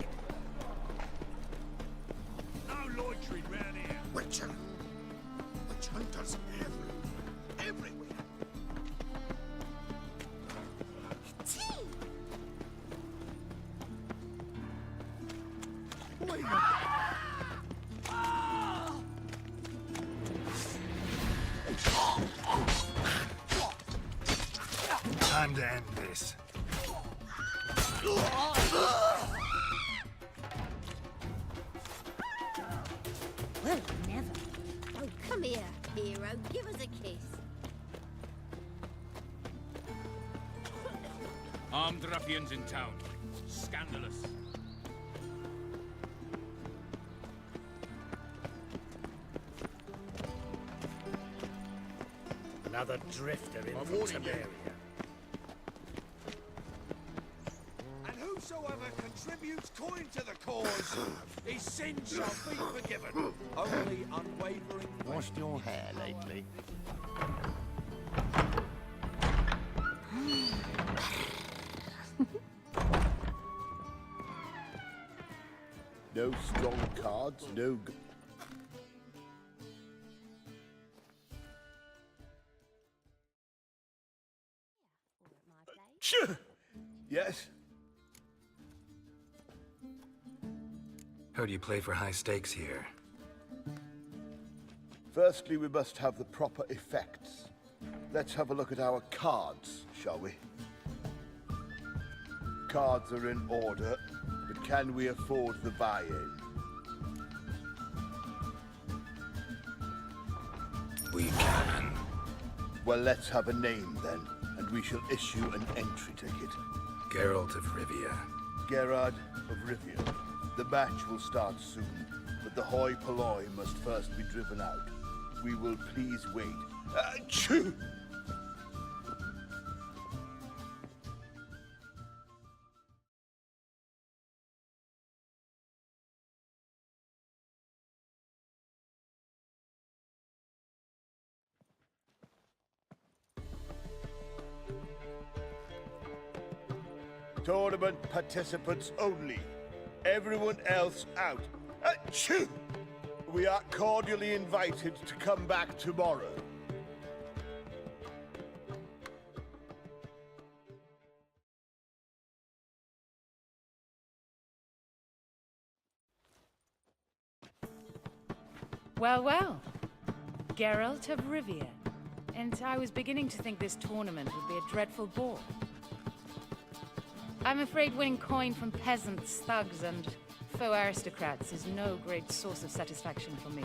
No loitering round here. Witch hunters everywhere. Time to end this. Well, never. Oh, come here, hero. Give us a kiss. Armed ruffians in town. Scandalous. Another drifter in from Tiberia. And whosoever contributes coin to the cause, his sin shall be forgiven. Only unwavering. Washed your hair lately? No strong cards, no... Yes? Heard you play for high stakes here. Firstly, we must have the proper effects. Let's have a look at our cards, shall we? Cards are in order, but can we afford the buy-in? We can. Well, let's have a name then, and we shall issue an entry ticket. Geralt of Rivia. Gerard of Rivia. The match will start soon, but the hoi polloi must first be driven out. We will please wait. Achoo! Tournament participants only. Everyone else out. Achoo! We are cordially invited to come back tomorrow. Well, well. Geralt of Rivia. And I was beginning to think this tournament would be a dreadful bore. I'm afraid winning coin from peasants, thugs, and faux aristocrats is no great source of satisfaction for me.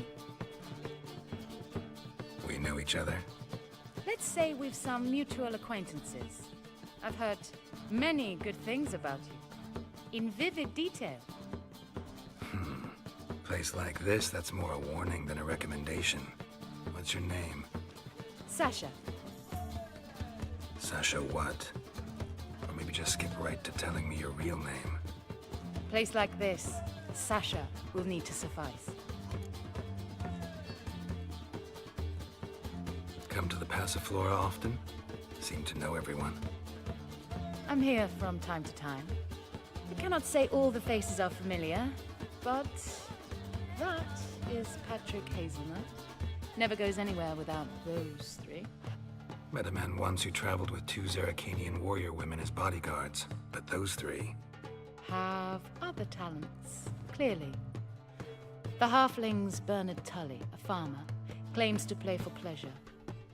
We know each other. Let's say we've some mutual acquaintances. I've heard many good things about you. In vivid detail. Place like this, that's more a warning than a recommendation. What's your name? Sasha. Sasha what? Or maybe just skip right to telling me your real name. Place like this, Sasha will need to suffice. come to the Passiflora often? Seem to know everyone. I'm here from time to time. I cannot say all the faces are familiar, but that is Patrick Hazelnut. Never goes anywhere without those three. Met a man once who traveled with 2 Zeracanian warrior women as bodyguards, but those 3... have other talents, clearly. The halfling's Bernard Tully, a farmer, claims to play for pleasure.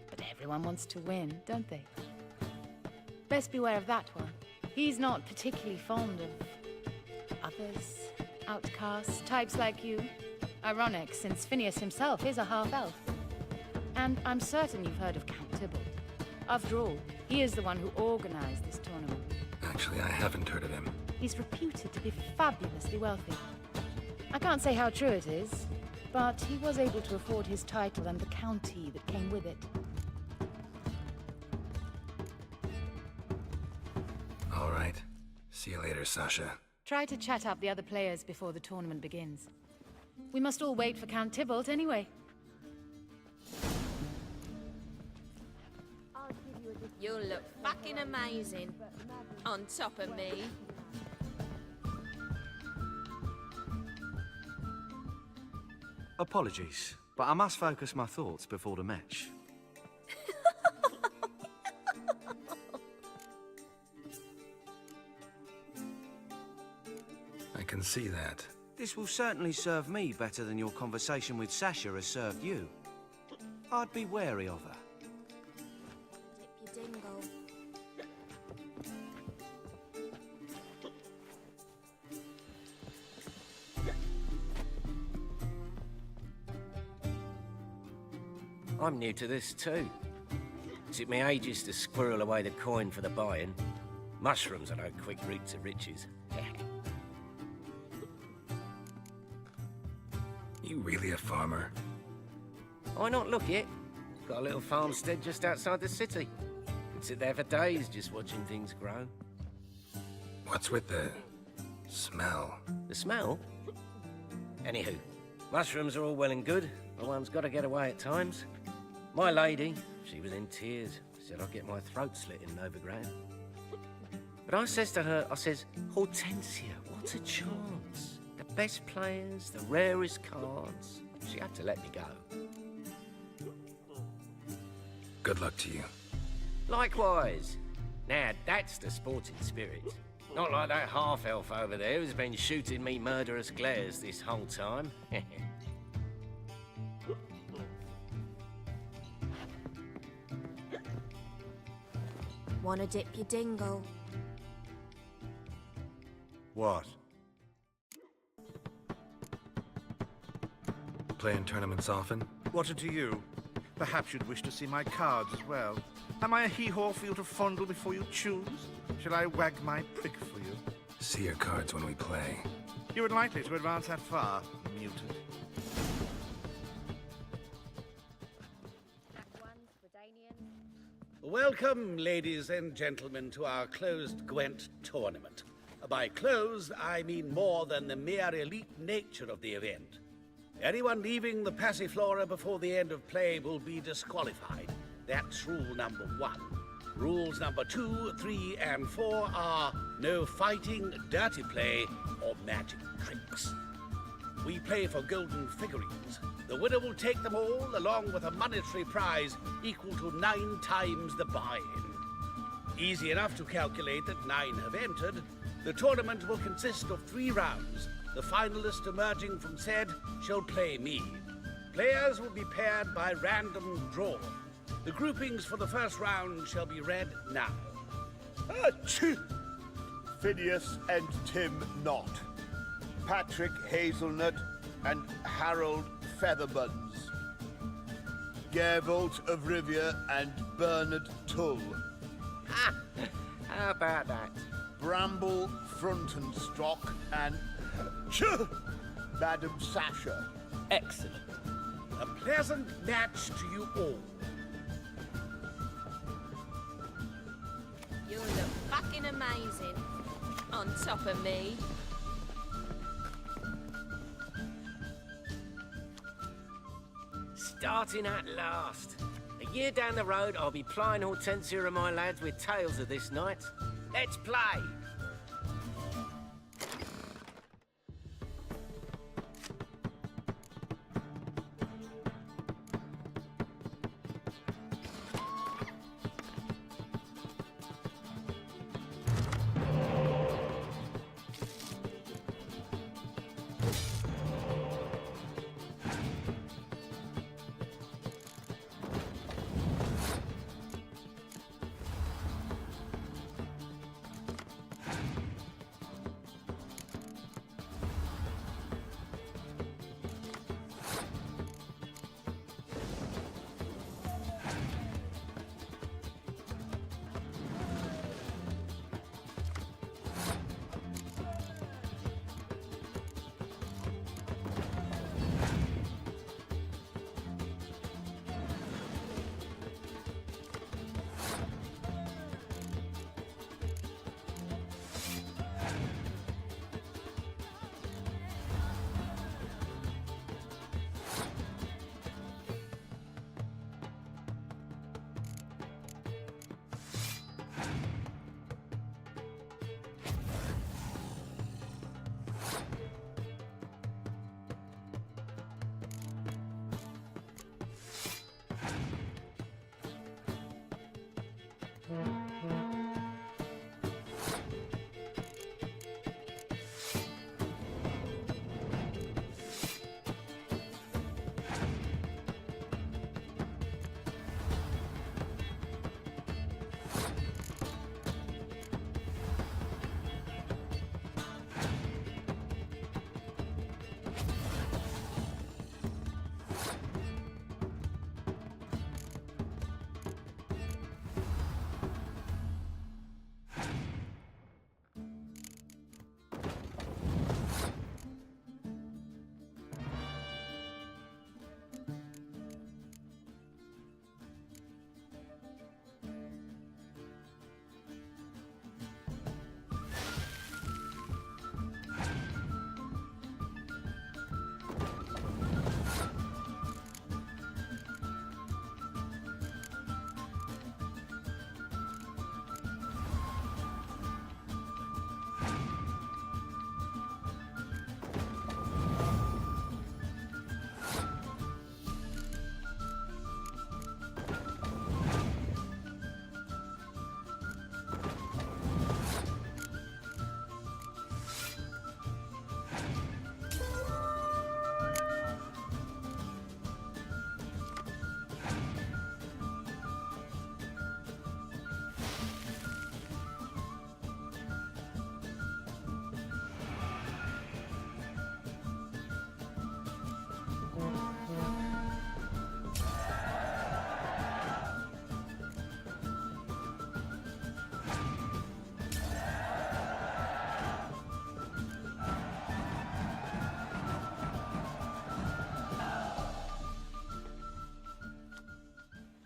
But everyone wants to win, don't they? Best beware of that one. He's not particularly fond of others, outcasts, types like you. Ironic, since Phineas himself is a half-elf. And I'm certain you've heard of Count Tybalt. After all, he is the one who organized this tournament. Actually, I haven't heard of him. He's reputed to be fabulously wealthy. I can't say how true it is, but he was able to afford his title and the county that came with it. All right. See you later, Sasha. Try to chat up the other players before the tournament begins. We must all wait for Count Tybalt anyway. You'll look fucking amazing on top of me. Apologies, but I must focus my thoughts before the match. I can see that. This will certainly serve me better than your conversation with Sasha has served you. I'd be wary of her. Dip your dingle. I'm new to this too. Took me ages to squirrel away the coin for the buy-in. Mushrooms are no quick route to riches. You really a farmer? Why not look it? Got a little farmstead just outside the city. Could sit there for days just watching things grow. What's with the smell? The smell? Anywho, mushrooms are all well and good, but one's got to get away at times. My lady, she was in tears, said I'd get my throat slit in Novigrad. But I says to her, Hortensia, what a chance. The best players, the rarest cards. She had to let me go. Good luck to you. Likewise. Now, that's the sporting spirit. Not like that half-elf over there who's been shooting me murderous glares this whole time. Wanna dip your dingle? What? Playing tournaments often? What to you? Perhaps you'd wish to see my cards as well. Am I a hee-haw for you to fondle before you choose? Shall I wag my prick for you? See your cards when we play. You unlikely to advance that far, mutant. Welcome, ladies and gentlemen, to our closed Gwent tournament. By closed, I mean more than the mere elite nature of the event. Anyone leaving the Passiflora before the end of play will be disqualified. That's rule number 1. Rules number 2, 3, and 4 are no fighting, dirty play, or magic tricks. We play for golden figurines. The winner will take them all, along with a monetary prize equal to 9 times the buy-in. Easy enough to calculate that 9 have entered. The tournament will consist of 3 rounds. The finalist emerging from said shall play me. Players will be paired by random draw. The groupings for the first round shall be read now. Phineas and Tim Knott. Patrick Hazelnut and Harold Featherbuns. Gervalt of Rivia and Bernard Tull. How about that? Bramble Frontenstock and Madam Sasha. Excellent. A pleasant match to you all. You'll look fucking amazing on top of me. Starting at last. A year down the road, I'll be plying Hortensia and my lads with tales of this night. Let's play!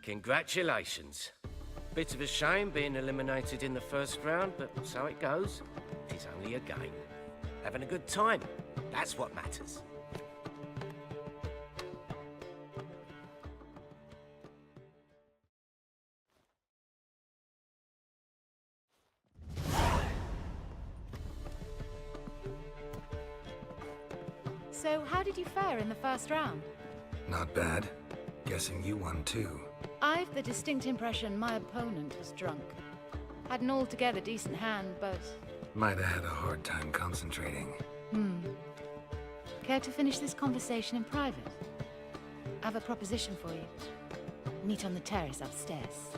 Congratulations. Bit of a shame being eliminated in the first round, but so it goes. It's only a game. Having a good time, that's what matters. So, how did you fare in the first round? Not bad. Guessing you won too. I've the distinct impression my opponent was drunk. Had an altogether decent hand, but... Might have had a hard time concentrating. Care to finish this conversation in private? I have a proposition for you. Meet on the terrace upstairs.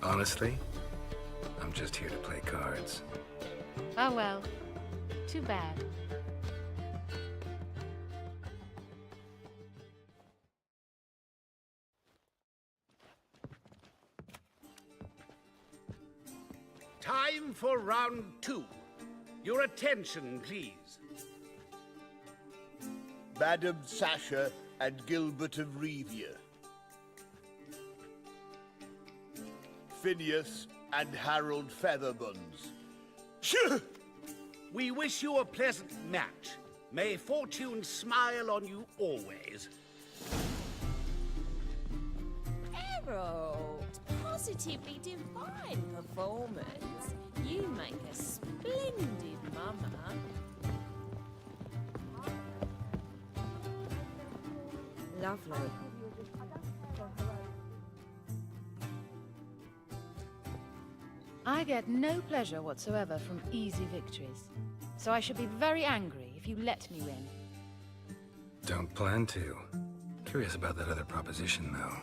Honestly, I'm just here to play cards. Oh well. Too bad. Time for round 2. Your attention, please. Madam Sasha and Gilbert of Revia. Phineas and Harold Featherbones. We wish you a pleasant match. May fortune smile on you always. Geralt, positively divine performance. You make a splendid mama. Lovely. I get no pleasure whatsoever from easy victories, so I should be very angry if you let me win. Don't plan to. Curious about that other proposition, though.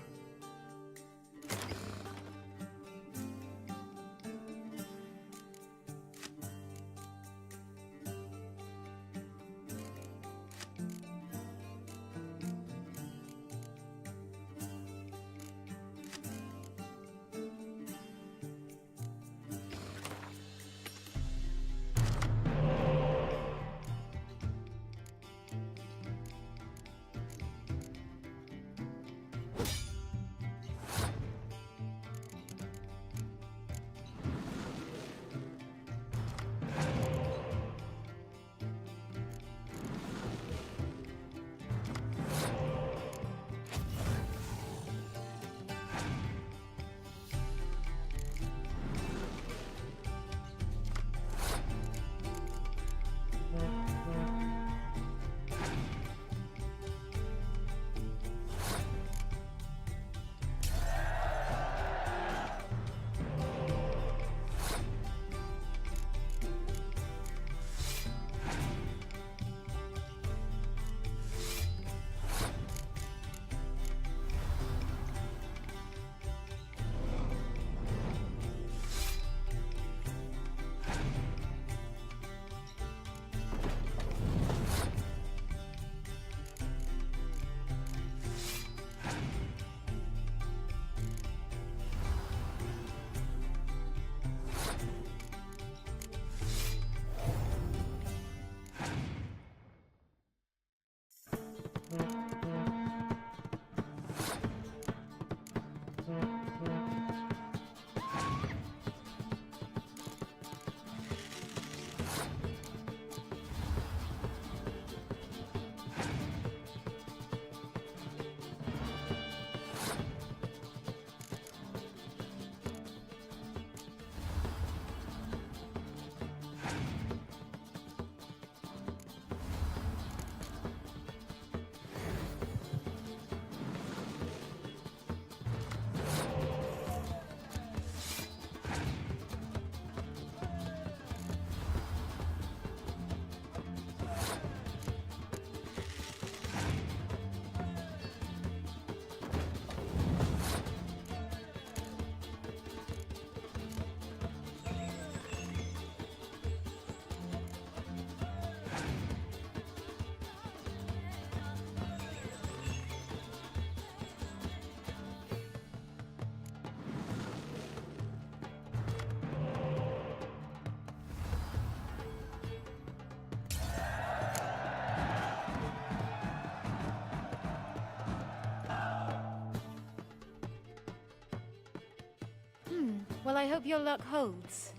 Well, I hope your luck holds.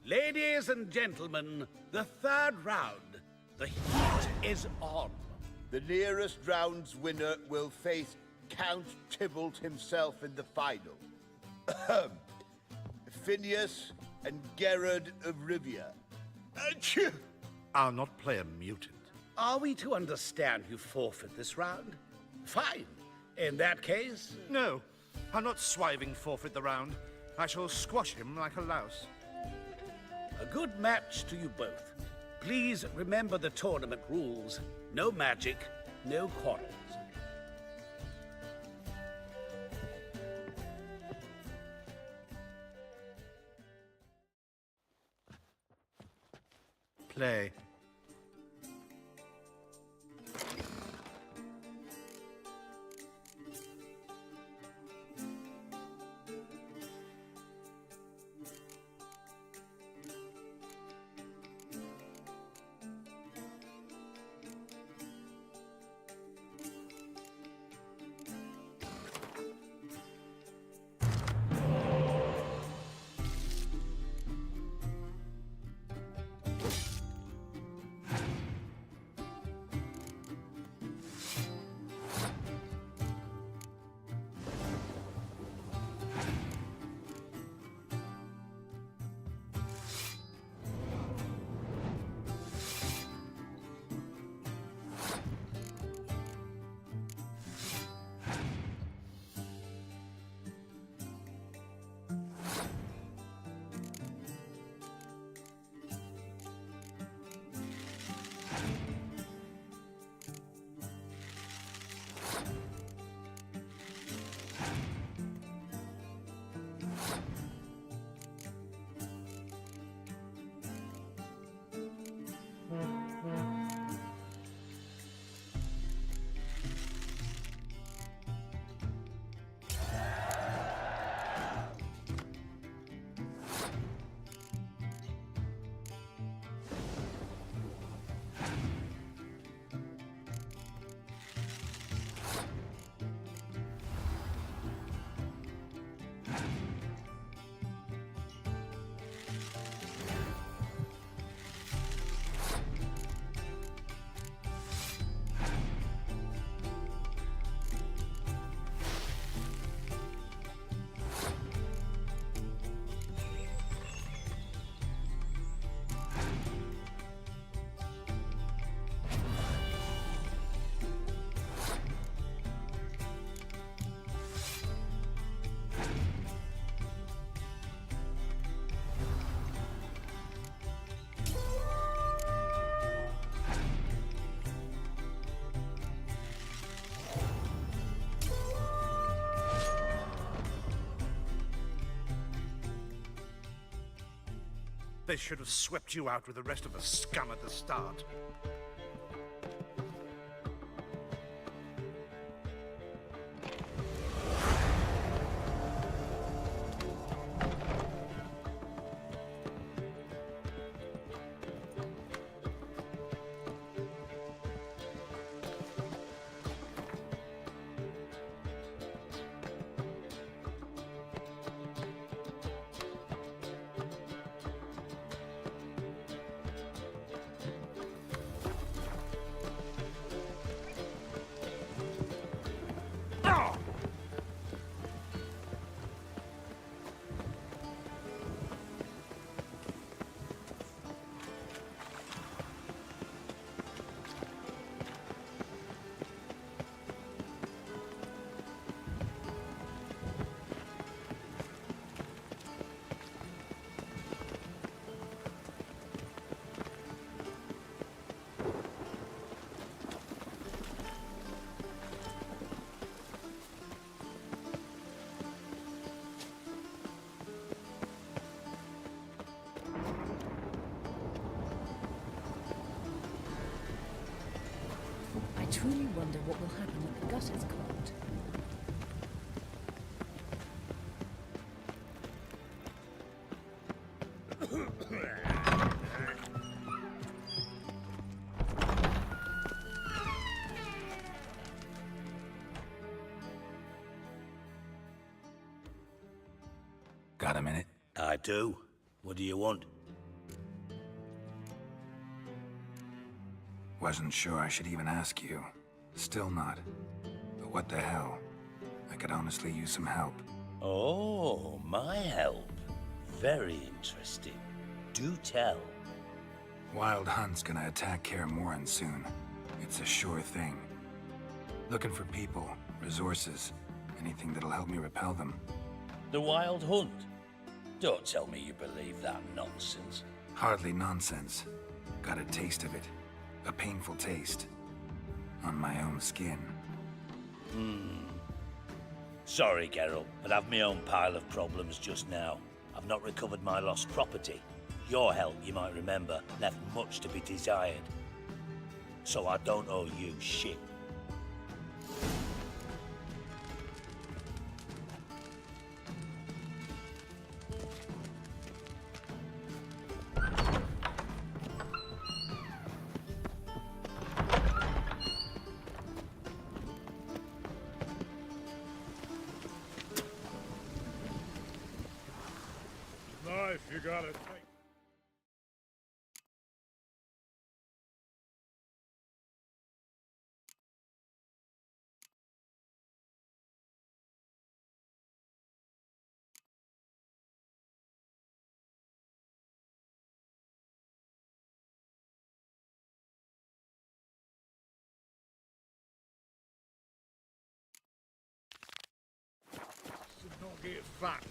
Ladies and gentlemen, the third round. The heat is on. The nearest round's winner will face Count Tybalt himself in the final. Phineas and Gerard of Rivia. Achoo! I'll not play a mutant. Are we to understand you forfeit this round? Fine. In that case... No, I'll not swiving forfeit the round. I shall squash him like a louse. A good match to you both. Please remember the tournament rules. No magic, no quarrels. Play. They should have swept you out with the rest of the scum at the start. I truly wonder what will happen at the Gutters Court. Got a minute? I do. What do you want? Wasn't sure I should even ask you. Still not. But what the hell? I could honestly use some help. Oh, my help. Very interesting. Do tell. Wild Hunt's gonna attack Kaer Morhen soon. It's a sure thing. Looking for people, resources, anything that'll help me repel them. The Wild Hunt? Don't tell me you believe that nonsense. Hardly nonsense. Got a taste of it. A painful taste. On my own skin. Sorry, Geralt, but I've my own pile of problems just now. I've not recovered my lost property. Your help, you might remember, left much to be desired. So I don't owe you shit. Life, you got it. Should not get fucked.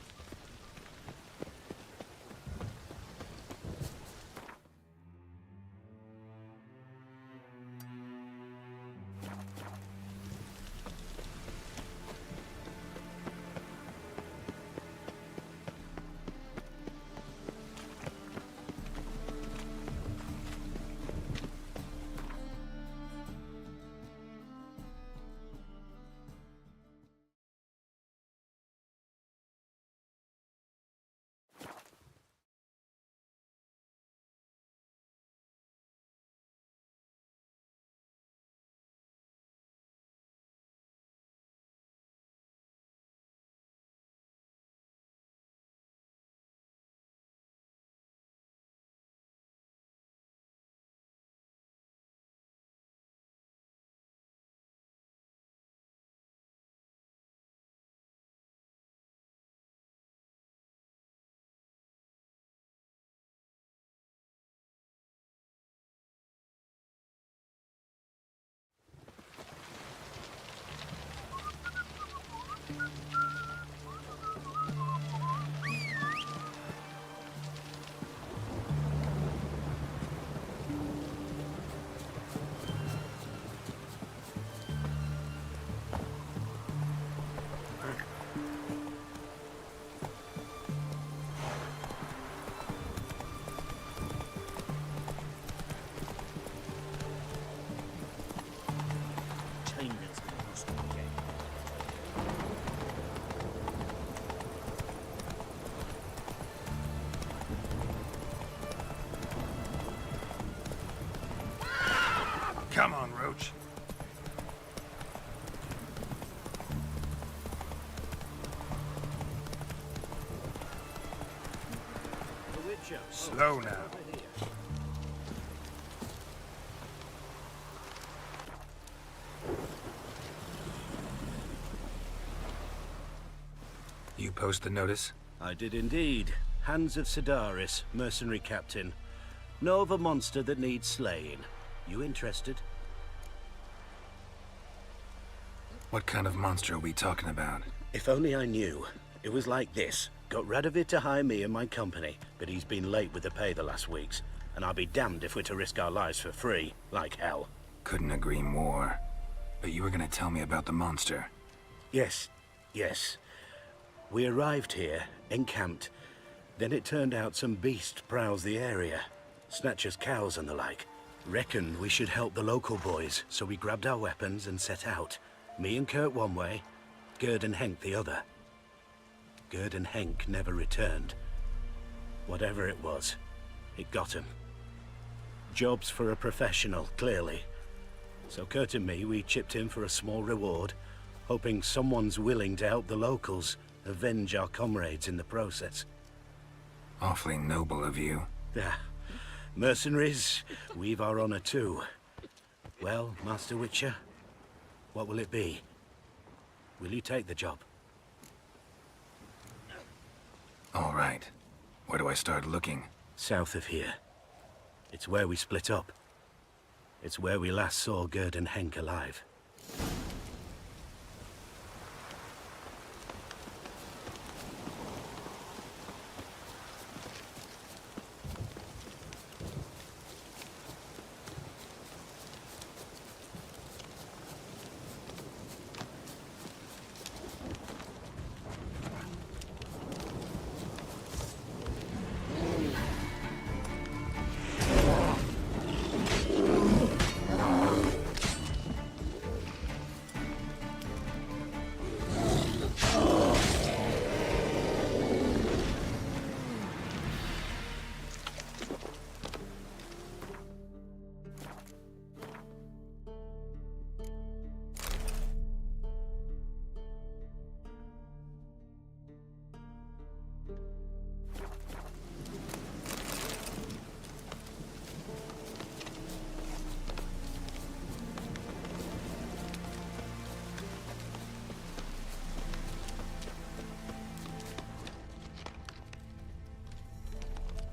Come on, Roach. Slow now. You post the notice? I did indeed. Hands of Sedaris, mercenary captain. Know of a monster that needs slaying. You interested? What kind of monster are we talking about? If only I knew. It was like this. Got Radovid to hire me and my company, but he's been late with the pay the last weeks. And I'll be damned if we're to risk our lives for free, like hell. Couldn't agree more. But you were gonna tell me about the monster. Yes, yes. We arrived here, encamped. Then it turned out some beast prowls the area. Snatchers cows and the like. Reckoned we should help the local boys, so we grabbed our weapons and set out. Me and Kurt one way, Gerd and Henk the other. Gerd and Henk never returned. Whatever it was, it got him. Jobs for a professional, clearly. So Kurt and me, we chipped in for a small reward, hoping someone's willing to help the locals avenge our comrades in the process. Awfully noble of you. Yeah. Mercenaries, we've our honor too. Well, Master Witcher, what will it be? Will you take the job? All right. Where do I start looking? South of here. It's where we split up. It's where we last saw Gerd and Henk alive.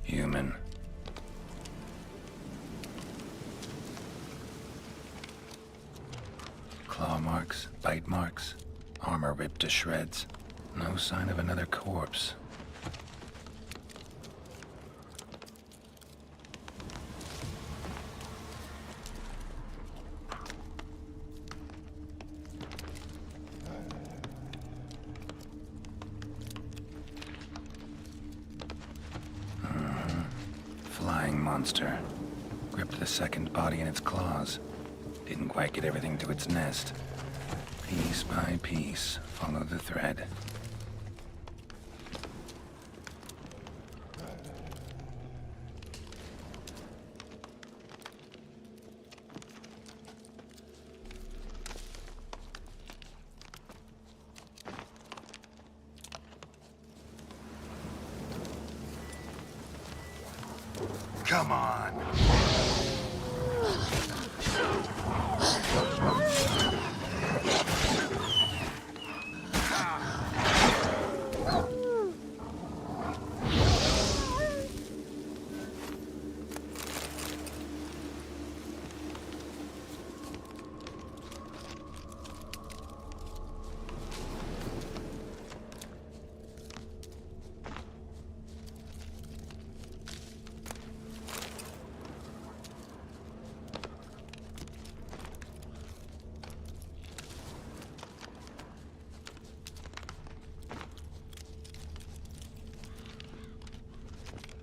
Human. Claw marks, bite marks, armor ripped to shreds. No sign of another corpse. Flying monster. Gripped the second body in its claws. Didn't quite get everything to its nest. Piece by piece, follow the thread. Come on!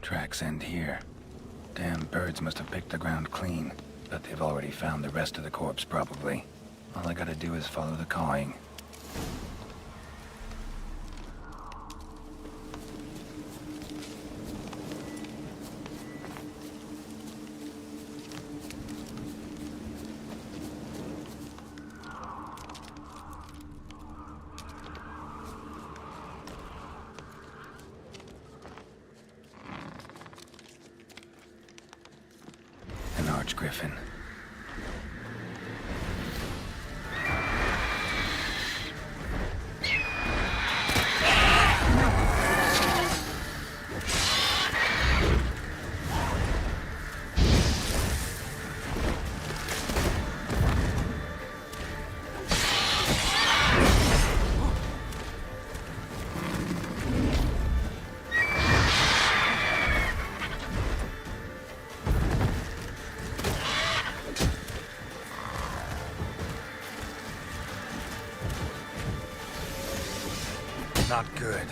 Tracks end here. Damn birds must have picked the ground clean, but they've already found the rest of the corpse, probably. All I gotta do is follow the cawing. Archgriffin. Not good.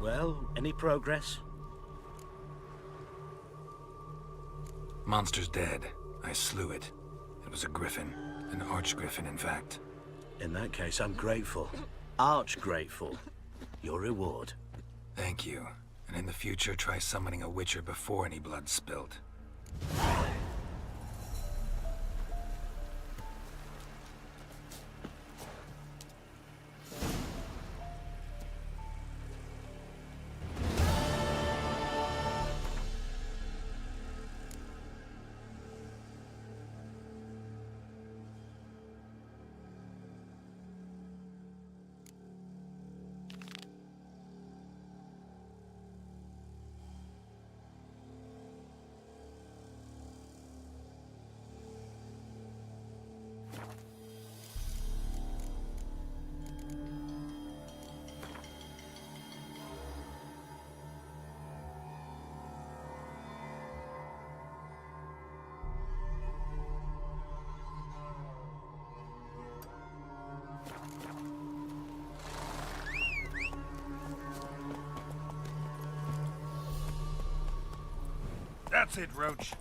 Well, any progress? Monster's dead. I slew it. It was a griffin. An archgriffin, in fact. In that case, I'm grateful. Arch grateful. Your reward. Thank you. And in the future, try summoning a witcher before any blood's spilled. That's it, Roach.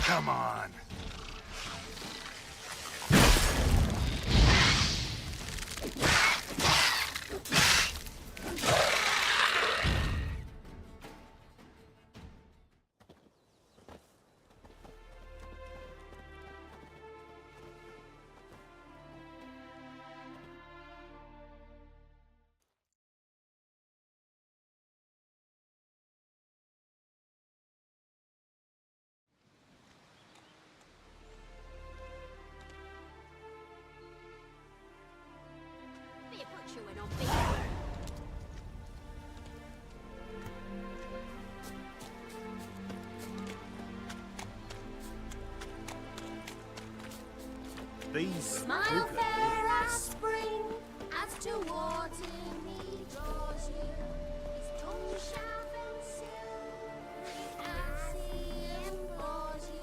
Come on. These Smile fair as spring, as towards him he draws you. His tongue sharp and silvery as he implores you.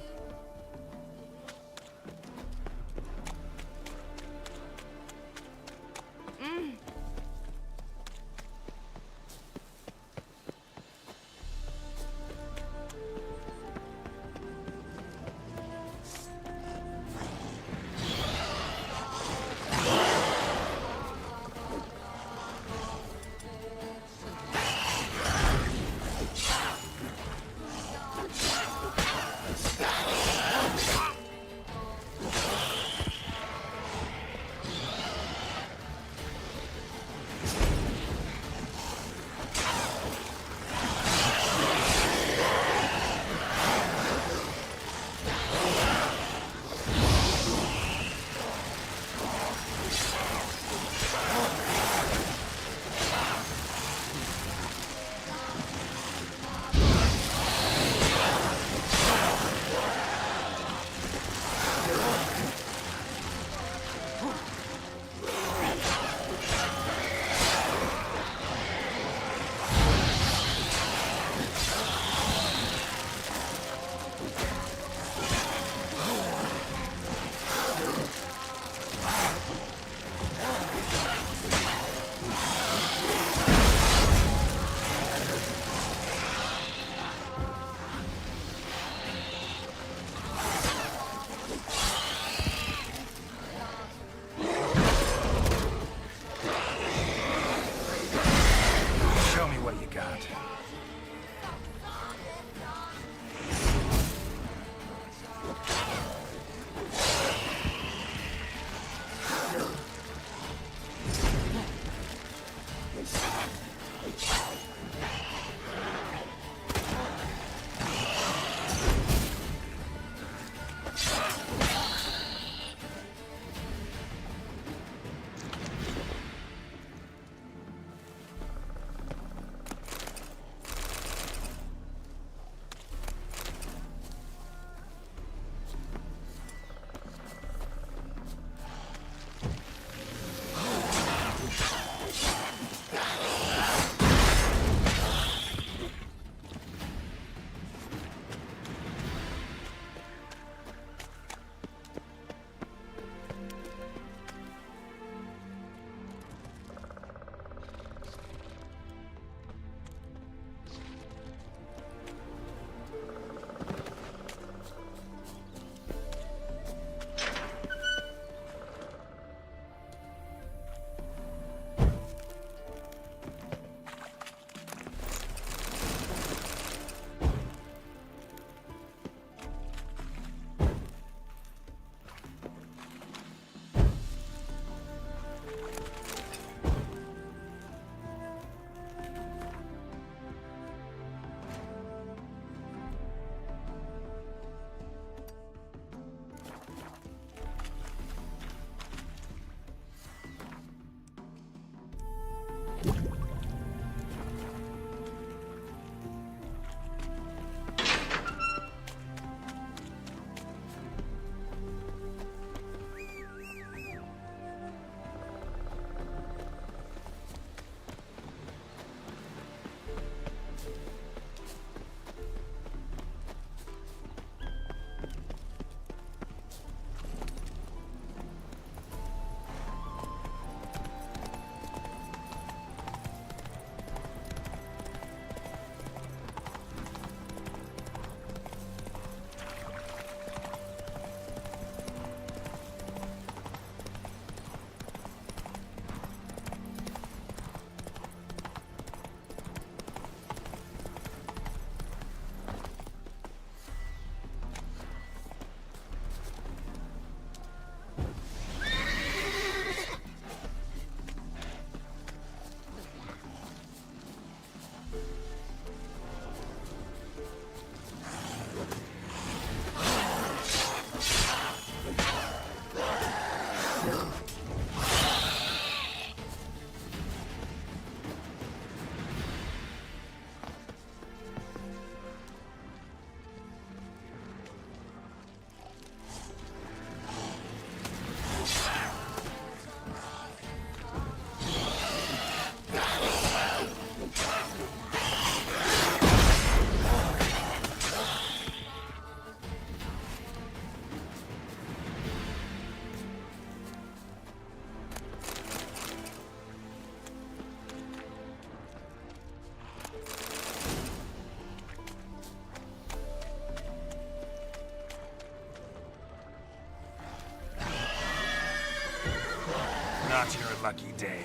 not your lucky day.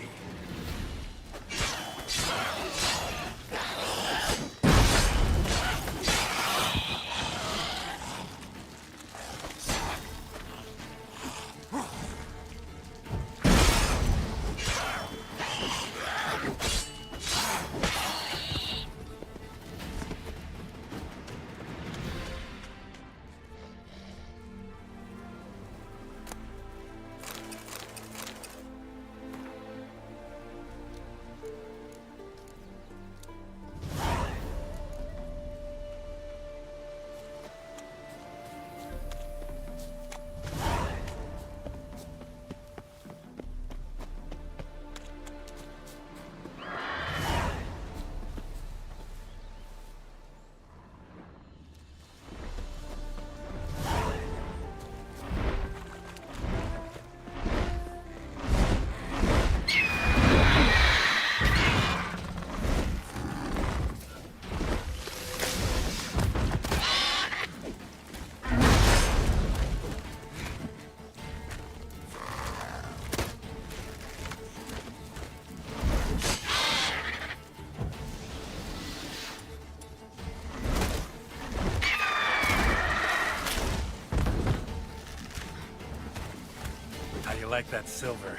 How do you like that silver?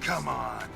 Come on.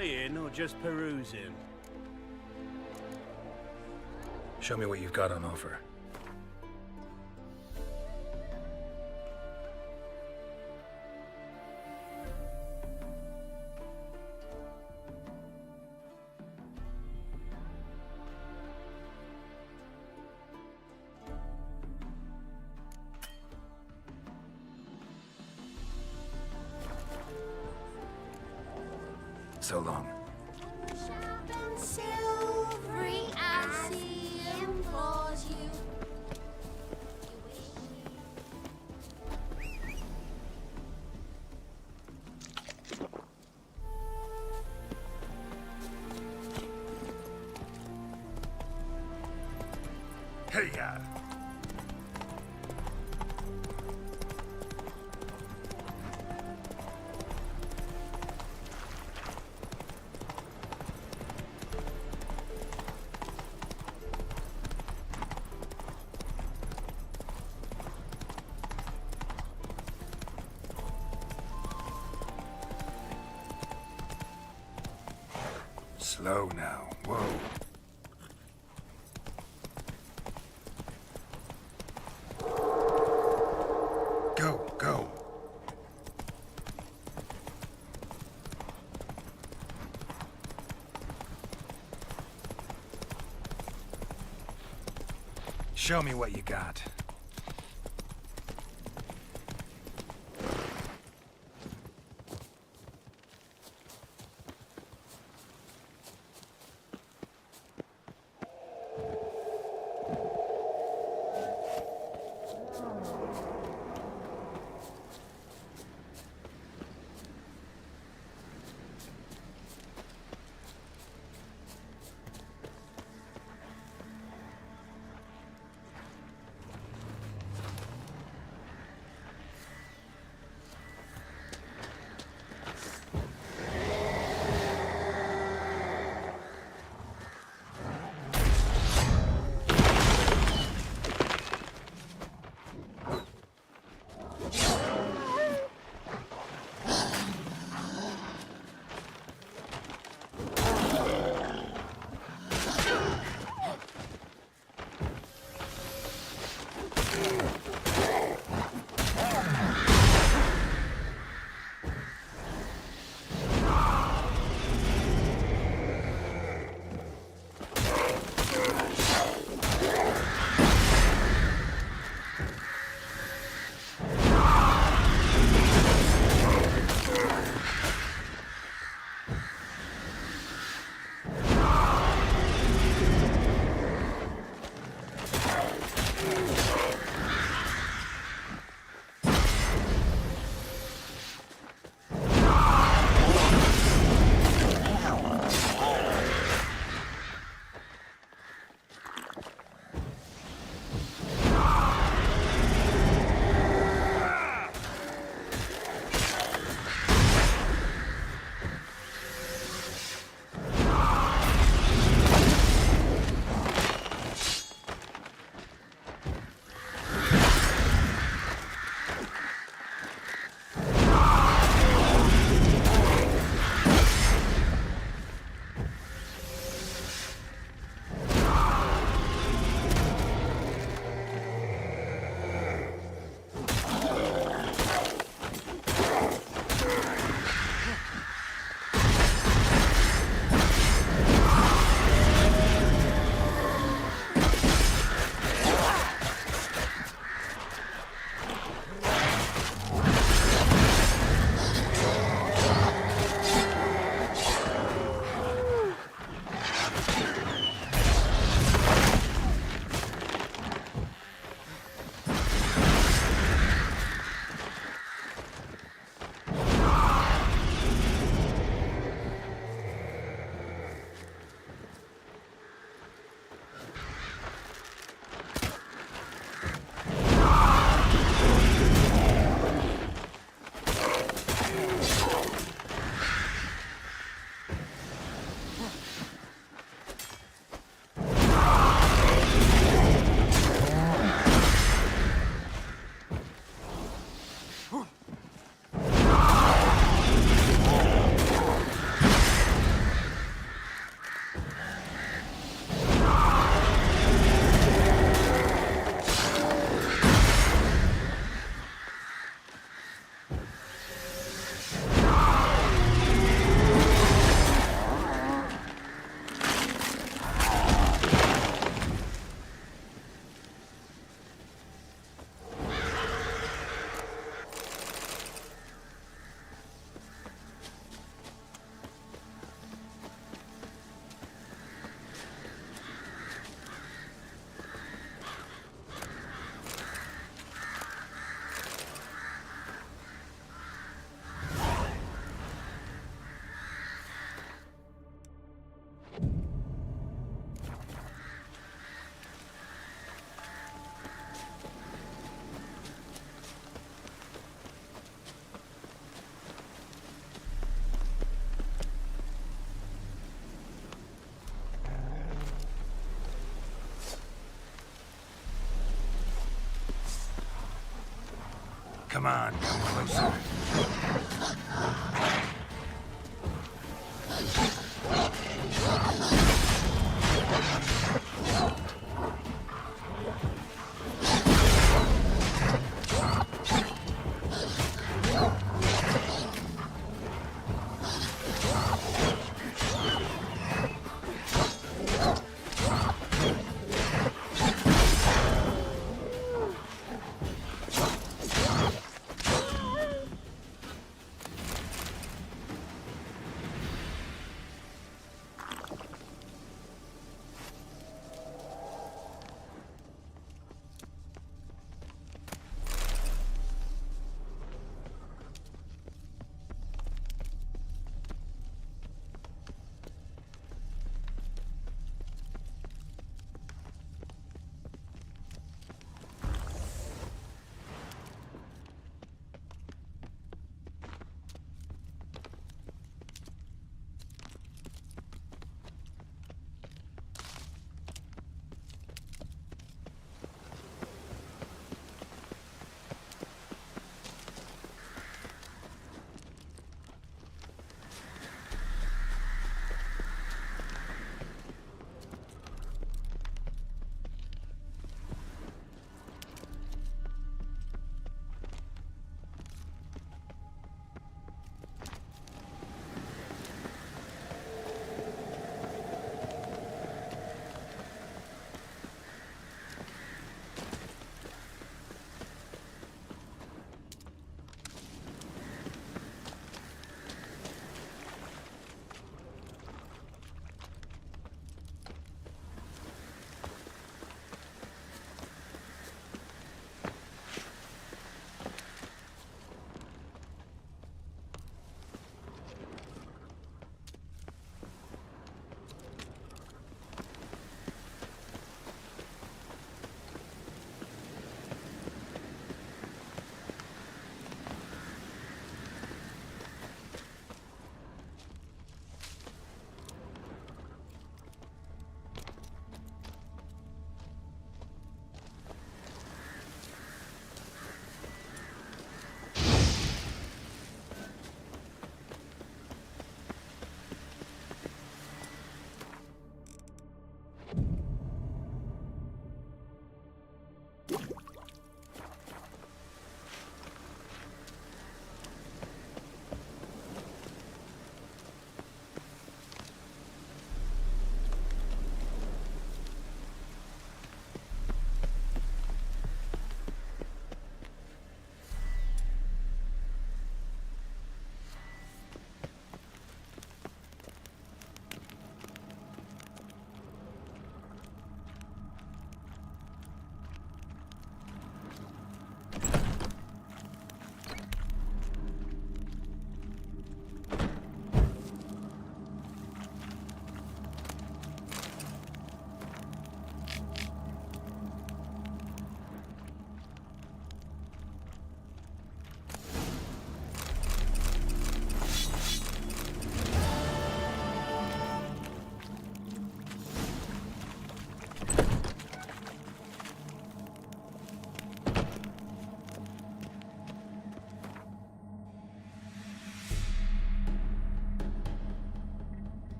buying or just perusing? Show me what you've got on offer. So long. Sharp and silvery as he implores you. Hey, ya! Slow now. Whoa. Go, go. Show me what you got. Come on, come closer.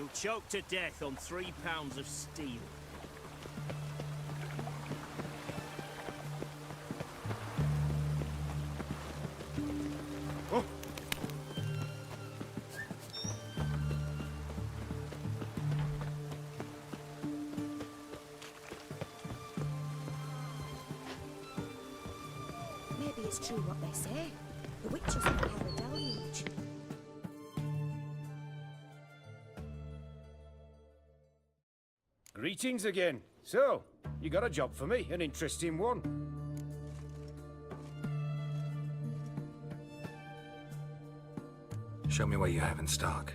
You'll choke to death on 3 pounds of steel. Oh. Maybe it's true what they say. The witches might have a deluge. Greetings again. So, you got a job for me, an interesting one. Show me what you have in stock.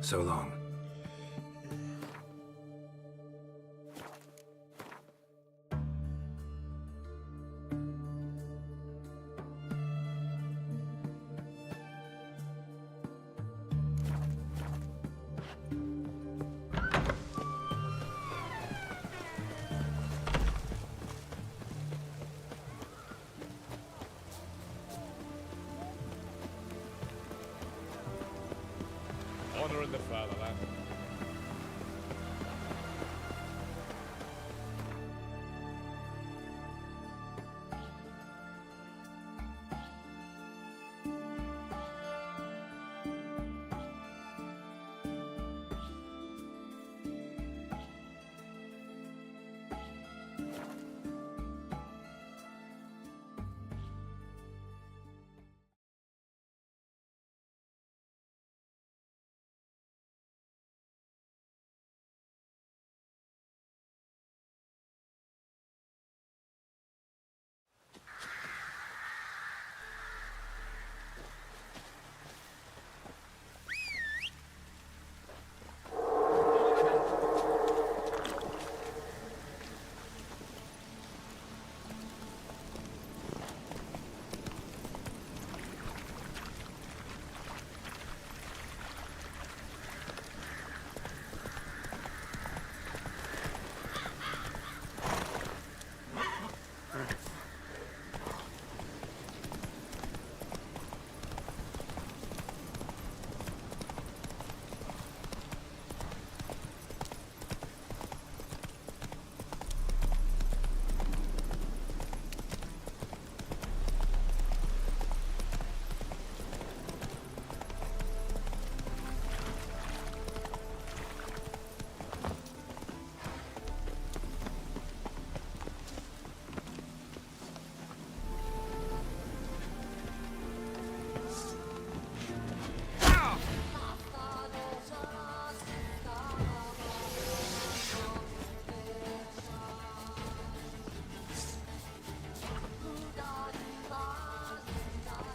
So long. Honor in the fatherland.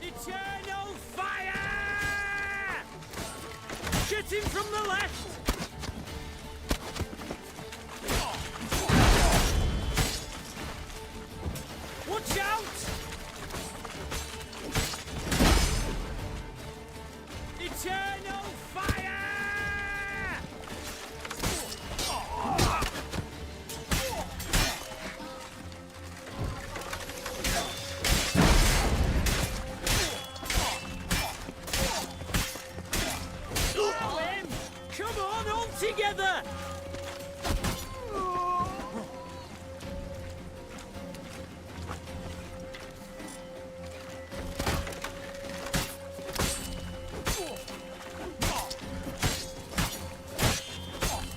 Eternal fire! Shoot him from the left! Watch out! Eternal fire! Come on, all together!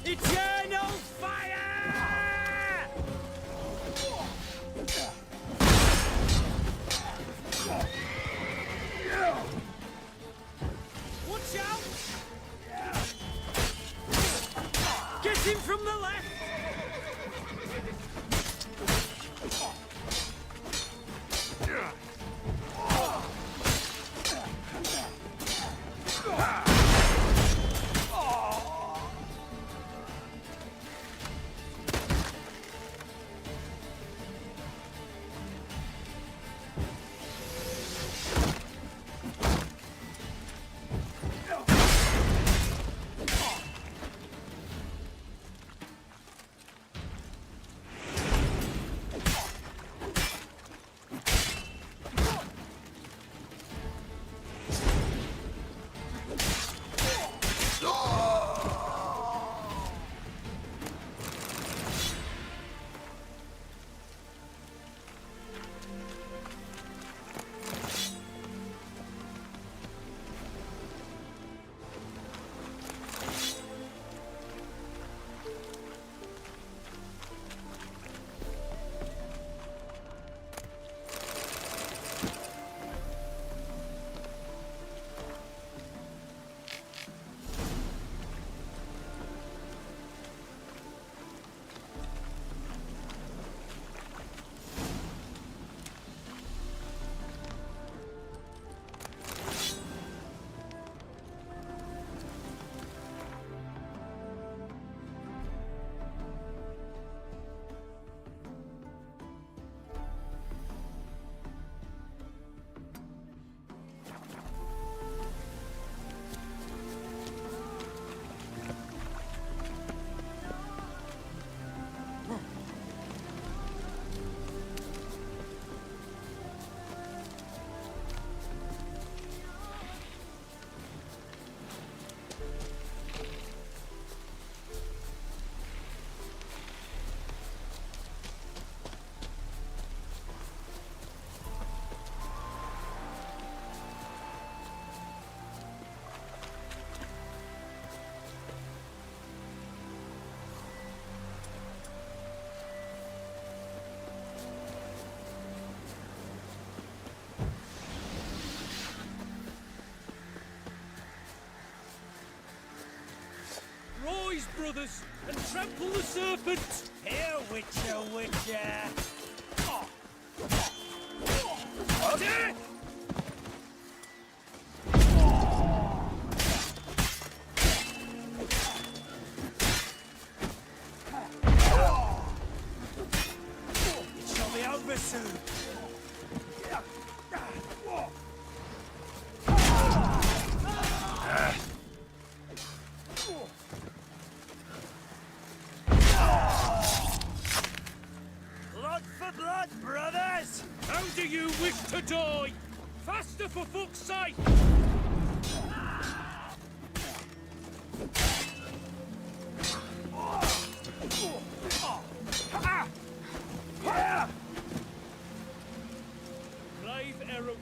Eternal fire! Watch out! brothers, and trample the serpent! Here, Witcher, Witcher! Death! It shall be over soon! Blood for blood, brothers! How do you wish to die? Faster, for fuck's sake! Brave arrow.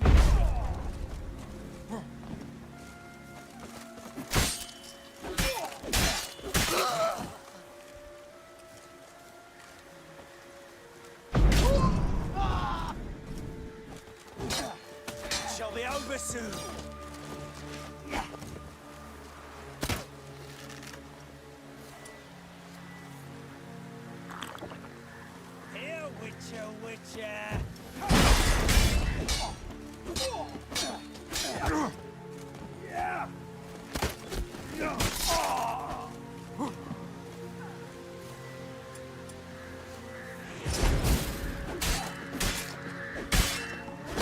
Shall be over soon. Here, Witcher, Witcher.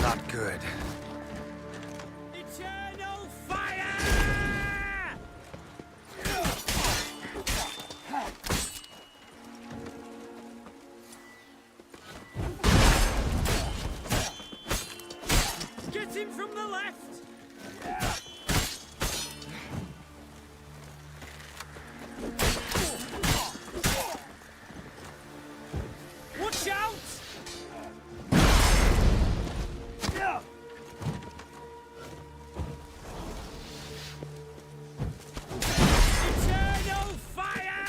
Not good. Eternal fire! Get him from the left! Watch out! Eternal fire!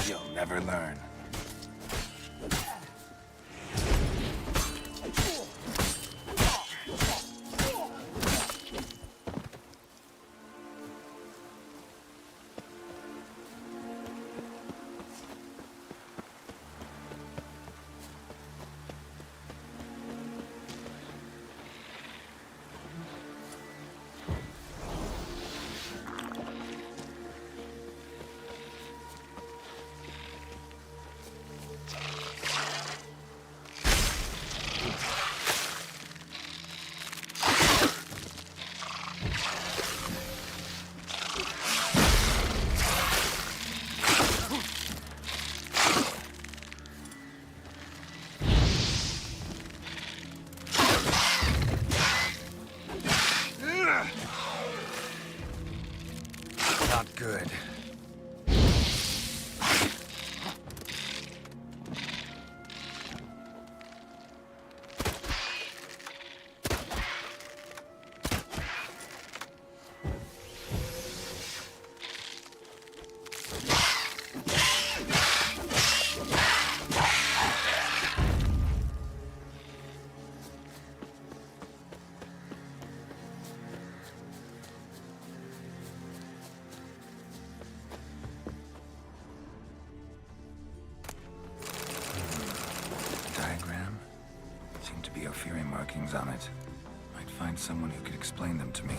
You'll never learn. Not good. someone who could explain them to me.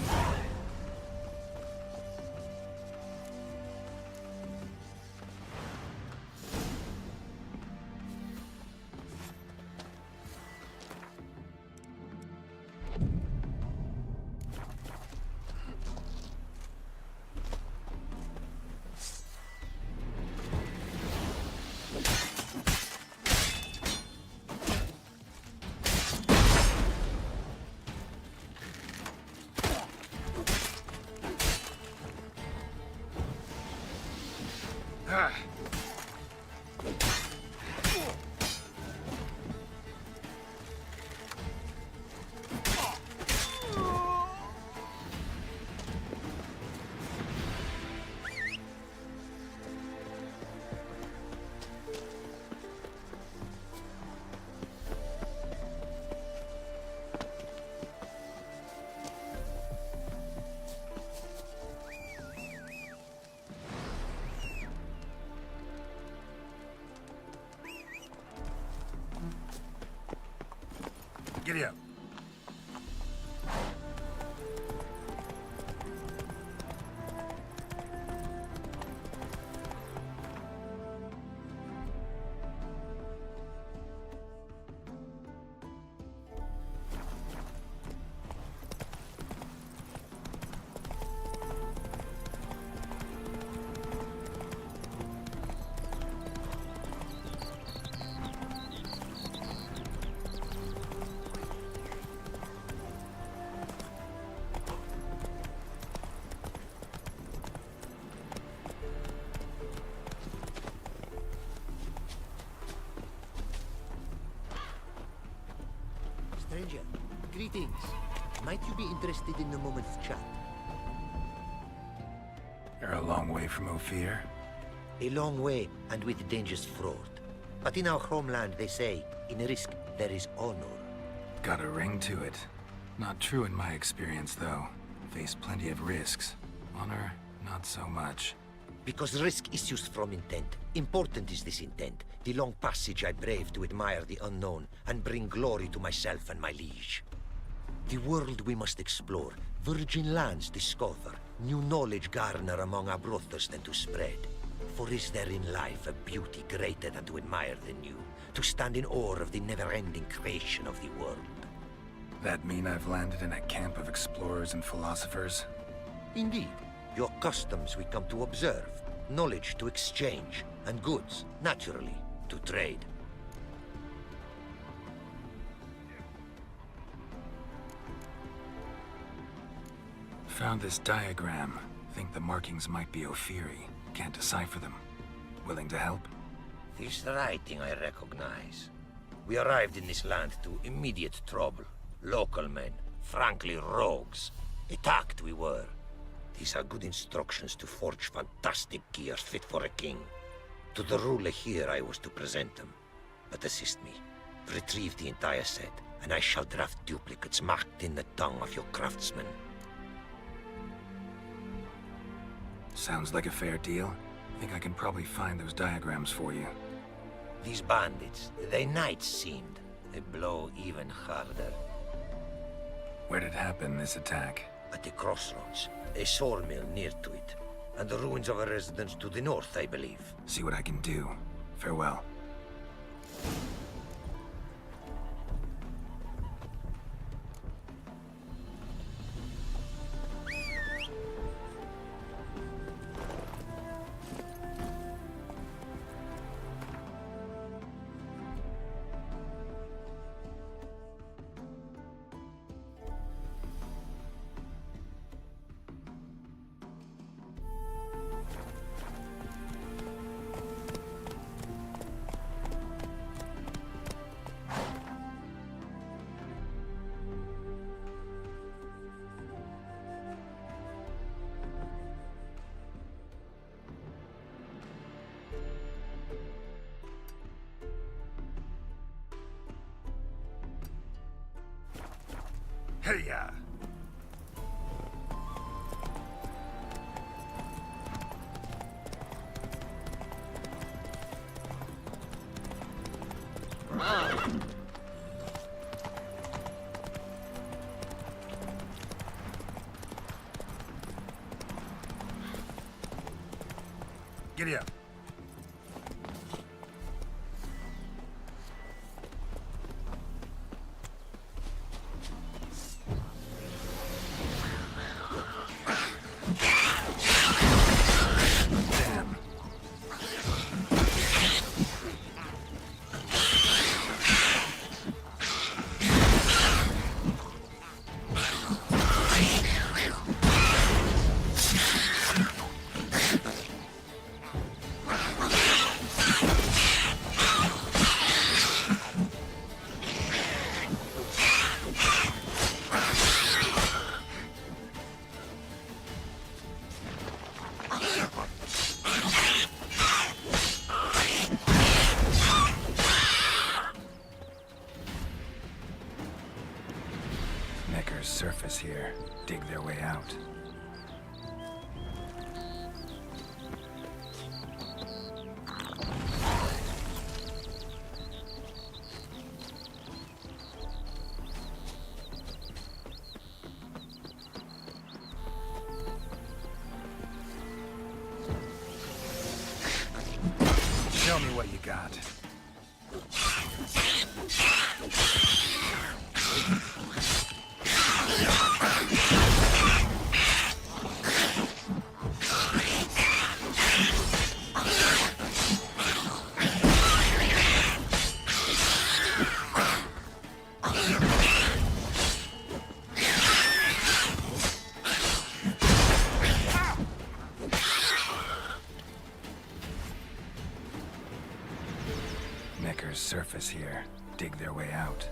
Giddy up. Stranger, greetings. Might you be interested in a moment's chat? You're a long way from Ophir. A long way, and with dangers fraught. But in our homeland, they say, in risk, there is honor. Got a ring to it. Not true in my experience, though. Faced plenty of risks. Honor, not so much. Because risk issues from intent. Important is this intent. The long passage I brave to admire the unknown and bring glory to myself and my liege. The world we must explore, virgin lands discover, new knowledge garner among our brothers than to spread. For is there in life a beauty greater than to admire the new, to stand in awe of the never-ending creation of the world? That mean I've landed in a camp of explorers and philosophers? Indeed. Your customs we come to observe, knowledge to exchange, and goods, naturally, to trade. Found this diagram. Think the markings might be Ophiri. Can't decipher them. Willing to help? This writing I recognize. We arrived in this land to immediate trouble. Local men, frankly rogues. Attacked we were. These are good instructions to forge fantastic gear fit for a king. To the ruler here I was to present them. But assist me. Retrieve the entire set, and I shall draft duplicates marked in the tongue of your craftsmen. Sounds like a fair deal. Think I can probably find those diagrams for you. These bandits, they knights seemed. They blow even harder. Where'd it happen, this attack? At the crossroads. A sawmill near to it. And the ruins of a residence to the north, I believe. See what I can do. Farewell. Hey-ya! Giddy up. Surface here, dig their way out. Show me what you got. Surface here, dig their way out.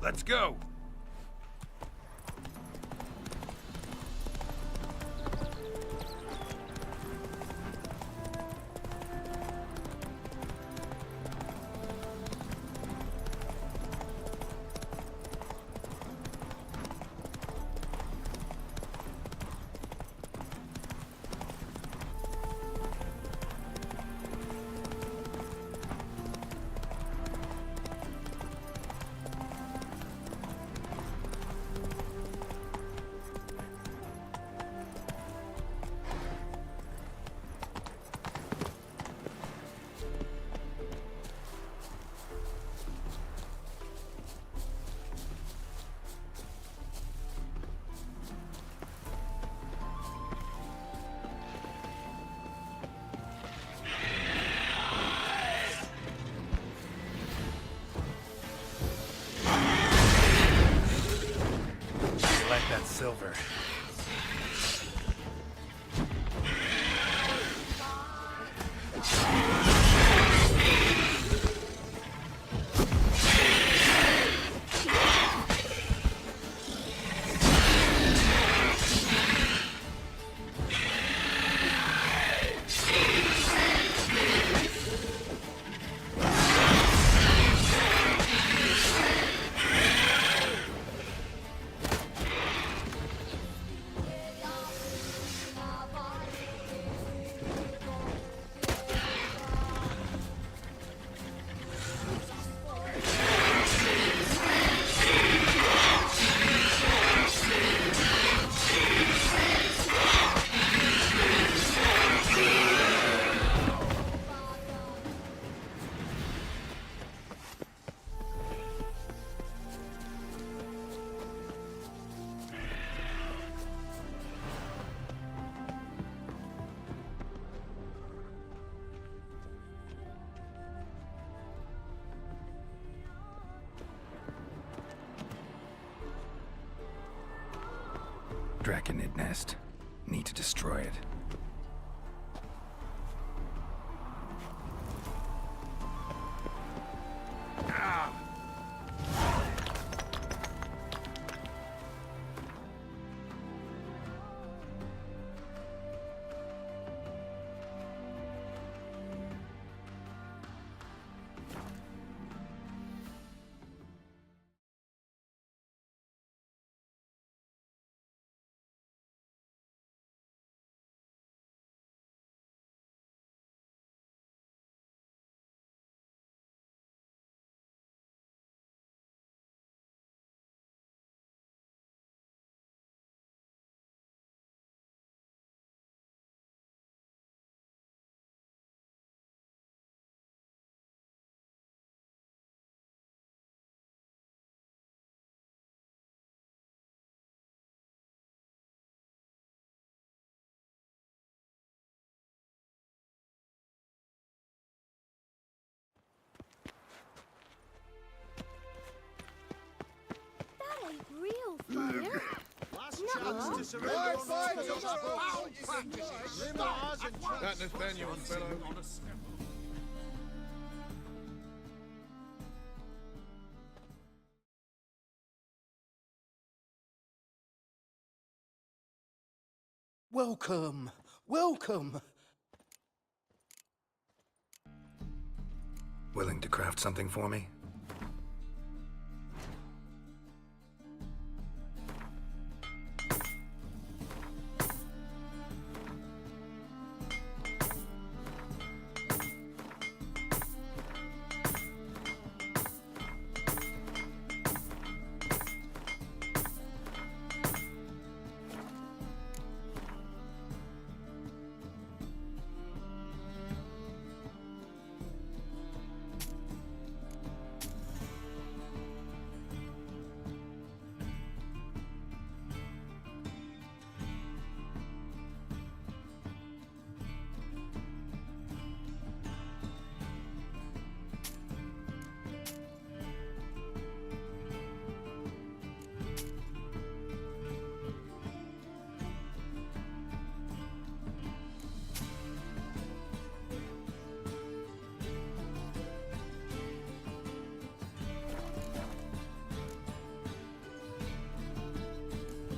Let's go! Draconid nest. Need to destroy it. That ain't real fire. Chance to surrender That Nathaniel fellow. Welcome, welcome. Willing to craft something for me?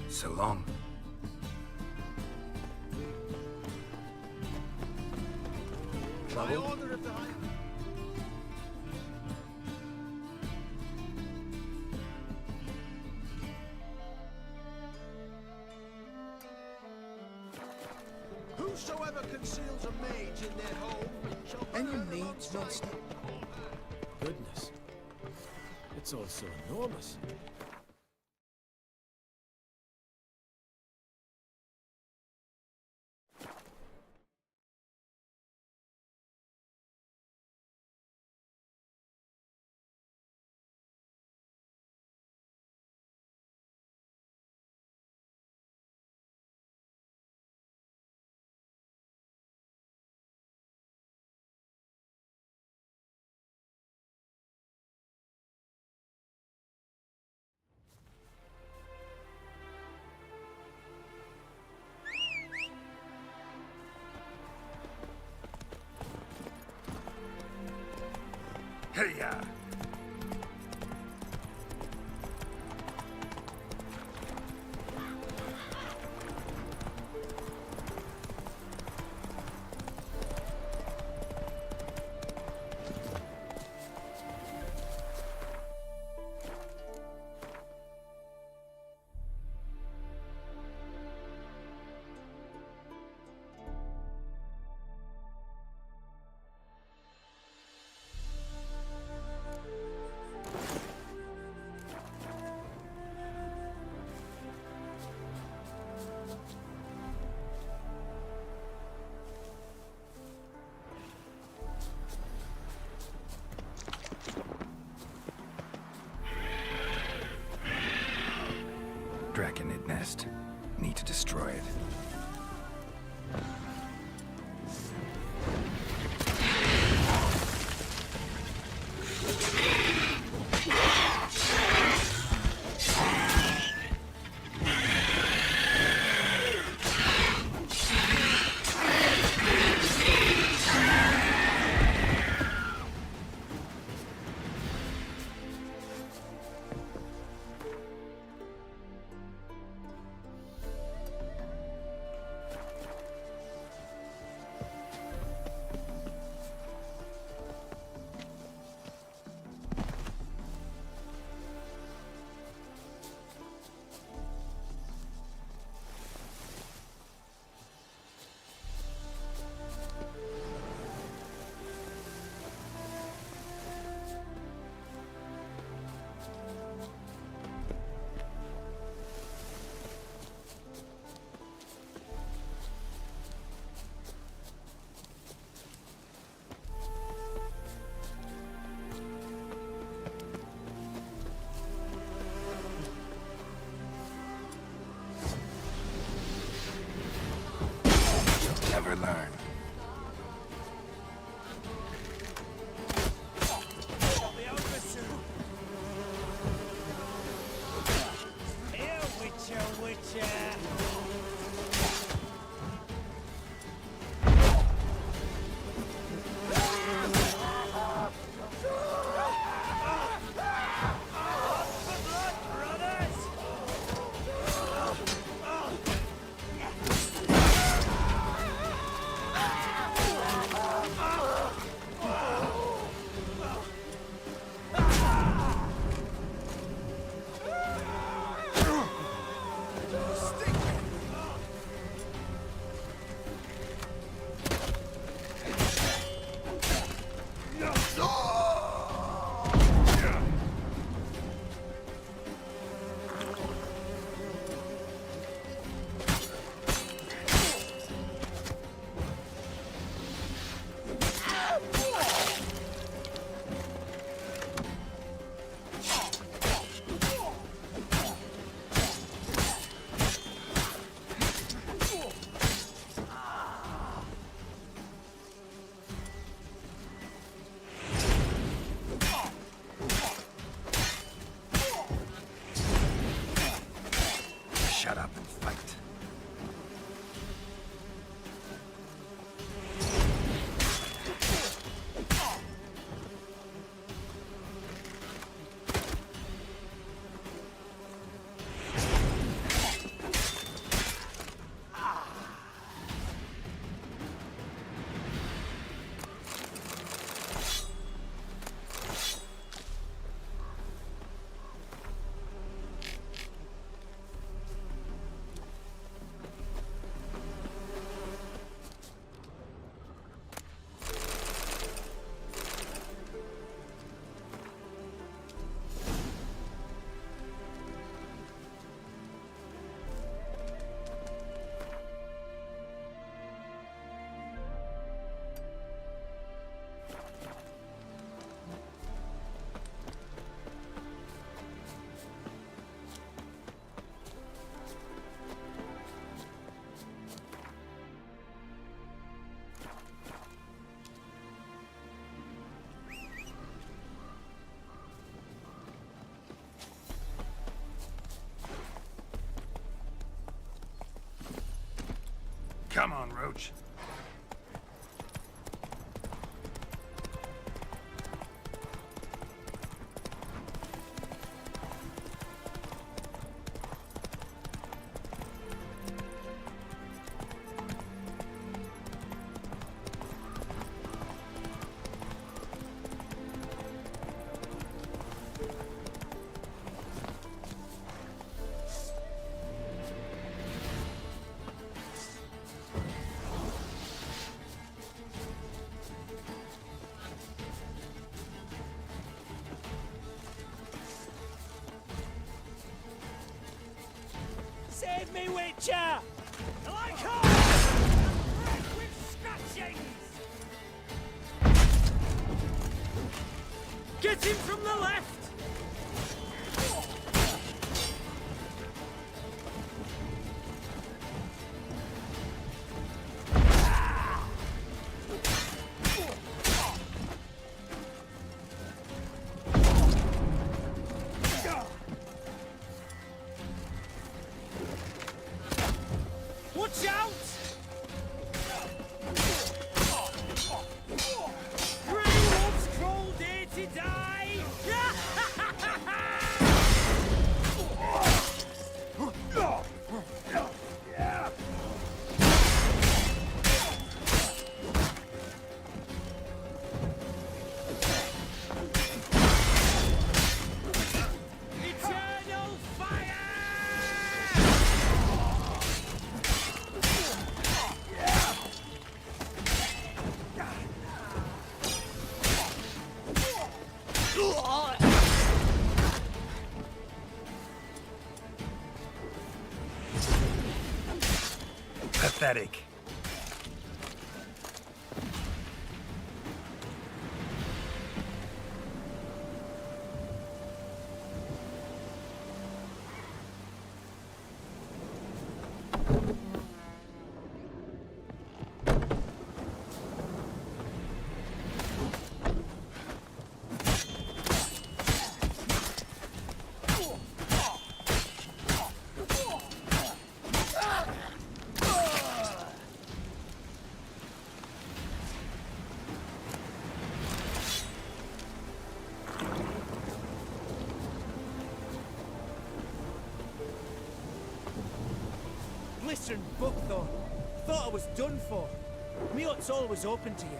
So long. Trouble? Whosoever conceals a mage in their home shall... Any needs, master? Goodness. It's all so enormous. Hey-ya! never learn. Here, Witcher, Witcher! Shut up and fight. Come on, Roach. Save me, Witcher! I come! Wreck with scratchings! Get him from the left! Watch out! Grey wolves crawled here to die! Eternal fire! Pathetic. western book, though. Thought I was done for. Me hut's always open to you.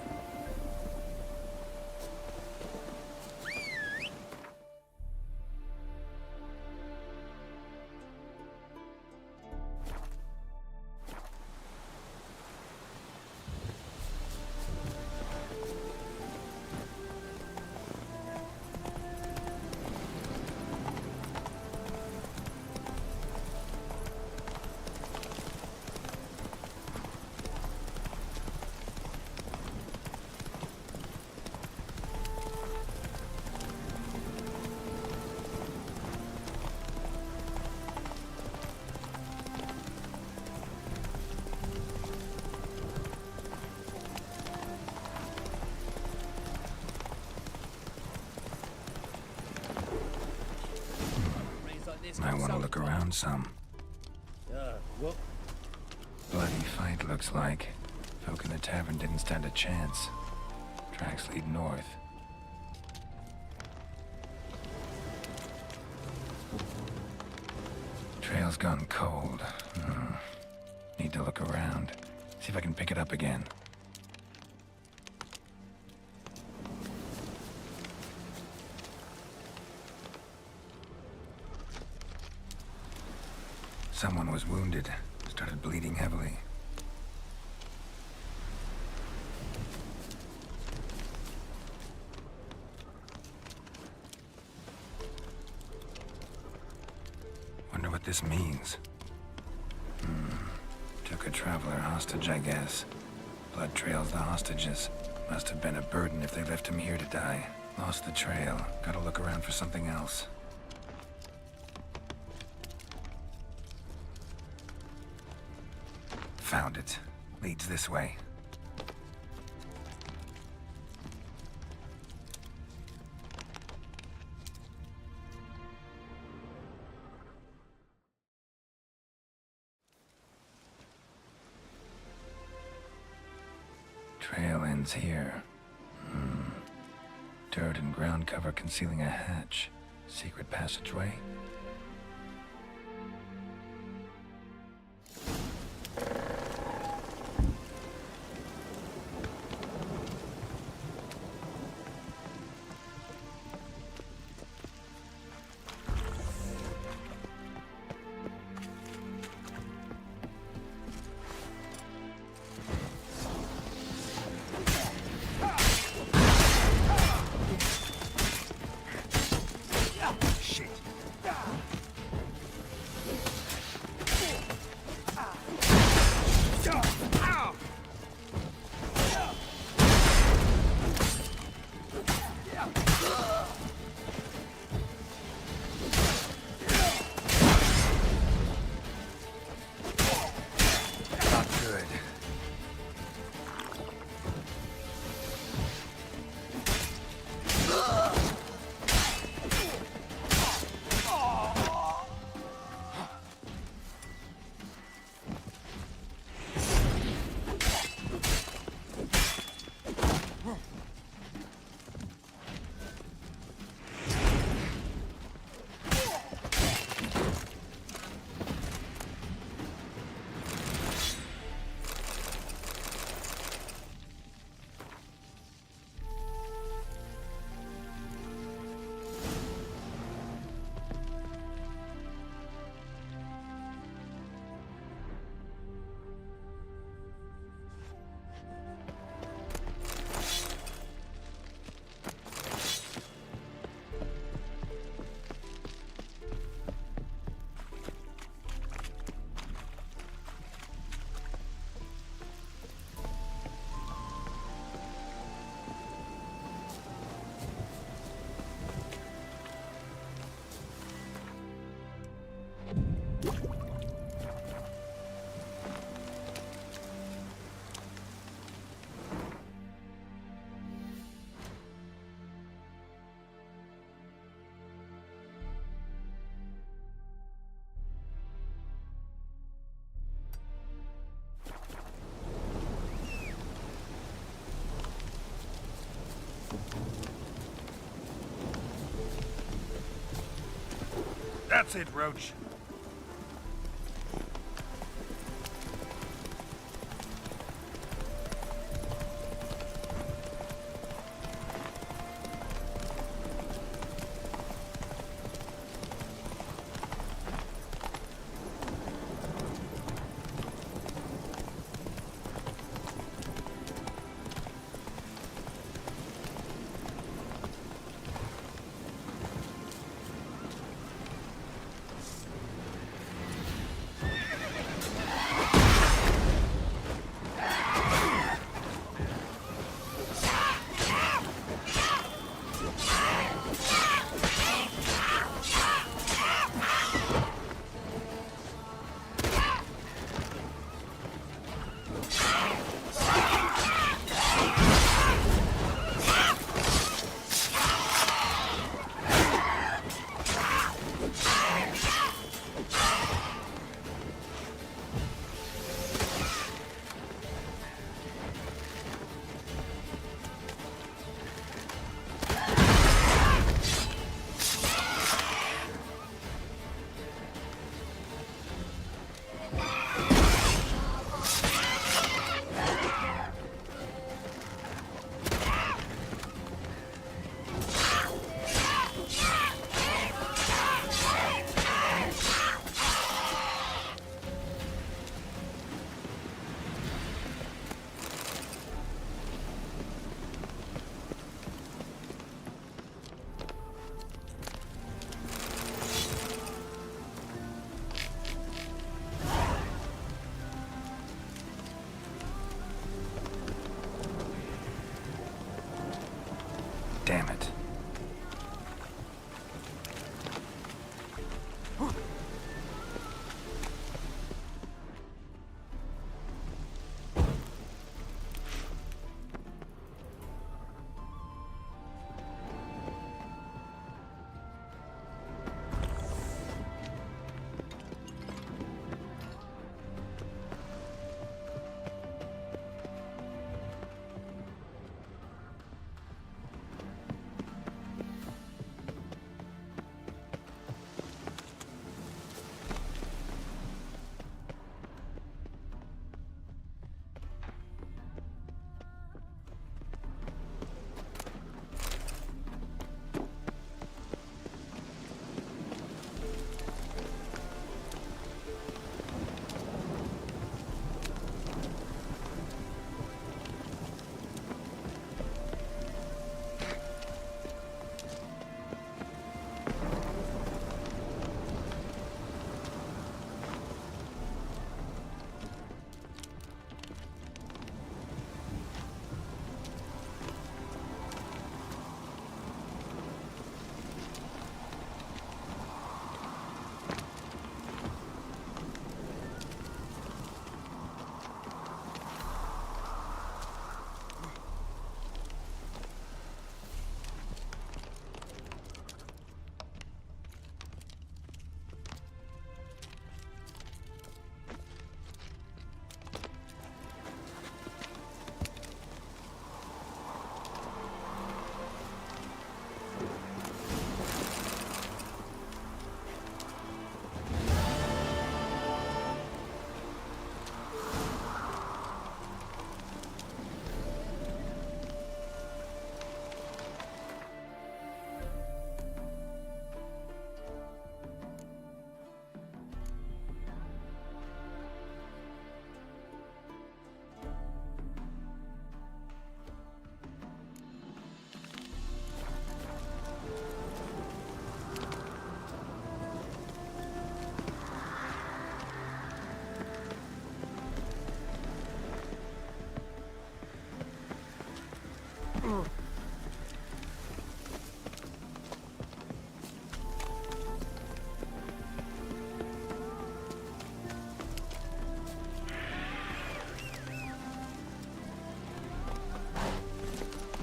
I want to look around some. What? Bloody fight, looks like. Folk in the tavern didn't stand a chance. Tracks lead north. Trail's gone cold. Need to look around. See if I can pick it up again. Someone was wounded. Started bleeding heavily. Wonder what this means. Took a traveler hostage, I guess. Blood trails the hostages. Must have been a burden if they left him here to die. Lost the trail. Gotta look around for something else. Found it. Leads this way. Trail ends here. Dirt and ground cover concealing a hatch. Secret passageway. That's it, Roach.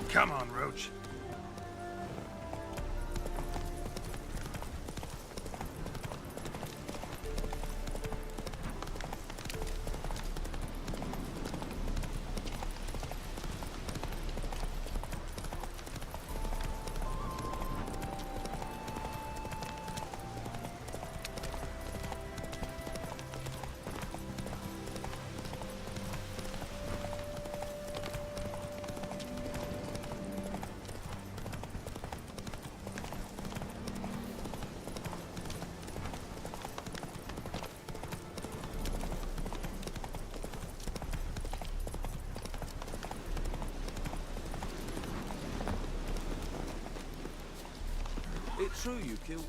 Come on, Roach. It's true you killed.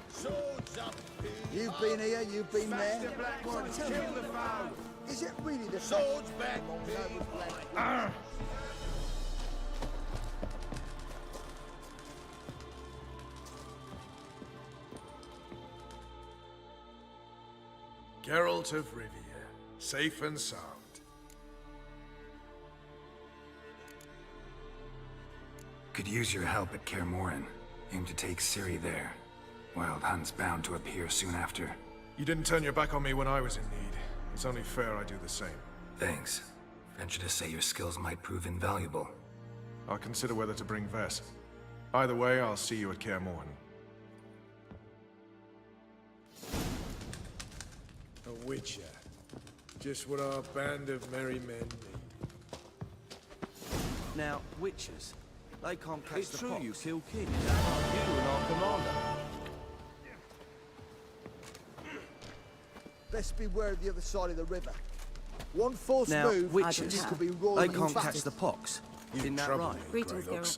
Swords up, You've been here, you've been Smash there. the black ones, kill the foul. Is it really the Swords back, Geralt of Rivia, safe and sound. Could use your help at Kaer Morhen. Aim to take Ciri there. Wild Hunt's bound to appear soon after. You didn't turn your back on me when I was in need. It's only fair I do the same. Thanks. Venture to say your skills might prove invaluable. I'll consider whether to bring Vess. Either way, I'll see you at Kaer Morhen. A witcher. Just what our band of merry men need. Now, witches, they can't catch It's the true pox. you kill kings. You and our commander. Best beware of the other side of the river. One false Now, move, witches, you could be royal they and can't catch fast. the pox. You Isn't that trouble right? me, Greetings, Greylocks. Geralt.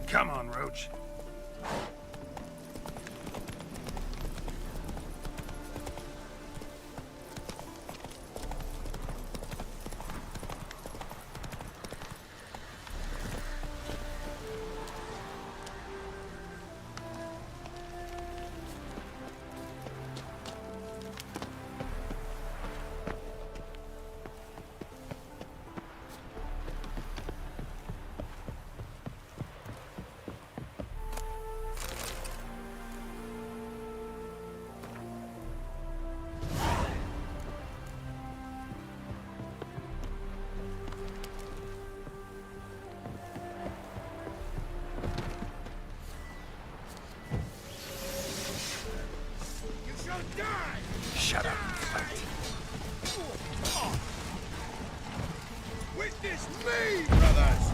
Come on, Roach. Shut up, fight. Witness me, brothers!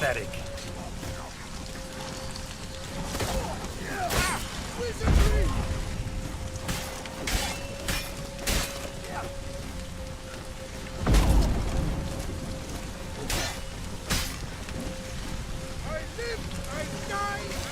pathetic. Wizardry! I live, I die,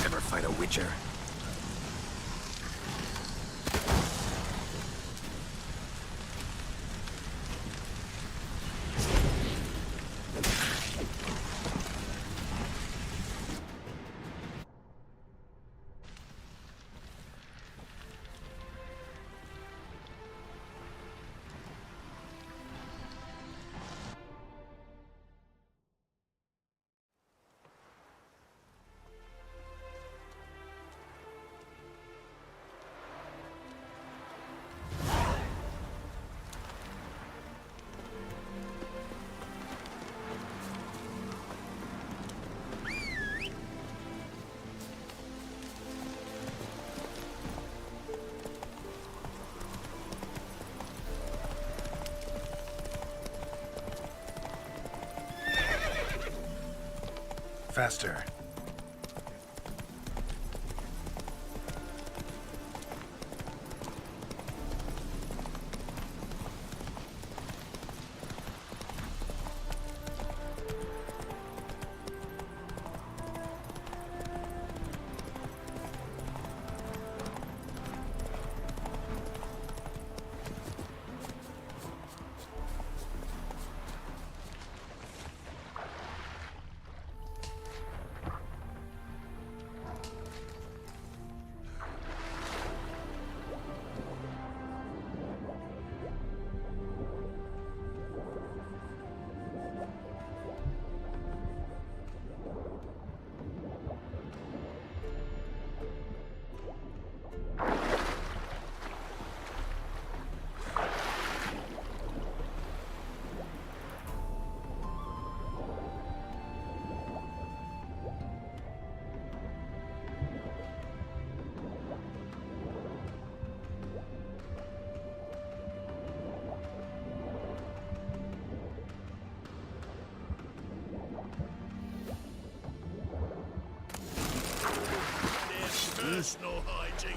Ever fight a witcher? Faster. Personal hygiene.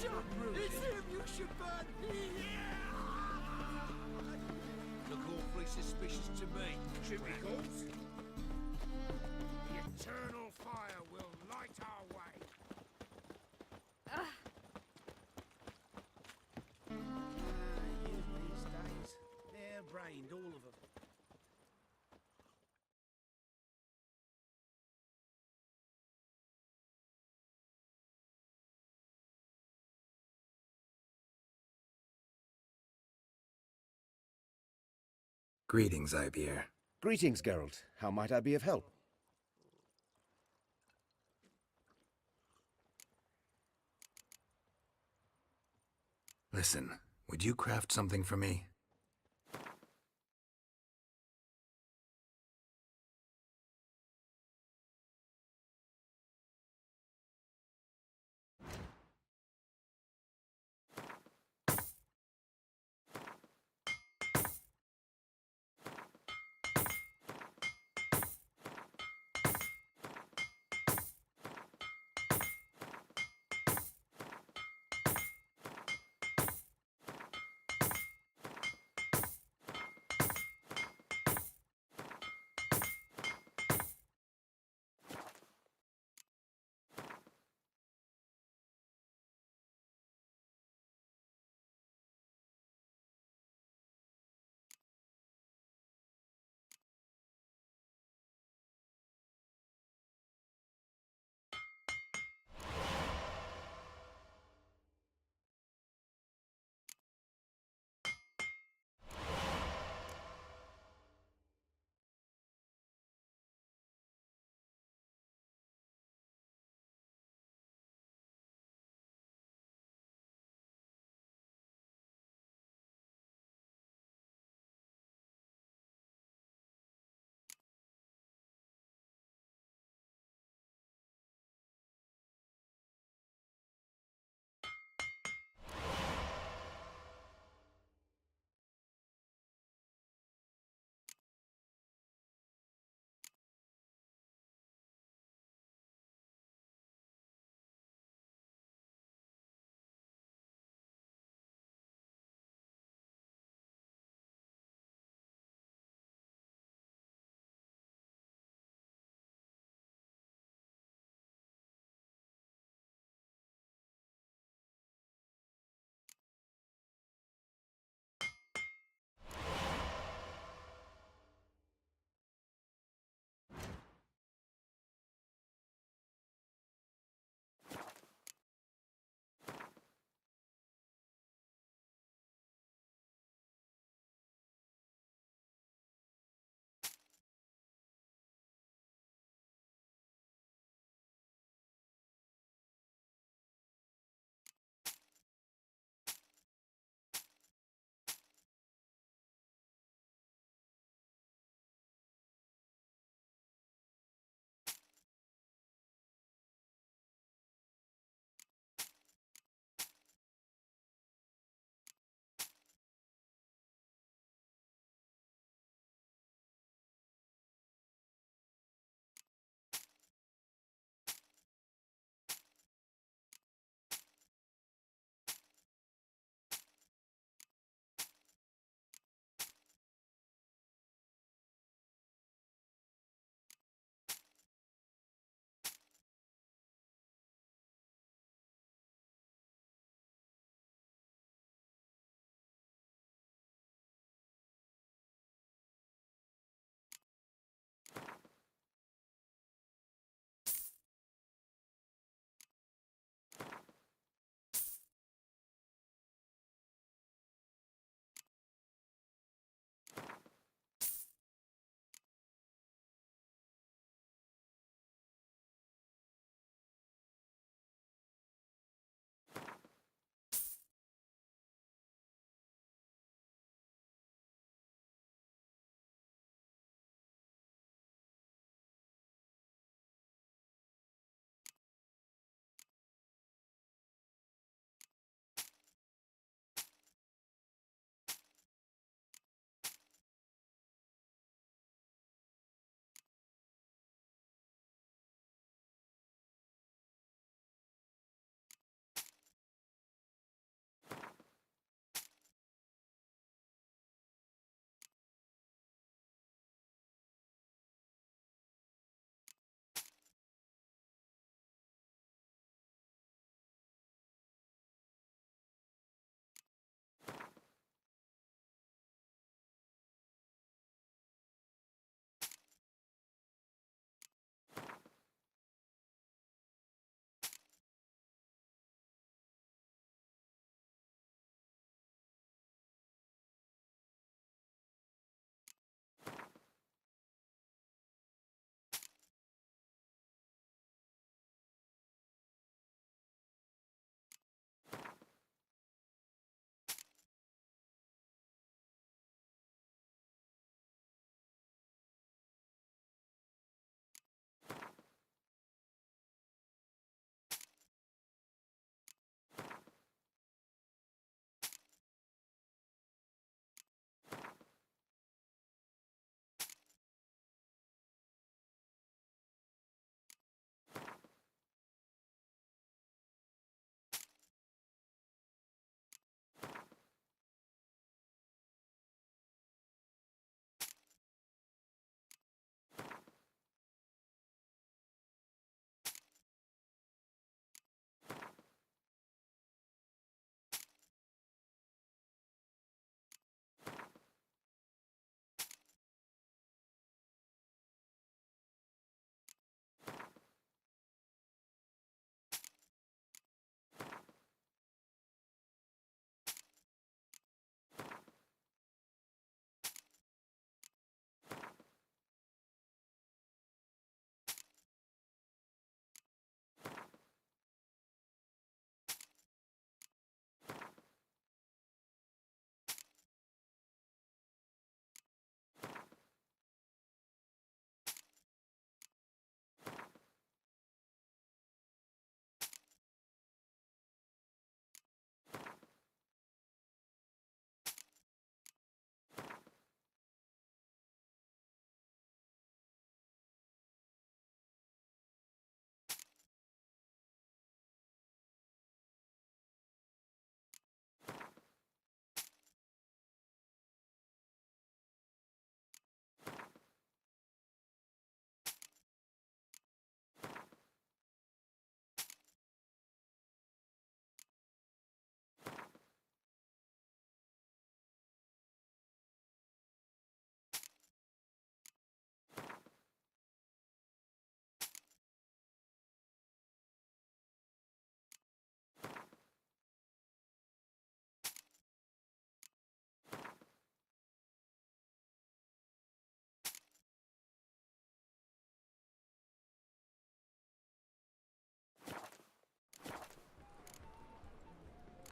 It's him you should burn! Look awfully suspicious to me. Trippicles? The eternal fire will light our way. You these days. Hair-brained, all of them. Greetings, Ibeer. Greetings, Geralt. How might I be of help? Listen, would you craft something for me?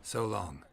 So long.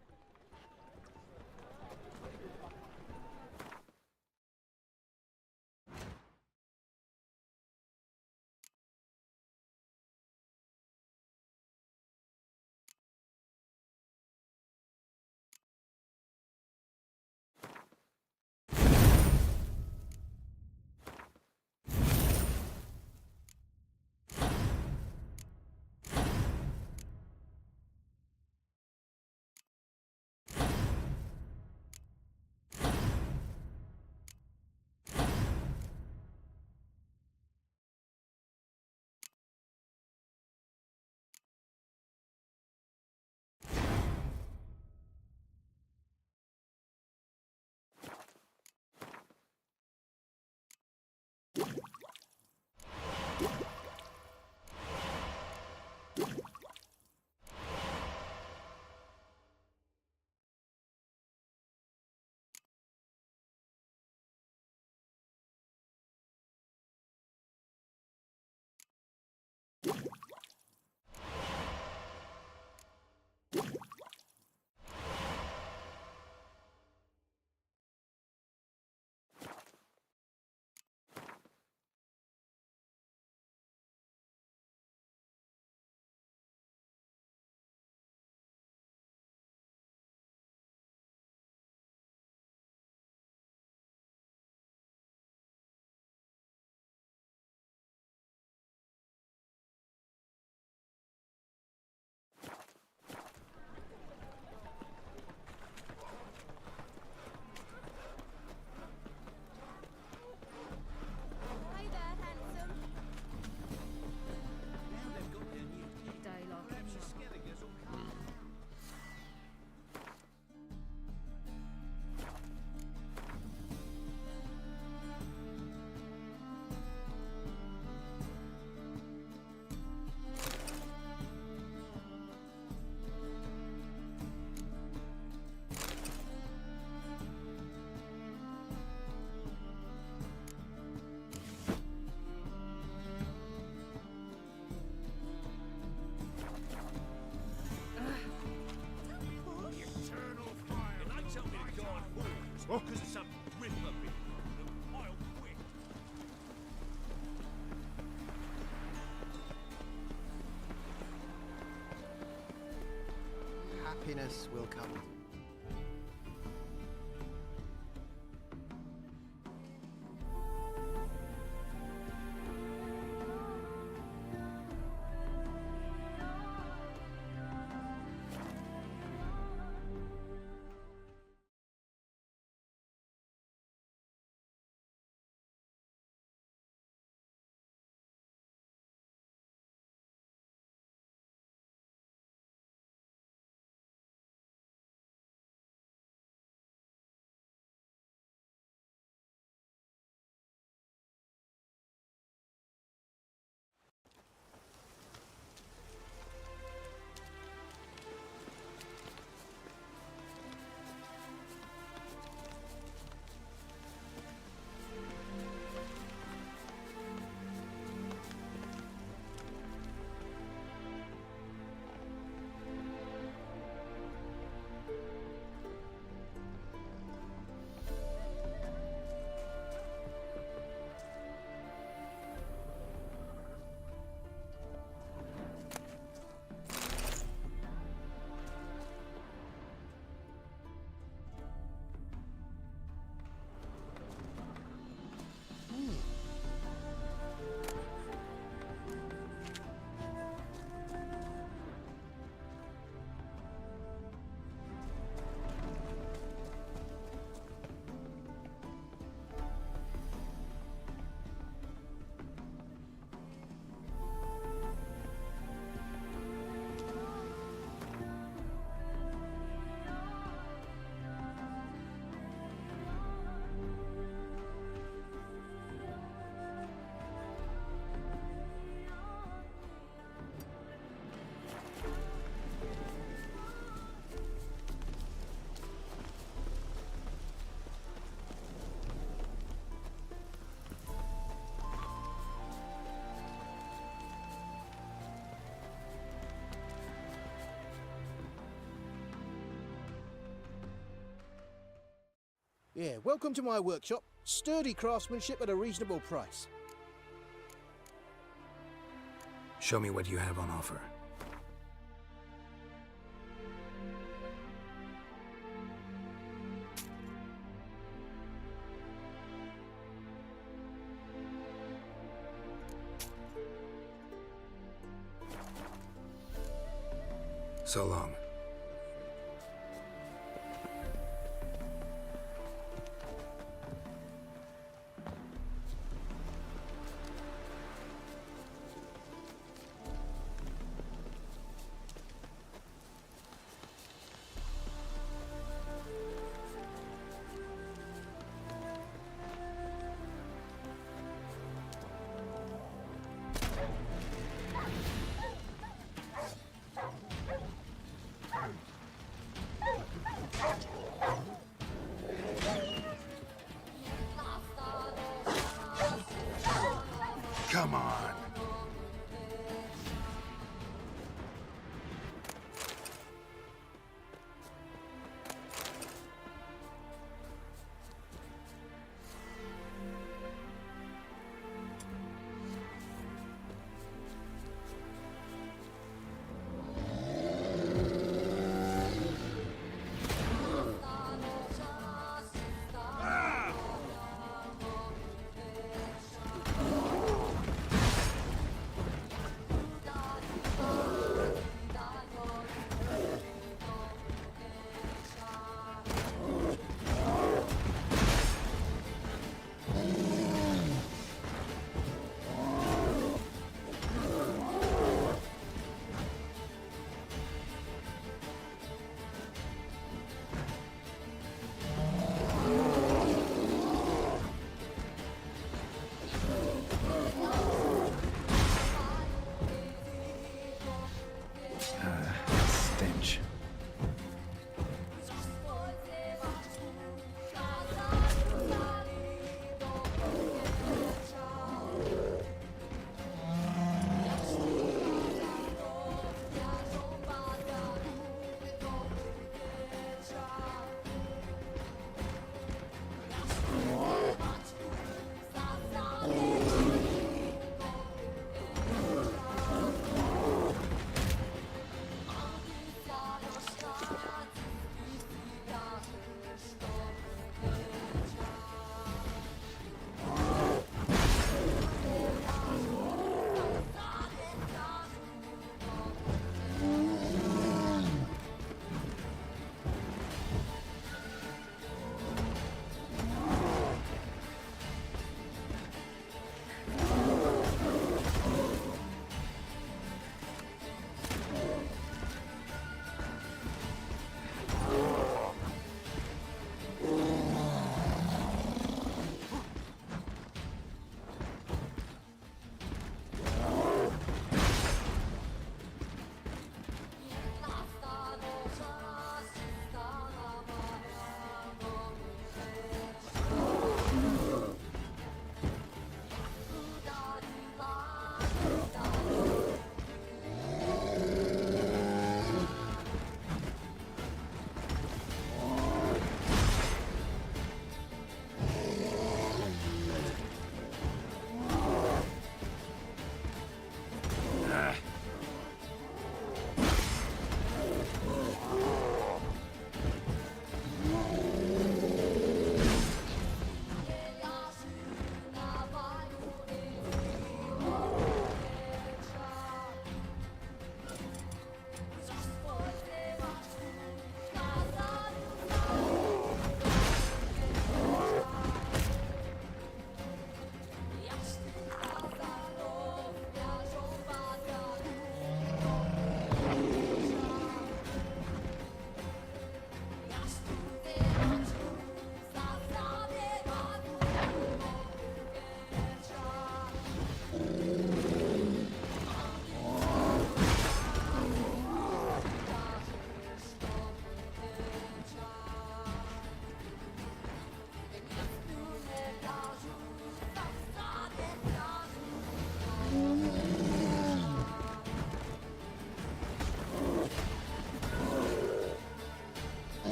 Because of some rip up in the wild quick. Happiness will come. Yeah, welcome to my workshop. Sturdy craftsmanship at a reasonable price. Show me what you have on offer. So long.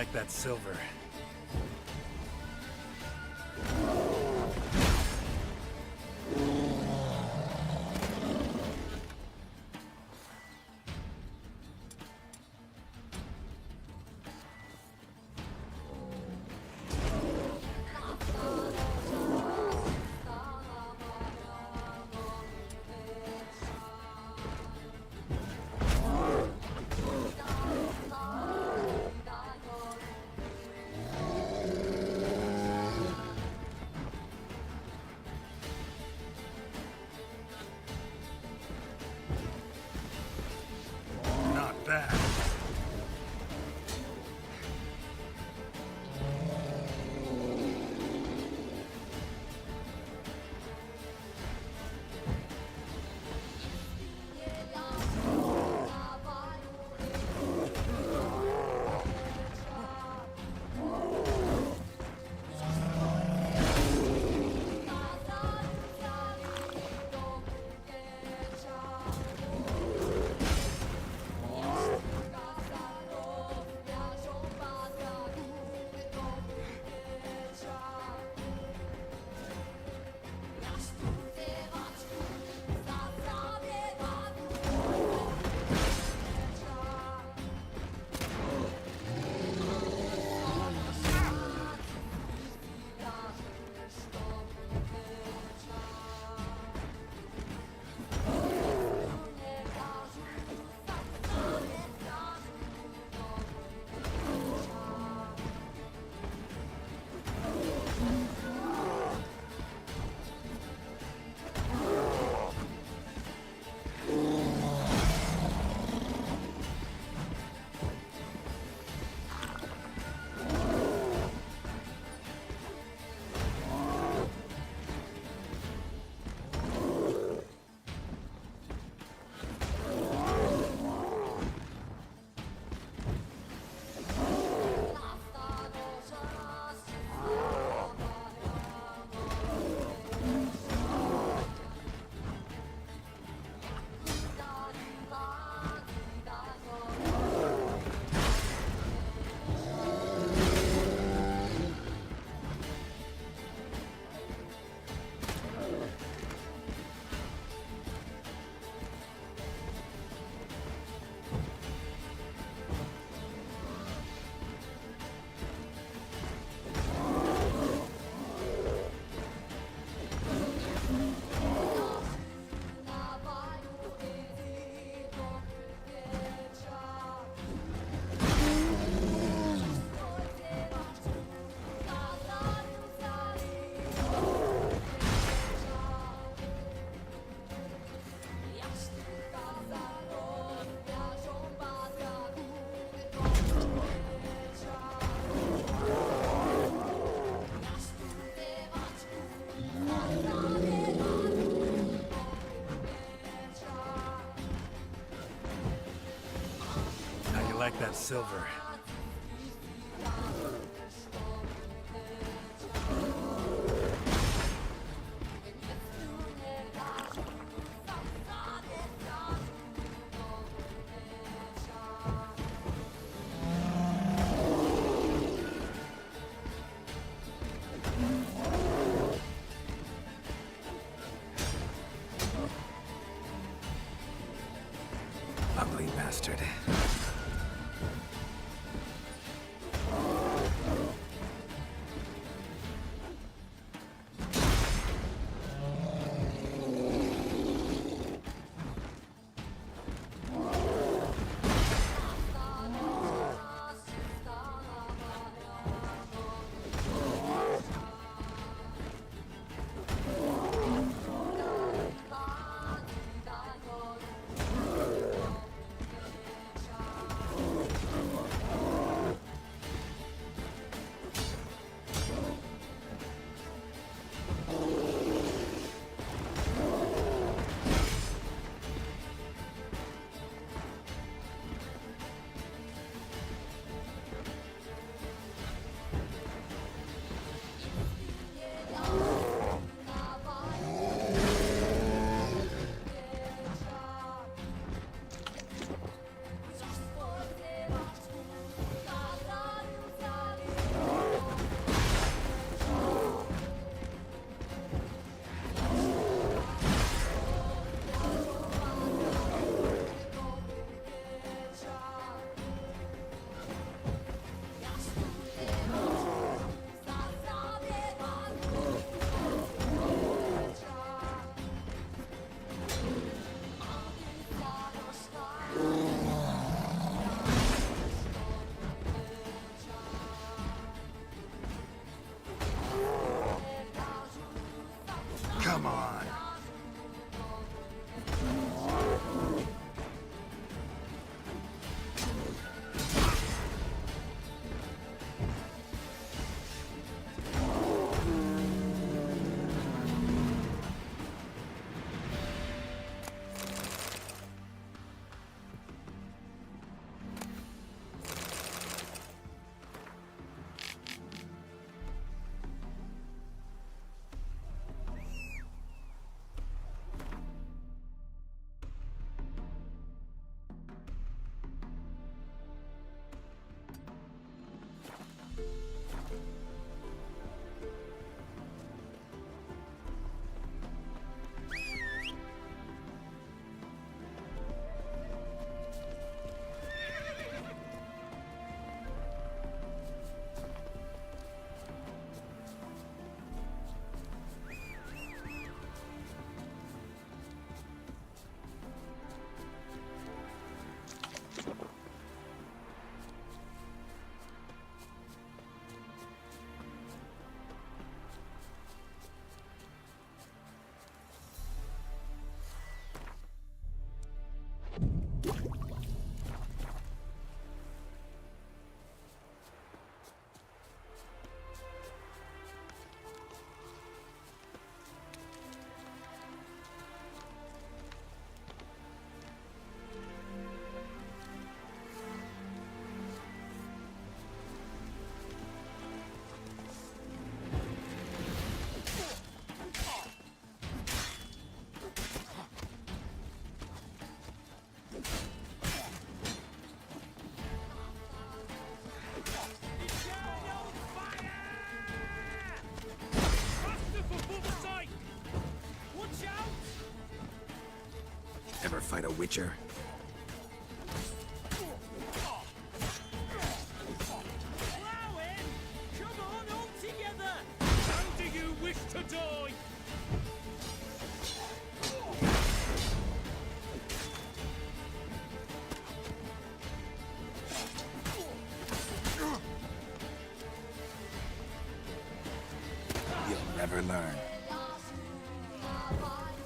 like that silver? Not bad. Like that silver. Ugly bastard. Ever fight a witcher? Come on, all together! How do you wish to die? You'll never learn.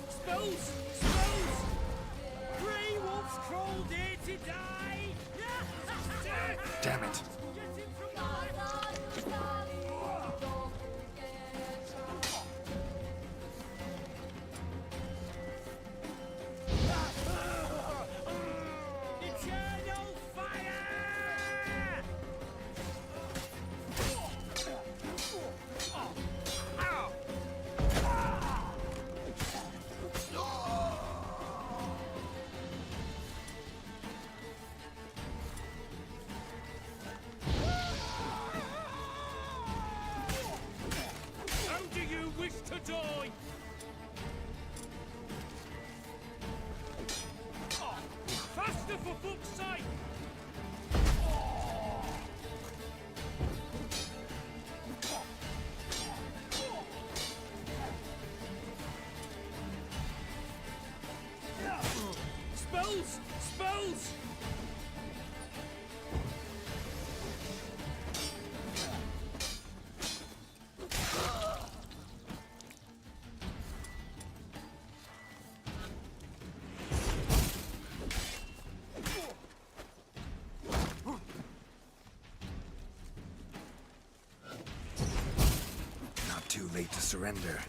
Spells! Spells! Grey wolves crawled here to die! Damn it. Eternal fire! How do you wish to die? Faster, for fuck's sake! Spells! Spells! Not too late to surrender.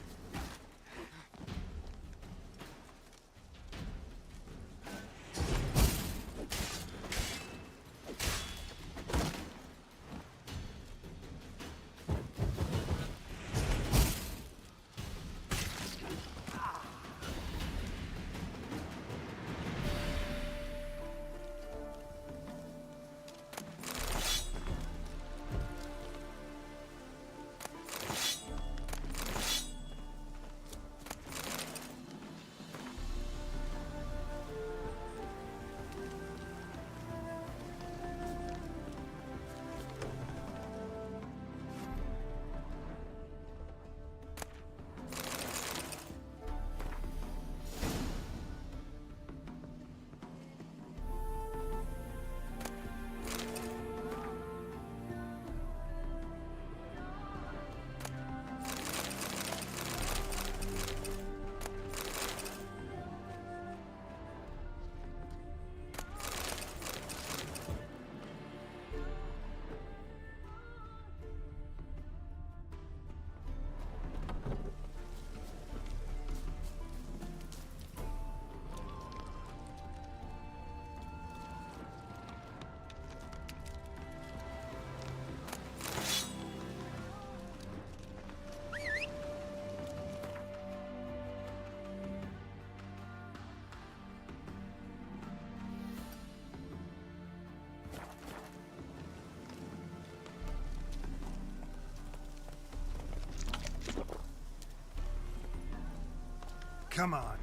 Come on.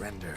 surrender.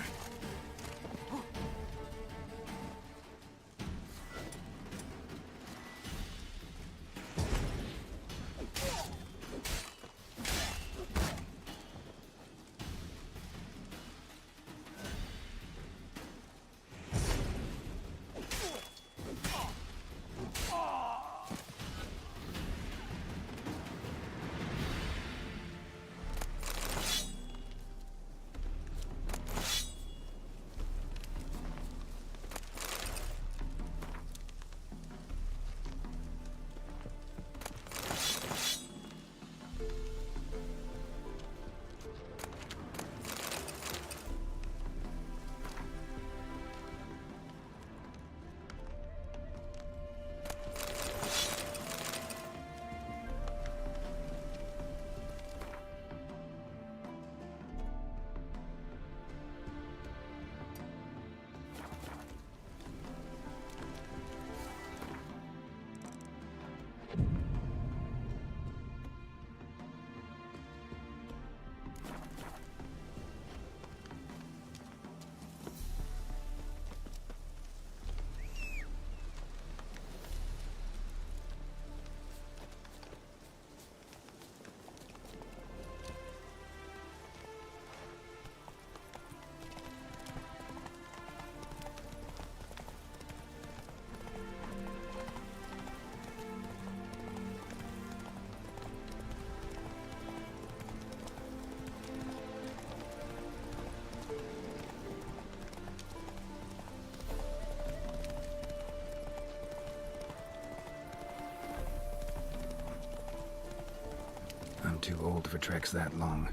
I'm too old for treks that long.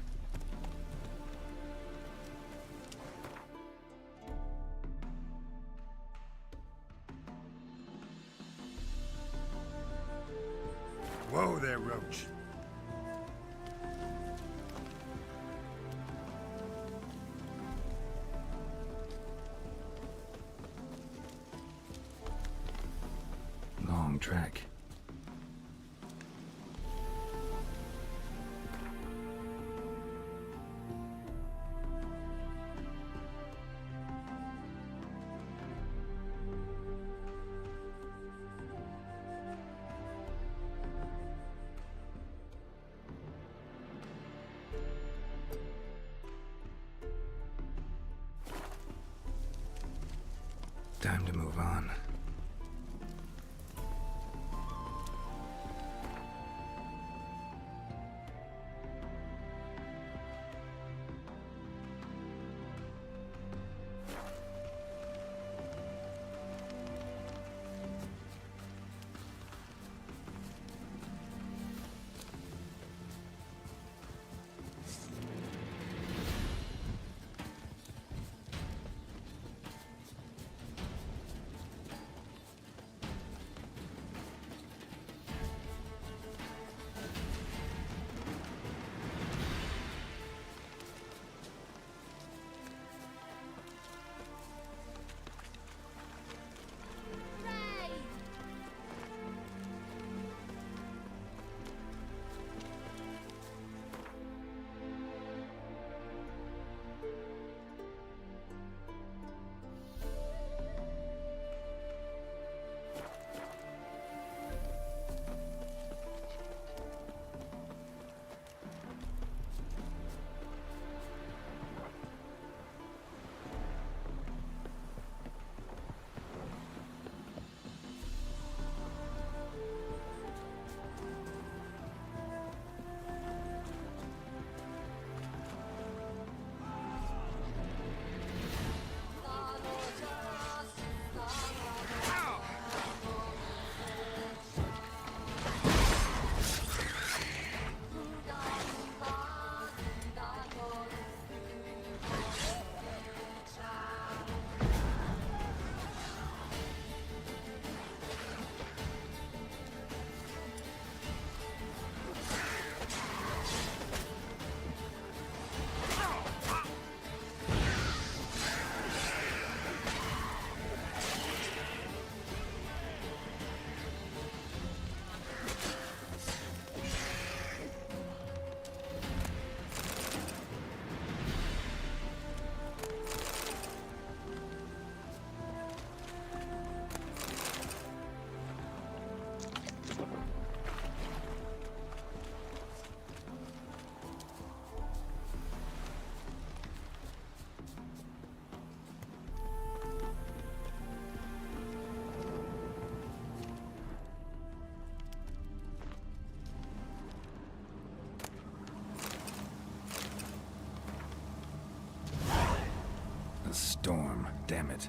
Whoa there, Roach. Long trek. Time to move on. Damn it.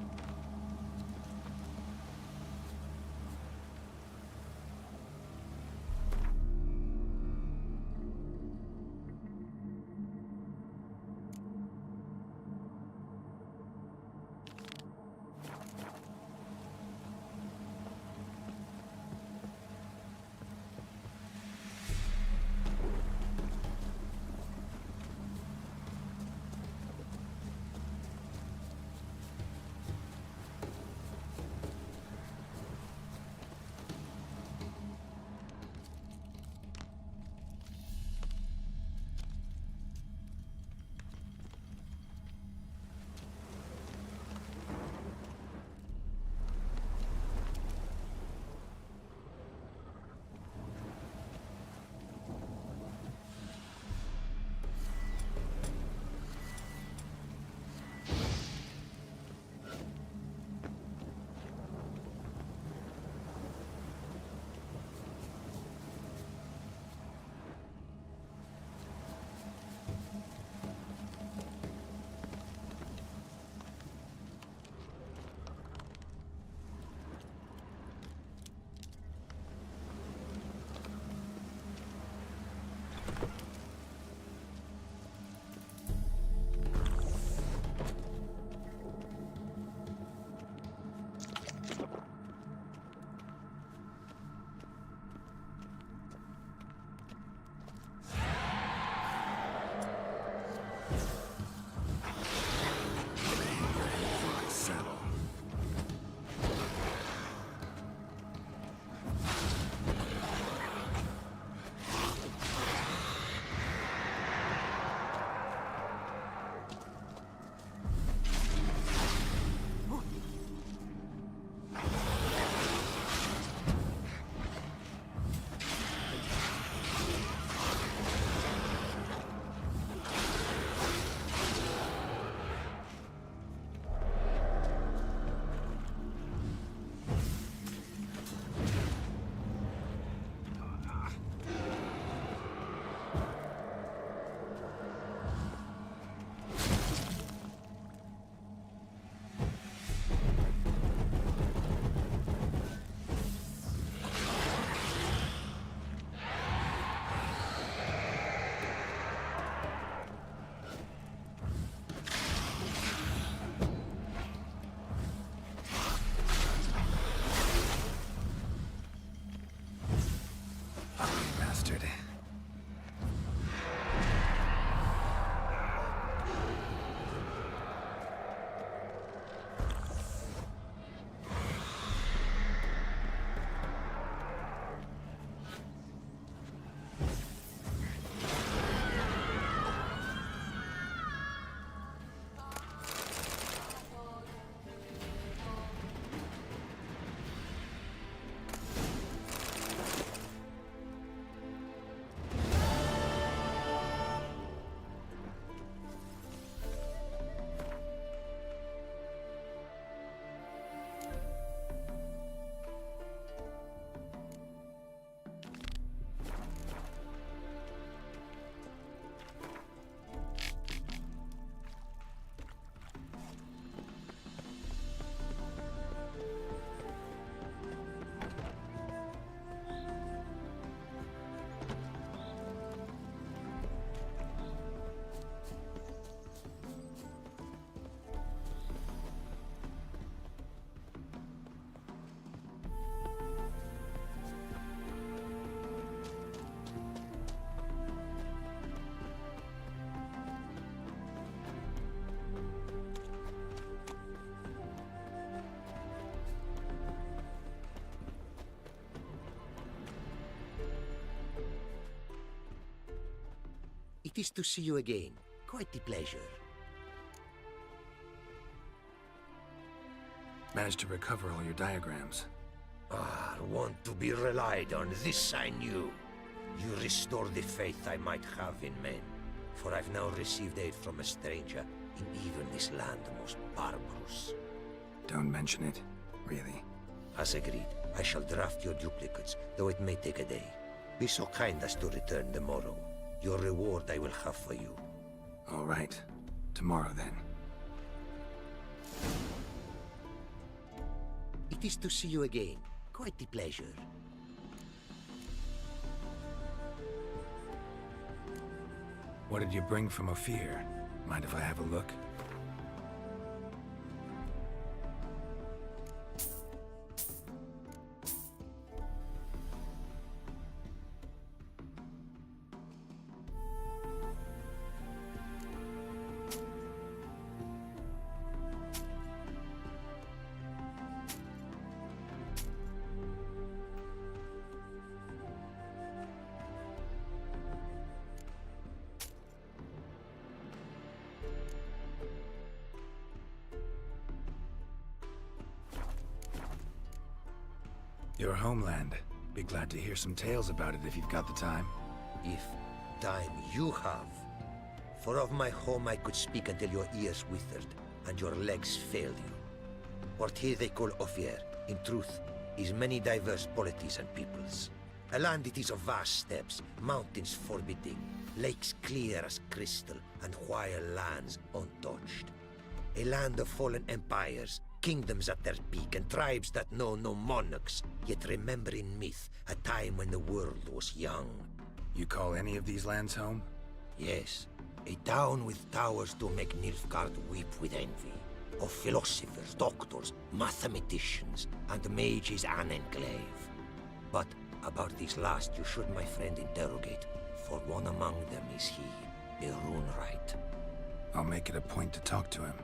It is to see you again. Quite the pleasure. Managed to recover all your diagrams. Want to be relied on. This I knew. You restore the faith I might have in men. For I've now received aid from a stranger in even this land most barbarous. Don't mention it, really. As agreed, I shall draft your duplicates, though it may take a day. Be so kind as to return tomorrow. Your reward I will have for you. All right. Tomorrow, then. It is to see you again. Quite the pleasure. What did you bring from Ophir? Mind if I have a look? Your homeland. Be glad to hear some tales about it if you've got the time. If time you have. For of my home I could speak until your ears withered and your legs failed you. What here they call Ophir, in truth, is many diverse polities and peoples. A land it is of vast steppes, mountains forbidding, lakes clear as crystal, and wild lands untouched. A land of fallen empires, kingdoms at their peak, and tribes that know no monarchs, yet remember in myth a time when the world was young. You call any of these lands home? Yes. A town with towers to make Nilfgaard weep with envy. Of philosophers, doctors, mathematicians, and mages an enclave. But about these last you should, my friend, interrogate, for one among them is he, a Runewright. I'll make it a point to talk to him.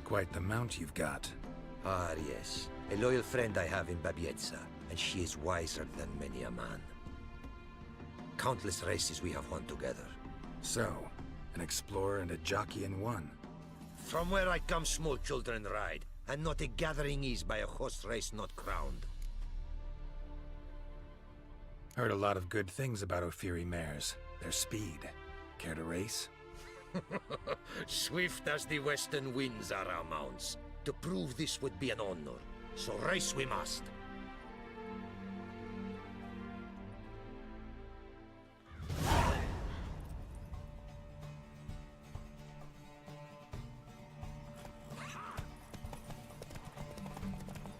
Quite the mount you've got. Ah, yes. A loyal friend I have in Babietza, and she is wiser than many a man. Countless races we have won together. So, an explorer and a jockey in one. From where I come, small children ride, and not a gathering is by a horse race not crowned. Heard a lot of good things about Ophiri mares. Their speed. Care to race? Swift as the western winds are our mounts. To prove this would be an honor, so race we must.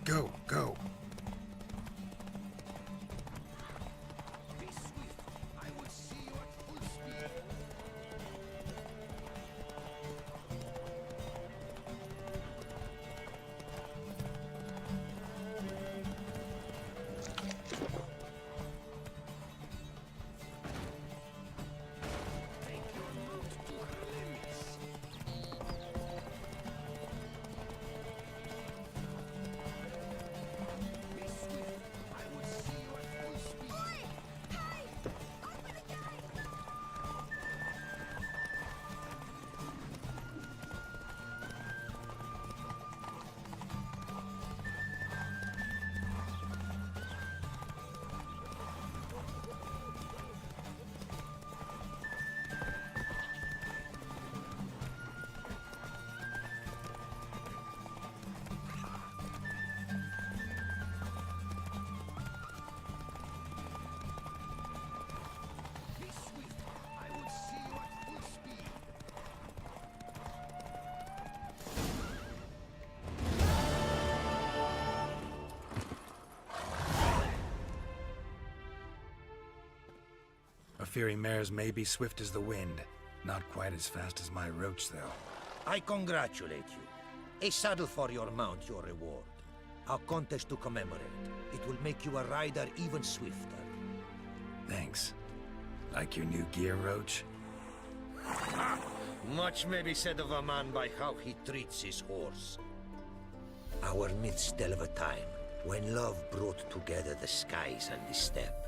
Go, go. Ophiri mares may be swift as the wind. Not quite as fast as my roach, though. I congratulate you. A saddle for your mount, your reward. A contest to commemorate. It will make you a rider even swifter. Thanks. Like your new gear, Roach? Much may be said of a man by how he treats his horse. Our myths tell of a time when love brought together the skies and the steppe.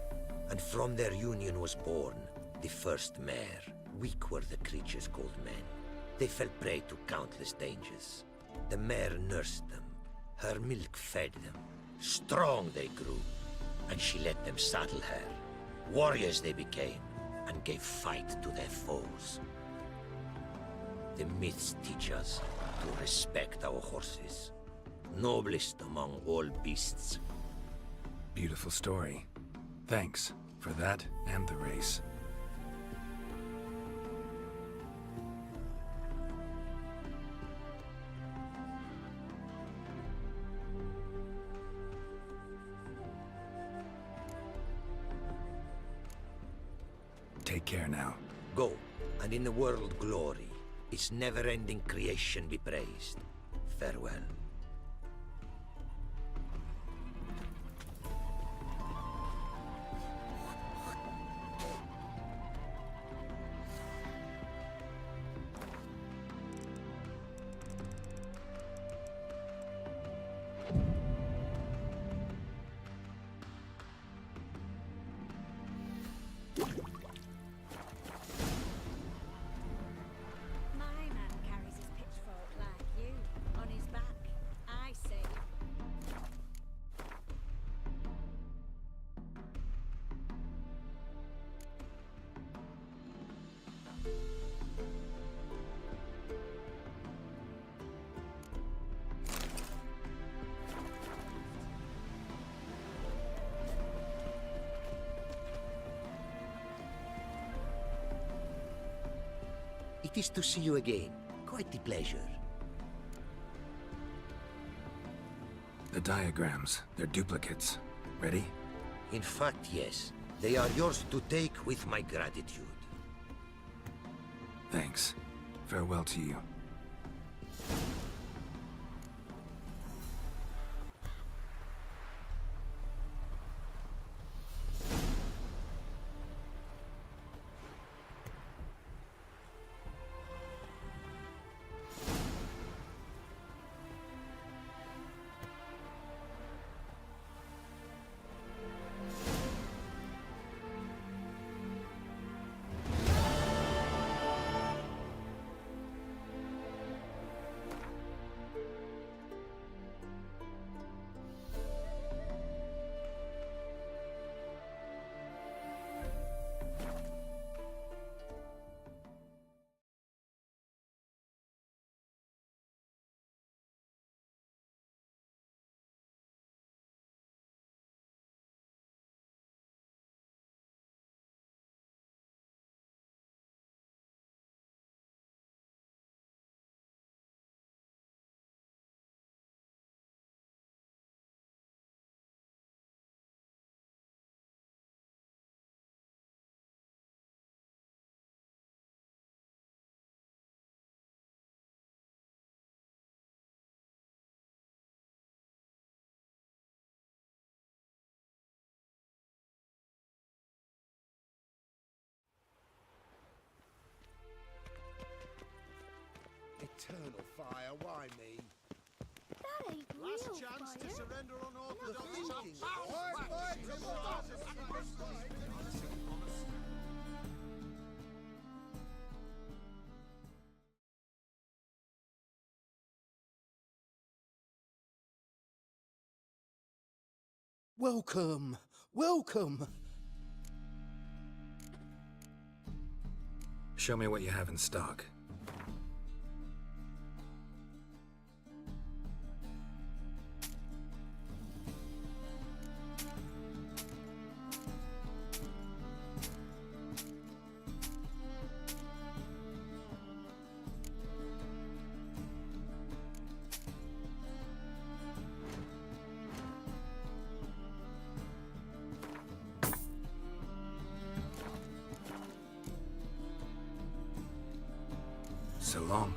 And from their union was born the first mare. Weak were the creatures called men. They fell prey to countless dangers. The mare nursed them. Her milk fed them. Strong they grew. And she let them saddle her. Warriors they became, and gave fight to their foes. The myths teach us to respect our horses. Noblest among all beasts. Beautiful story. Thanks for that and the race. take care now. Go, and in the world glory, its never-ending creation be praised. Farewell. My man carries his pitchfork like you, on his back. I say. It is to see you again. Quite the pleasure. The diagrams, they're duplicates. Ready? In fact, yes. They are yours to take with my gratitude. Thanks. Farewell to you. Eternal fire, why me? That ain't Last real chance fire. to surrender unorthodox Nothing. thinking. Welcome, welcome. Show me what you have in stock. So long.